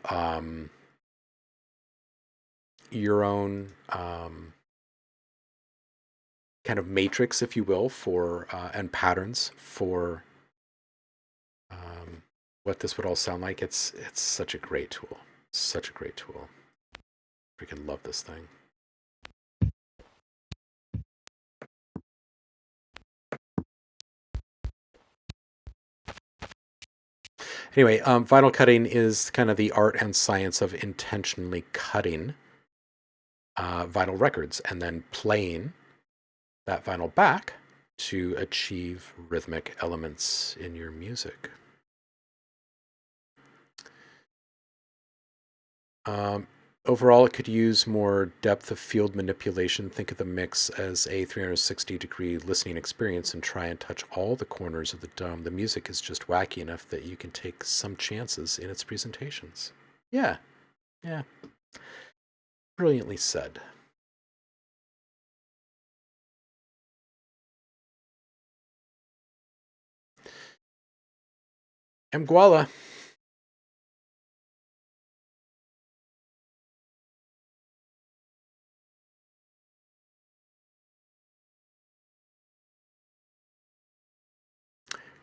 your own kind of matrix, if you will, for and patterns for what this would all sound like. It's such a great tool. Such a great tool. Freaking love this thing. Anyway, vinyl cutting is kind of the art and science of intentionally cutting vinyl records and then playing that vinyl back to achieve rhythmic elements in your music. Overall, it could use more depth of field manipulation. Think of the mix as a 360-degree listening experience and try and touch all the corners of the dome. The music is just wacky enough that you can take some chances in its presentations. Yeah. Brilliantly said. Mguala.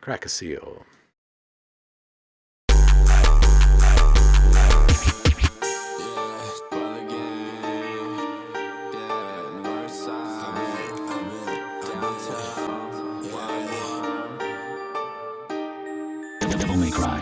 Crack a seal. Only cry.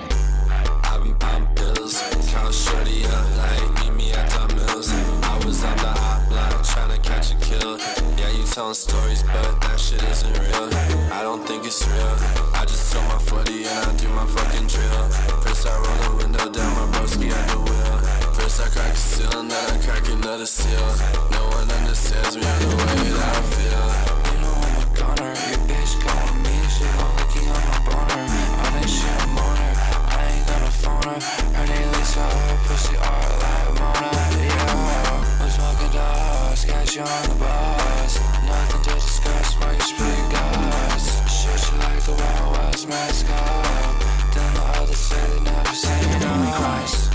I'm bills, count shorty up like meet me at the mills. I was on the hot block trying to catch a kill. Yeah, you telling stories, but that shit isn't real. I don't think it's real. I just tell my footy and I do my fucking drill. First I roll the window down, my broski at the wheel. First I crack a seal and then I crack another seal. No one understands me or the way that I feel. You know I'm a gunner, your bitch calling me, she gon' looking on my boner. I think she a moaner, I ain't gonna phone her. Her name Lisa, her pussy art like Mona. Yeah, we're smoking dogs, got you on the bus. Nothing to discuss while you speak us. Shoot you like the Wild West mascot. Then the others say they never seen us.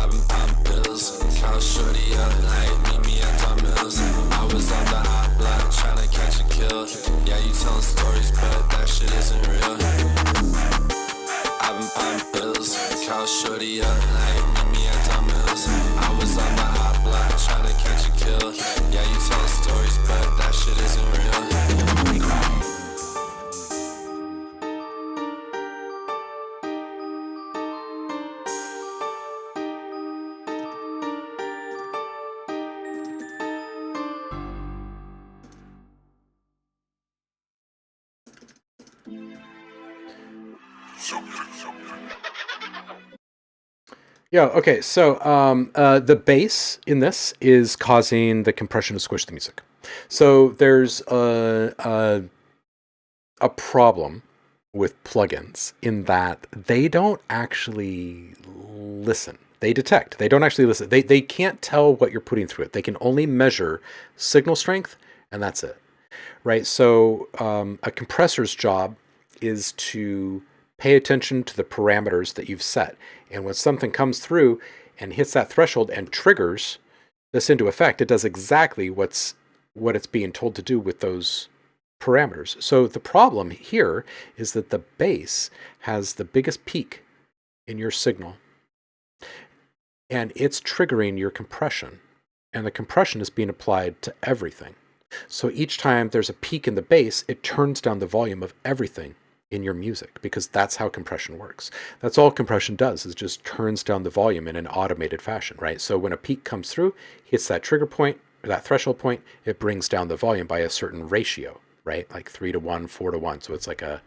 I'm bills, count shorty up like meet me at the mills. I was on the hot block trying to catch a kill. Yeah, you telling stories, but that shit isn't real. I'm bills, count shorty up like meet me at the mills. I was on the hot block trying to catch a kill. Yeah, okay, so the bass in this is causing the compression to squish the music. So there's a problem with plugins in that they don't actually listen. They detect. They don't actually listen. They can't tell what you're putting through it. They can only measure signal strength, and that's it. Right? So a compressor's job is to pay attention to the parameters that you've set. And when something comes through and hits that threshold and triggers this into effect, it does exactly what it's being told to do with those parameters. So the problem here is that the bass has the biggest peak in your signal, and it's triggering your compression. And the compression is being applied to everything. So each time there's a peak in the bass, it turns down the volume of everything in your music, because that's how compression works. That's all compression does, is just turns down the volume in an automated fashion, right? So when a peak comes through, hits that trigger point, or that threshold point, it brings down the volume by a certain ratio, right? Like 3 to 1, 4 to 1. So it's a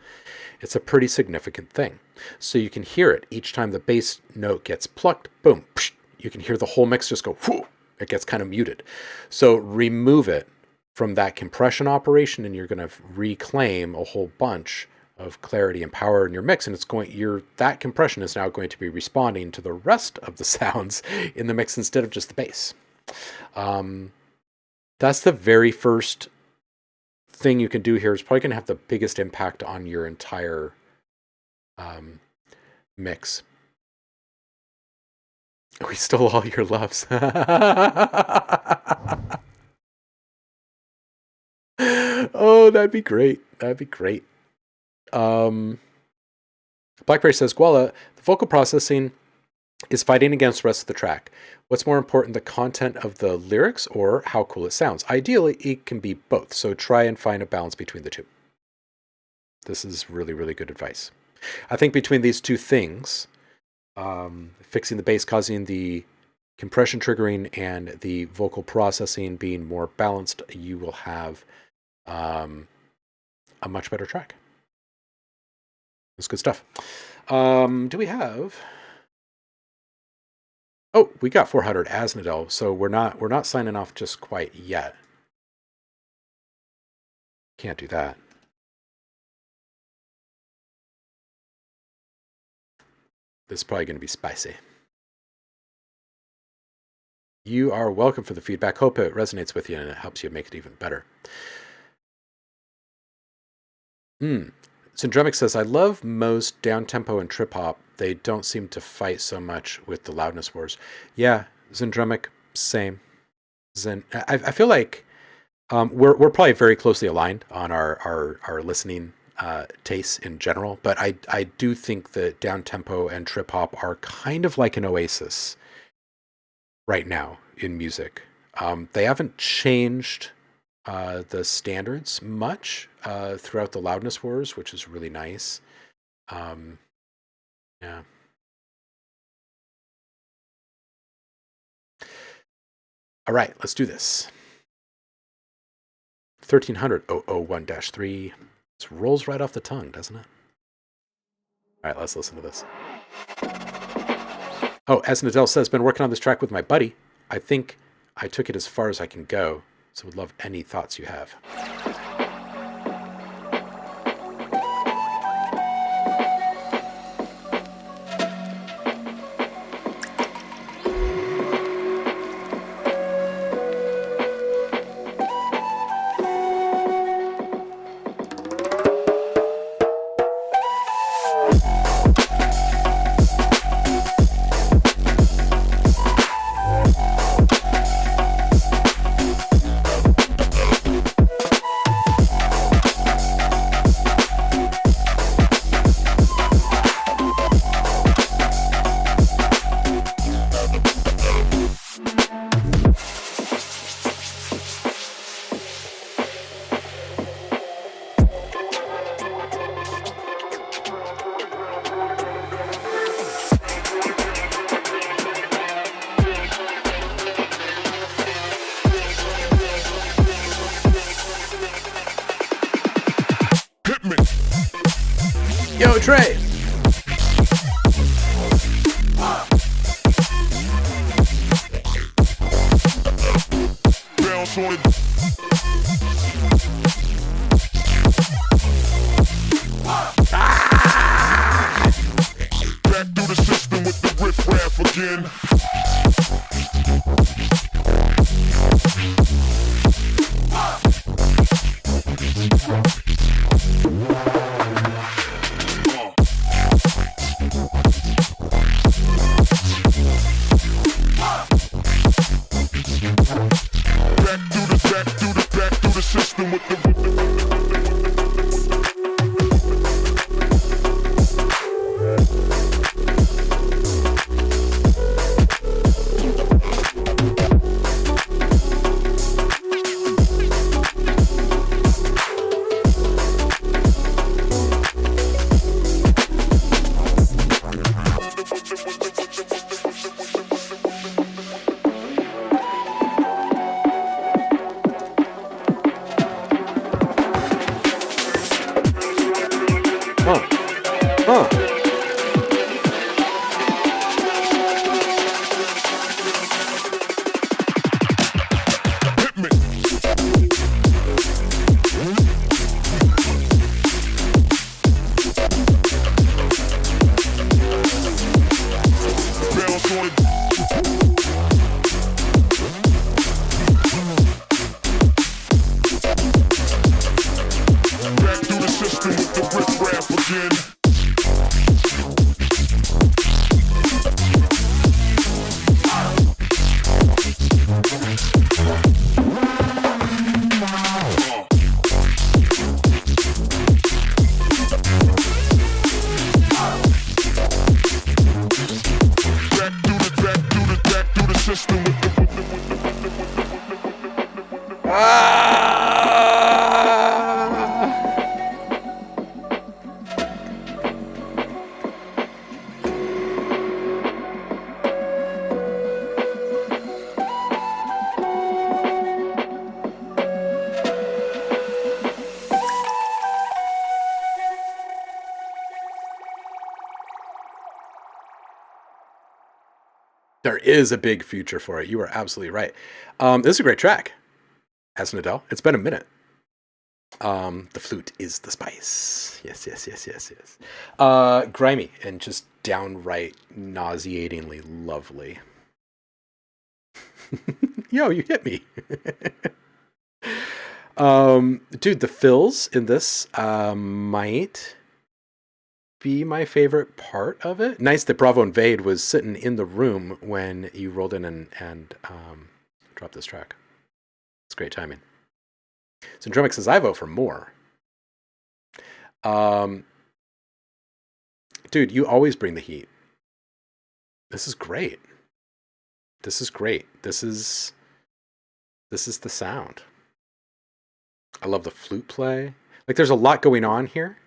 pretty significant thing. So you can hear it each time the bass note gets plucked, boom, psh, you can hear the whole mix just go, whoo, it gets kind of muted. So remove it from that compression operation, and you're going to reclaim a whole bunch of clarity and power in your mix, and that compression is now going to be responding to the rest of the sounds in the mix instead of just the bass. That's the very first thing you can do here. It's probably going to have the biggest impact on your entire mix. We stole all your loves. Oh, that'd be great. That'd be great. Blackberry says, Guala, the vocal processing is fighting against the rest of the track. What's more important, the content of the lyrics or how cool it sounds? Ideally, it can be both, so try and find a balance between the two. This is really, really good advice. I think between these two things, fixing the bass causing the compression triggering and the vocal processing being more balanced, you will have a much better track. That's good stuff. Do we have... Oh, we got 400 Asnadel, so we're not signing off just quite yet. Can't do that. This is probably going to be spicy. You are welcome for the feedback. Hope it resonates with you and it helps you make it even better. Syndromic says, I love most down-tempo and trip-hop. They don't seem to fight so much with the loudness wars. Yeah, Syndromic, same. I feel like we're probably very closely aligned on our listening tastes in general, but I do think that down-tempo and trip-hop are kind of like an oasis right now in music. They haven't changed the standards much throughout the loudness wars, which is really nice. Yeah. All right, let's do this. 13001-3. This rolls right off the tongue, doesn't it? All right, let's listen to this. Oh, as Nadell says, been working on this track with my buddy. I think I took it as far as I can go, so would love any thoughts you have. Yo, Trey. Bounce on it. Back through the system with the riff raff again. Back through the system with the riff raff again. Back through the system with the There is a big future for it. You are absolutely right. This is a great track, as an Adele. It's been a minute. The flute is the spice. Yes. Grimy and just downright nauseatingly lovely. Yo, you hit me. Dude, the fills in this might be my favorite part of it. Nice that Bravo and Vade was sitting in the room when you rolled in and dropped this track. It's great timing. Syndromic says, I vote for more. Dude, you always bring the heat. This is great. This is the sound. I love the flute play. Like, there's a lot going on here.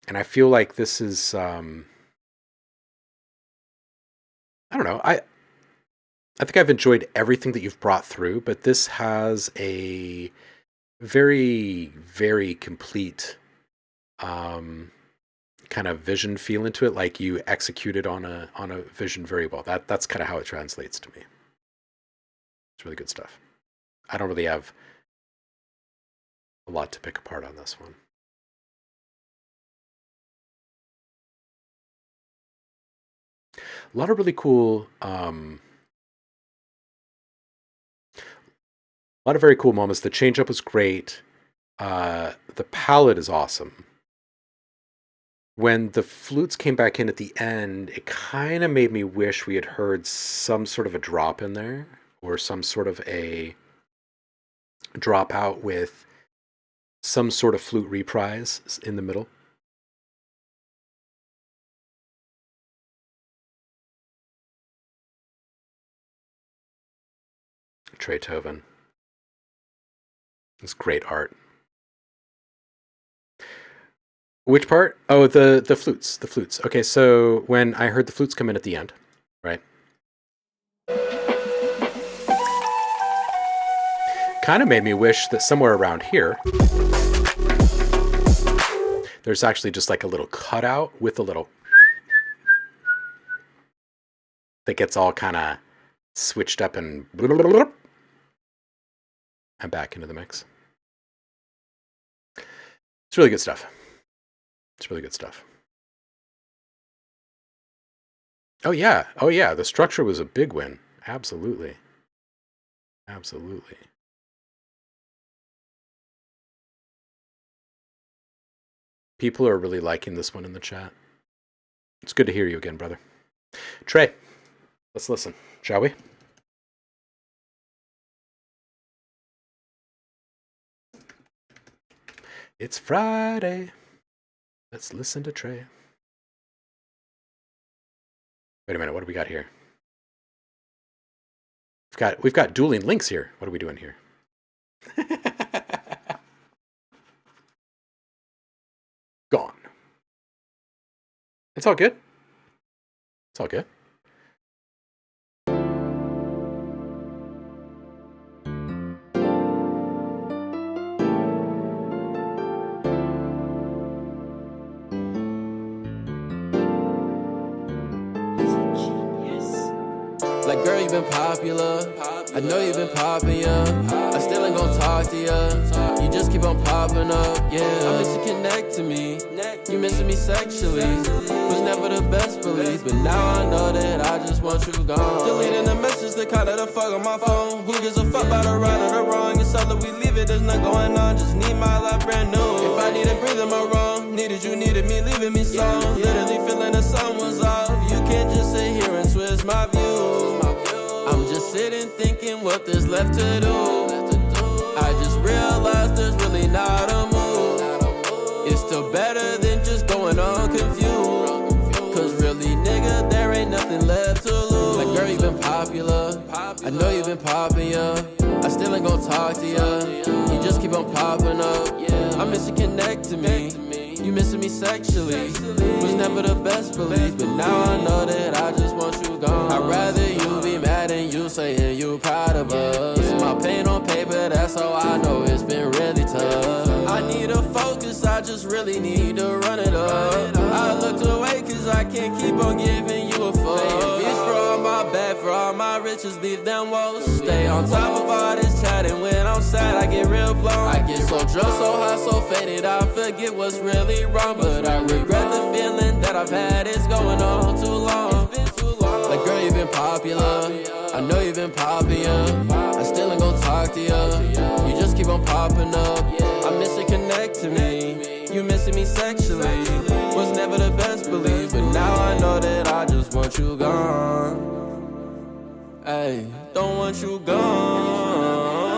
And I feel like this is, I don't know. I think I've enjoyed everything that you've brought through, but this has a very, very complete kind of vision feel into it. Like you executed on a vision very well. That's kind of how it translates to me. It's really good stuff. I don't really have a lot to pick apart on this one. A lot of really cool, a lot of very cool moments. The change up was great. The palette is awesome. When the flutes came back in at the end, it kind of made me wish we had heard some sort of a drop in there, or some sort of a dropout with some sort of flute reprise in the middle. Trey Toven. It's great art. Which part? Oh, the flutes. The flutes. Okay, so when I heard the flutes come in at the end, right? Kind of made me wish that somewhere around here there's actually just like a little cutout with a little that gets all kind of switched up and back into the mix. It's really good stuff. It's really good stuff. Oh yeah. Oh yeah. The structure was a big win. Absolutely. Absolutely. People are really liking this one in the chat. It's good to hear you again, brother. Trey, let's listen, shall we? It's Friday. Let's listen to Trey. Wait a minute, what do we got here? We've got dueling links here. What are we doing here? Gone. It's all good. It's all good. Like, girl, you been popular. I know you been popping, yeah. I still ain't gon' talk to ya. You just keep on popping up, yeah. I miss you connect to me. You missing me sexually. Was never the best belief, but now I know that I just want you gone. Deleting the message that caught the fuck on my phone. Who gives a fuck about the right or the wrong? It's all that we leave it, there's nothing going on. Just need my life brand new. If I needed breathing, am I wrong? Needed you, needed me, leaving me song. Literally feeling the sun was off. You can't just sit here and twist my view. I'm just sitting thinking what there's left to do. I just realized there's really not a move. It's still better than just going on confused. Cause really, nigga, there ain't nothing left to lose. Like, girl, you been popular. I know you been popping, yeah. I still ain't gon' talk to ya. You just keep on popping up. I miss you connect to me. You missing me sexually. Was never the best belief, but now I know that I just want you gone. I'd rather you be mad than you saying you proud of us. My pain on paper, that's how I know it's been really tough. I need a focus, I just really need to run it up. I looked away cause I can't keep on giving you a fuck. Bitch, for all my bad, for all my riches, leave them woes. Stay on top of all this chatting. When I'm sad, I get real blown. I get so drunk, so high, so faded, I forget what's really wrong. But I regret the feeling that I've had. It's going on too long. Like, girl, you been popular. I know you been popping, yeah. I still ain't gon' talk to ya. You just keep on popping up. I miss you connect to me. You missing me sexually. Was never the best belief, but now I know that I just want you gone. Ay, don't want you gone.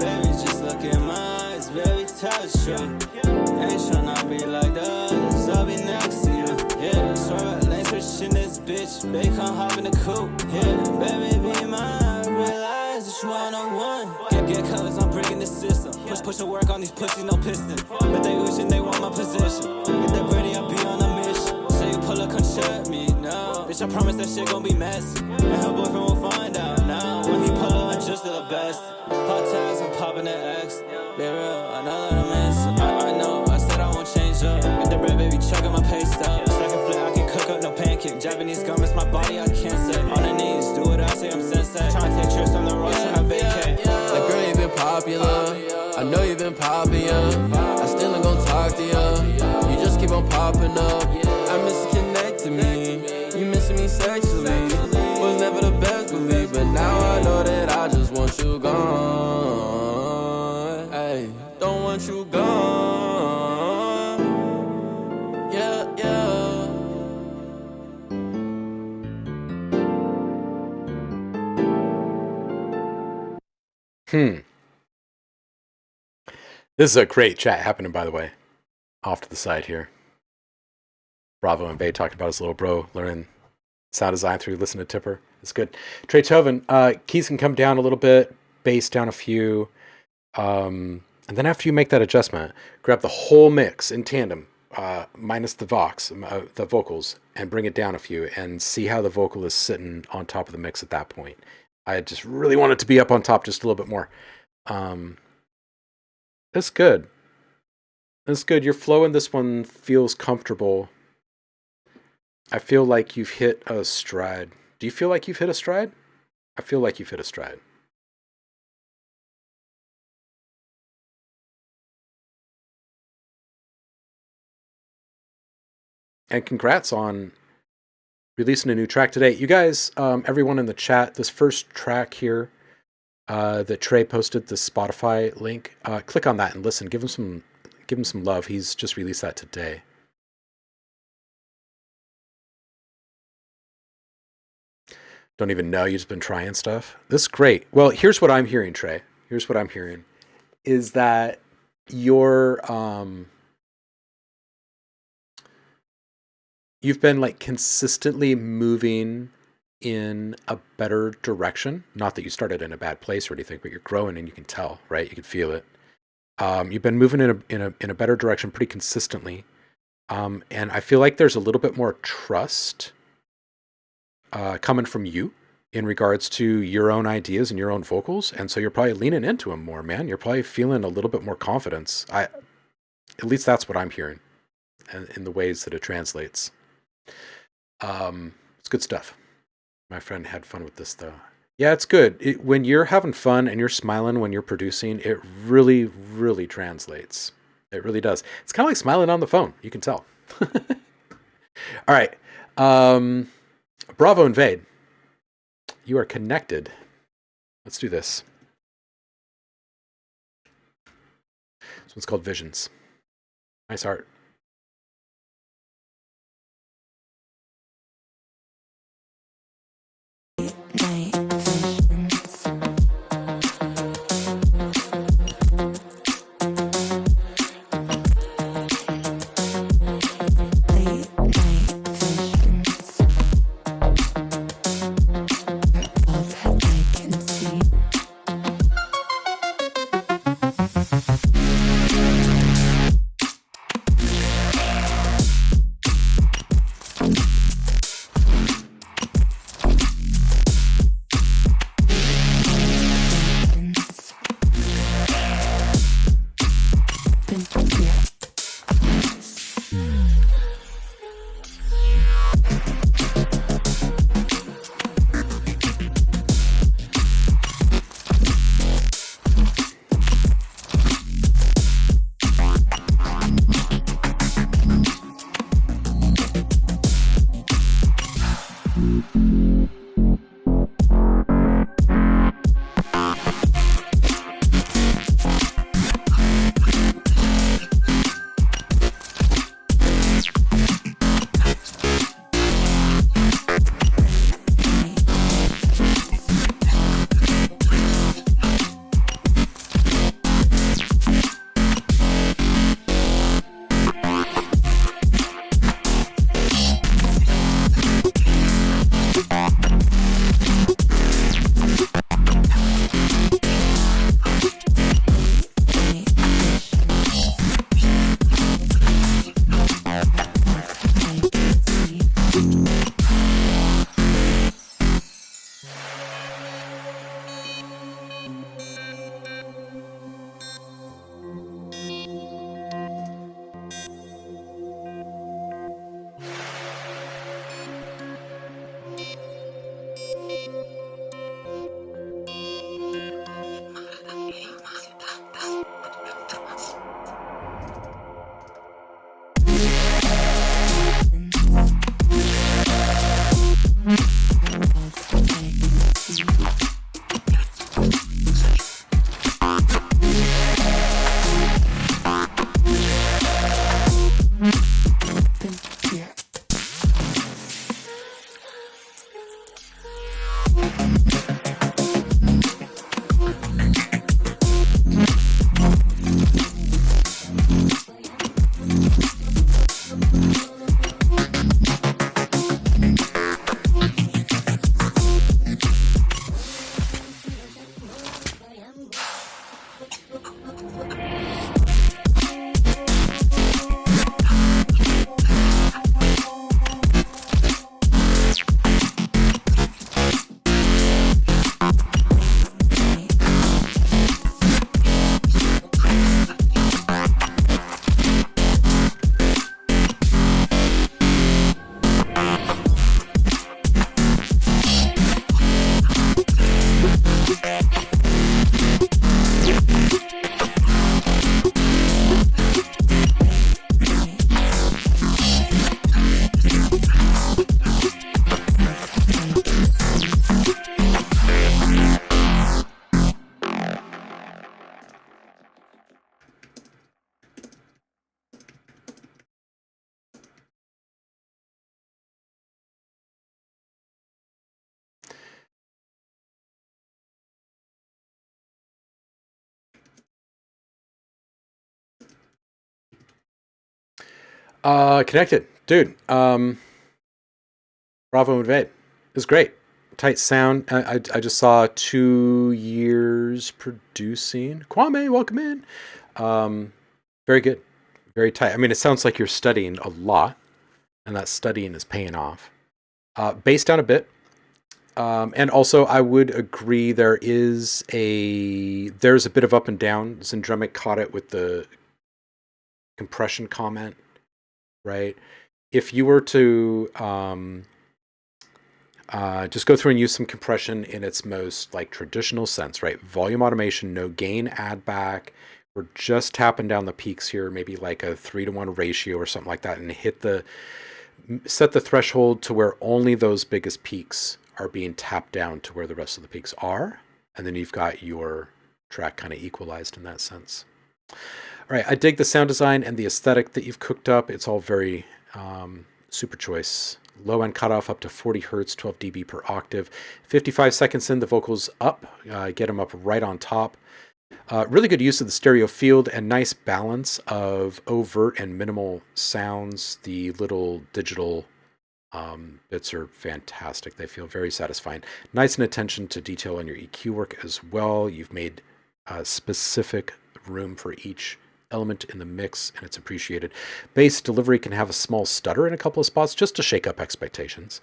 Baby, just look in my eyes, baby, touch you. Ain't tryna be like the others, I'll be next to you. Yeah, swear lanes switching this bitch, baby, come hop in the coupe. Yeah, baby, be mine, realize that you one-on-one. Get colors, I'm breaking the system. Push the work on these pussies, no piston. But they wishing they want my position. Get that birdie, I'll be on a mission. Say you pull up, come shut me, no. Bitch, I promise that shit gon' be messy. And her boyfriend will find out now. When he pull up, I'm just the best. Pop tags, I'm popping the X. Be real, I know that I'm missing. I know, I said I won't change up. Get the bread, baby, chugging my pay stuff. Second flip, I can cook up, no pancake. Japanese garments, my body, I can't say. On the knees, do what I say, I'm sensei. Tryna take trips on the road, tryna vacate. Like, girl, you been popular. I know you been popping, yeah. I still ain't gon' talk to ya. You just keep on popping up. I miss you connect to me. You missing me sexually. Was never the best belief, but now I know that I just want you gone. Ay, don't want you gone. Yeah, yeah. This is a great chat happening, by the way. Off to the side here. Bravo and Bay talking about his little bro learning sound design through Listen to Tipper. It's good. Trey Toven, keys can come down a little bit, bass down a few. And then after you make that adjustment, grab the whole mix in tandem minus the the vocals, and bring it down a few, and see how the vocal is sitting on top of the mix at that point. I just really want it to be up on top just a little bit more. That's good. That's good. Your flow in this one feels comfortable. I feel like you've hit a stride. Do you feel like you've hit a stride? I feel like you've hit a stride. And congrats on releasing a new track today. You guys, everyone in the chat, this first track here that Trey posted, the Spotify link, click on that and listen. Give him some love. He's just released that today. Don't even know, you've just been trying stuff. This is great. Well, here's what I'm hearing, Trey. Here's what I'm hearing is that you've been like consistently moving in a better direction. Not that you started in a bad place or anything, but you're growing and you can tell, right? You can feel it. You've been moving in a better direction pretty consistently. And I feel like there's a little bit more trust coming from you in regards to your own ideas and your own vocals. And so you're probably leaning into them more, man. You're probably feeling a little bit more confidence. At least that's what I'm hearing in the ways that it translates. It's good stuff. My friend had fun with this though. Yeah, it's good. When you're having fun and you're smiling when you're producing, it really, really translates. It really does. It's kind of like smiling on the phone. You can tell. All right. Bravo Invade. You are connected. Let's do this. This one's called Visions. Nice art. Connected. Dude. Bravo Invade. It was great. Tight sound. I just saw 2 years producing. Kwame, welcome in. Very good. Very tight. I mean, it sounds like you're studying a lot, and that studying is paying off. Bass down a bit. And also, I would agree there's a bit of up and down. Zendremic caught it with the compression comment, right? If you were to just go through and use some compression in its most like traditional sense, right? Volume automation, no gain, add back. We're just tapping down the peaks here, maybe like a 3-to-1 ratio or something like that, and set the threshold to where only those biggest peaks are being tapped down to where the rest of the peaks are. And then you've got your track kind of equalized in that sense. All right, I dig the sound design and the aesthetic that you've cooked up. It's all very super choice. Low end cutoff up to 40 hertz, 12 dB per octave. 55 seconds in, the vocals up. Get them up right on top. Really good use of the stereo field and nice balance of overt and minimal sounds. The little digital bits are fantastic. They feel very satisfying. Nice and attention to detail in your EQ work as well. You've made specific room for each element in the mix, and it's appreciated. Bass delivery can have a small stutter in a couple of spots just to shake up expectations.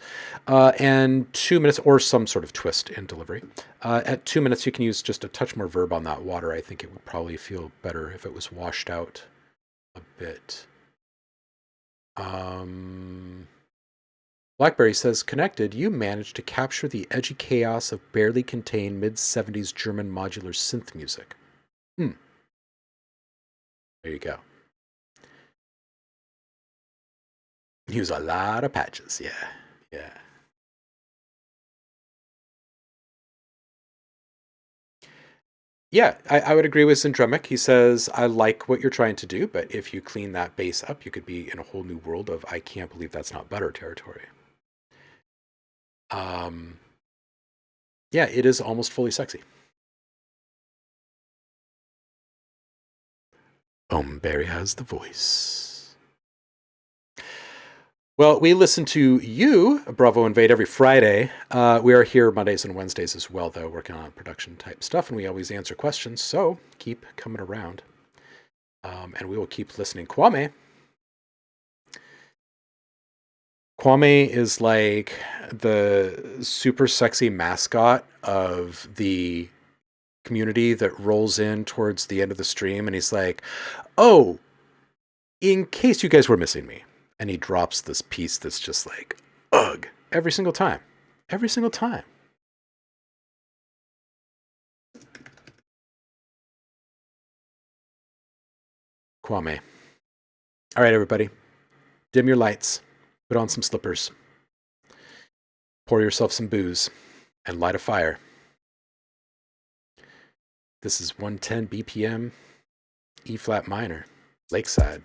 And 2 minutes, or some sort of twist in delivery. At 2 minutes, you can use just a touch more verb on that water. I think it would probably feel better if it was washed out a bit. Blackberry says, connected, you managed to capture the edgy chaos of barely contained mid-70s German modular synth music. There you go. Use a lot of patches, yeah. Yeah, I would agree with Zendremic. He says, I like what you're trying to do, but if you clean that bass up, you could be in a whole new world of I can't believe that's not butter territory. Yeah, it is almost fully sexy. Barry has the voice. Well, we listen to you, Bravo Invade, every Friday. We are here Mondays and Wednesdays as well, though, working on production type stuff, and we always answer questions, so keep coming around. And we will keep listening. Kwame is like the super sexy mascot of the community that rolls in towards the end of the stream, and he's like, oh, in case you guys were missing me. And he drops this piece that's just like, ugh, every single time. Every single time. Kwame. All right, everybody. Dim your lights. Put on some slippers. Pour yourself some booze. And light a fire. This is 110 BPM, E-flat minor, Lakeside.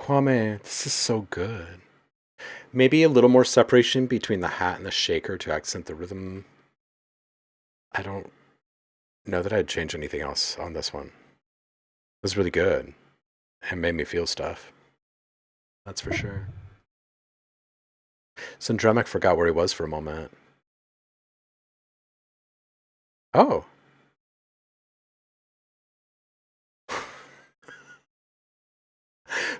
Kwame, this is so good. Maybe a little more separation between the hat and the shaker to accent the rhythm. I don't know that I'd change anything else on this one. It was really good and made me feel stuff. That's for sure. Syndremic forgot where he was for a moment. Oh.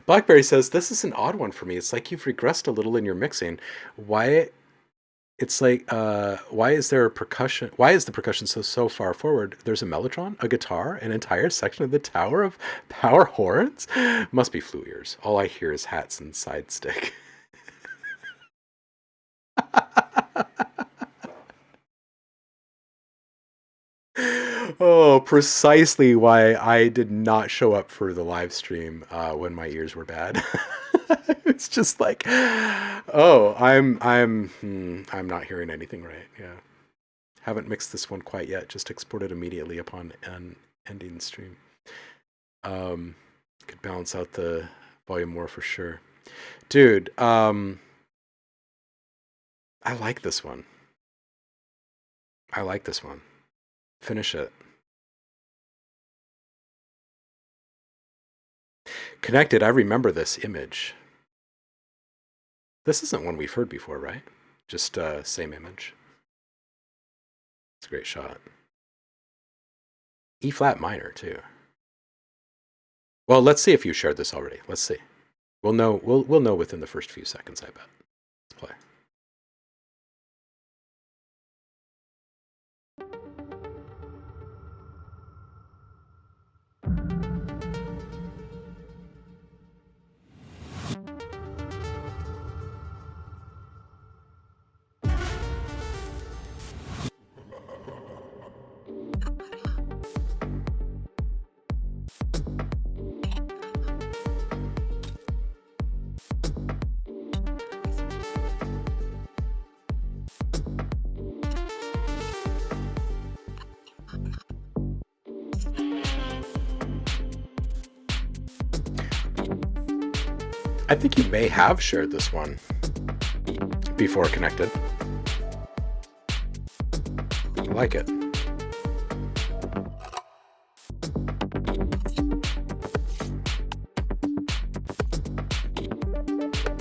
Blackberry says, this is an odd one for me. It's like you've regressed a little in your mixing. Why? It's like, why is there a percussion? Why is the percussion so far forward? There's a mellotron, a guitar, an entire section of the tower of power horns? Must be flu ears. All I hear is hats and side stick. Oh, precisely why I did not show up for the live stream when my ears were bad. It's just like, oh, I'm not hearing anything right. Yeah, haven't mixed this one quite yet. Just exported immediately upon ending the stream. Could balance out the volume more for sure, dude. I like this one. I like this one. Finish it. Connected, I remember this image. This isn't one we've heard before, right? Just same image. It's a great shot. E flat minor too. Well, let's see if you shared this already. Let's see. We'll know. We'll know within the first few seconds, I bet. Let's play. I think you may have shared this one before Connected. I like it.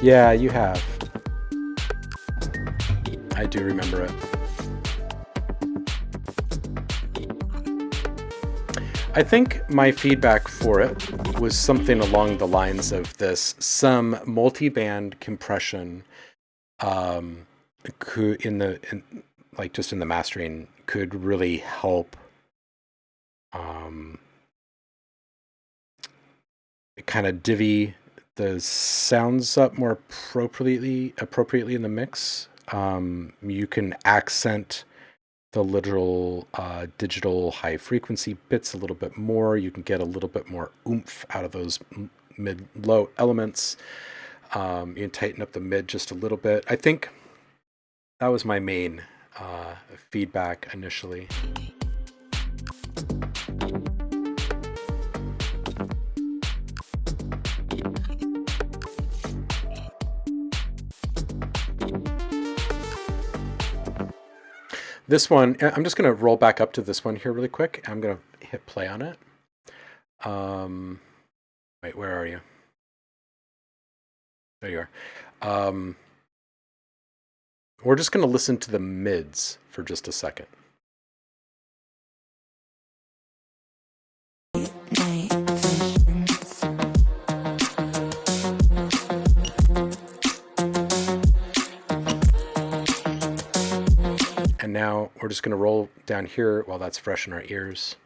Yeah, you have. I do remember it. I think my feedback for it was something along the lines of this: some multi-band compression, could just in the mastering could really help, kind of divvy the sounds up more appropriately in the mix. You can accent the literal digital high frequency bits a little bit more. You can get a little bit more oomph out of those mid-low elements. You can tighten up the mid just a little bit. I think that was my main feedback initially. This one, I'm just going to roll back up to this one here really quick. I'm going to hit play on it. Wait, where are you? There you are. We're just going to listen to the mids for just a second. And now we're just going to roll down here while that's fresh in our ears.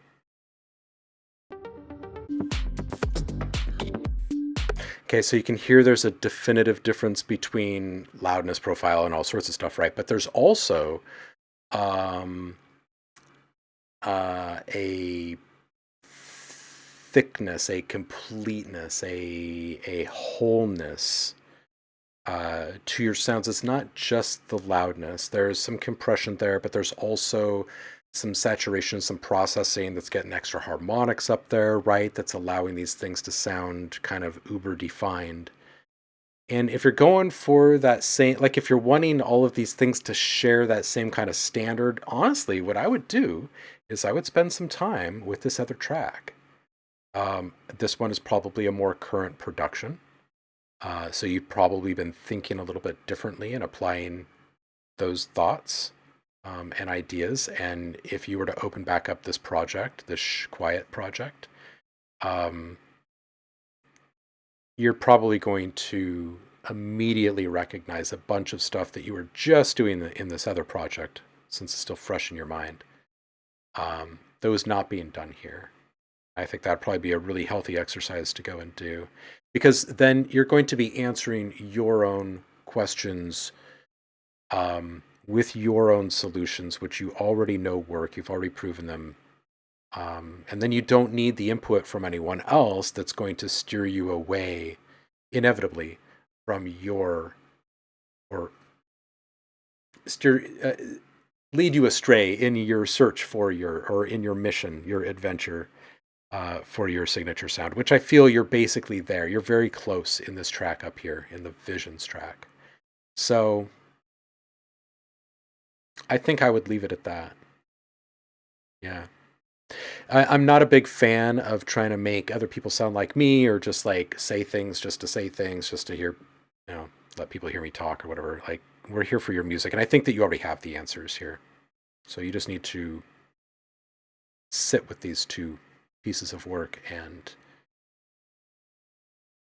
Okay, so you can hear there's a definitive difference between loudness profile and all sorts of stuff, right? But there's also a thickness, a completeness, a wholeness to your sounds. It's not just the loudness. There's some compression there, but there's also some saturation, some processing that's getting extra harmonics up there, right? That's allowing these things to sound kind of uber defined. And if you're going for that same, like if you're wanting all of these things to share that same kind of standard, honestly, what I would do is I would spend some time with this other track. This one is probably a more current production. So you've probably been thinking a little bit differently and applying those thoughts and ideas. And if you were to open back up this project, this quiet project, you're probably going to immediately recognize a bunch of stuff that you were just doing in this other project, since it's still fresh in your mind, that was not being done here. I think that'd probably be a really healthy exercise to go and do, because then you're going to be answering your own questions with your own solutions, which you already know work. You've already proven them. And then you don't need the input from anyone else that's going to steer you away, inevitably, from your, or lead you astray in your search for or in your mission, your adventure for your signature sound, which I feel you're basically there. You're very close in this track up here, in the Visions track. So I think I would leave it at that. Yeah. I'm not a big fan of trying to make other people sound like me, or just like say things just to say things, just to hear, let people hear me talk or whatever. Like, we're here for your music. And I think that you already have the answers here. So you just need to sit with these two pieces of work and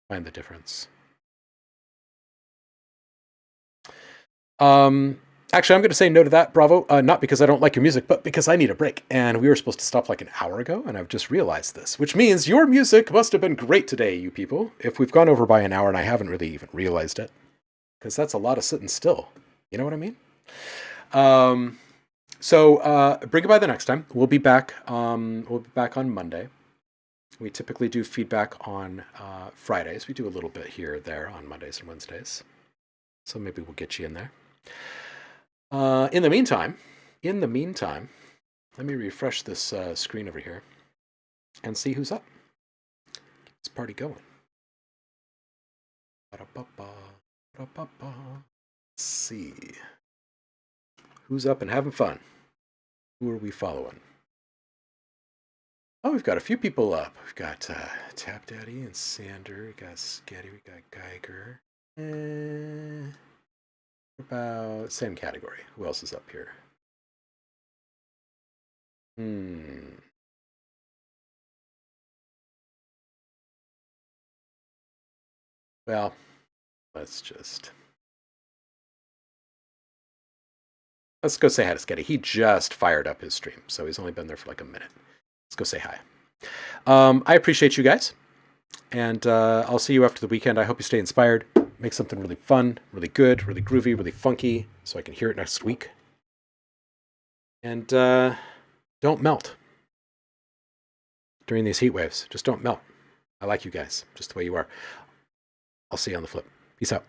find the difference. Actually, I'm going to say no to that, Bravo. Not because I don't like your music, but because I need a break. And we were supposed to stop like an hour ago, and I've just realized this, which means your music must have been great today, you people. If we've gone over by an hour and I haven't really even realized it, because that's a lot of sitting still. You know what I mean? So bring it by the next time. We'll be back. We'll be back on Monday. We typically do feedback on Fridays. We do a little bit here or there on Mondays and Wednesdays. So maybe we'll get you in there. In the meantime, let me refresh this screen over here and see who's up. Get this party going. Let's see. Who's up and having fun? Who are we following? Oh, we've got a few people up. We've got Tap Daddy and Sander. We got Sketty. We got Geiger. About same category. Who else is up here? Well, let's go say hi to Sketty. He just fired up his stream, so he's only been there for like a minute. Let's go say hi. I appreciate you guys, and I'll see you after the weekend. I hope you stay inspired. Make something really fun, really good, really groovy, really funky, so I can hear it next week. And don't melt during these heat waves. Just don't melt. I like you guys, just the way you are. I'll see you on the flip. Peace out.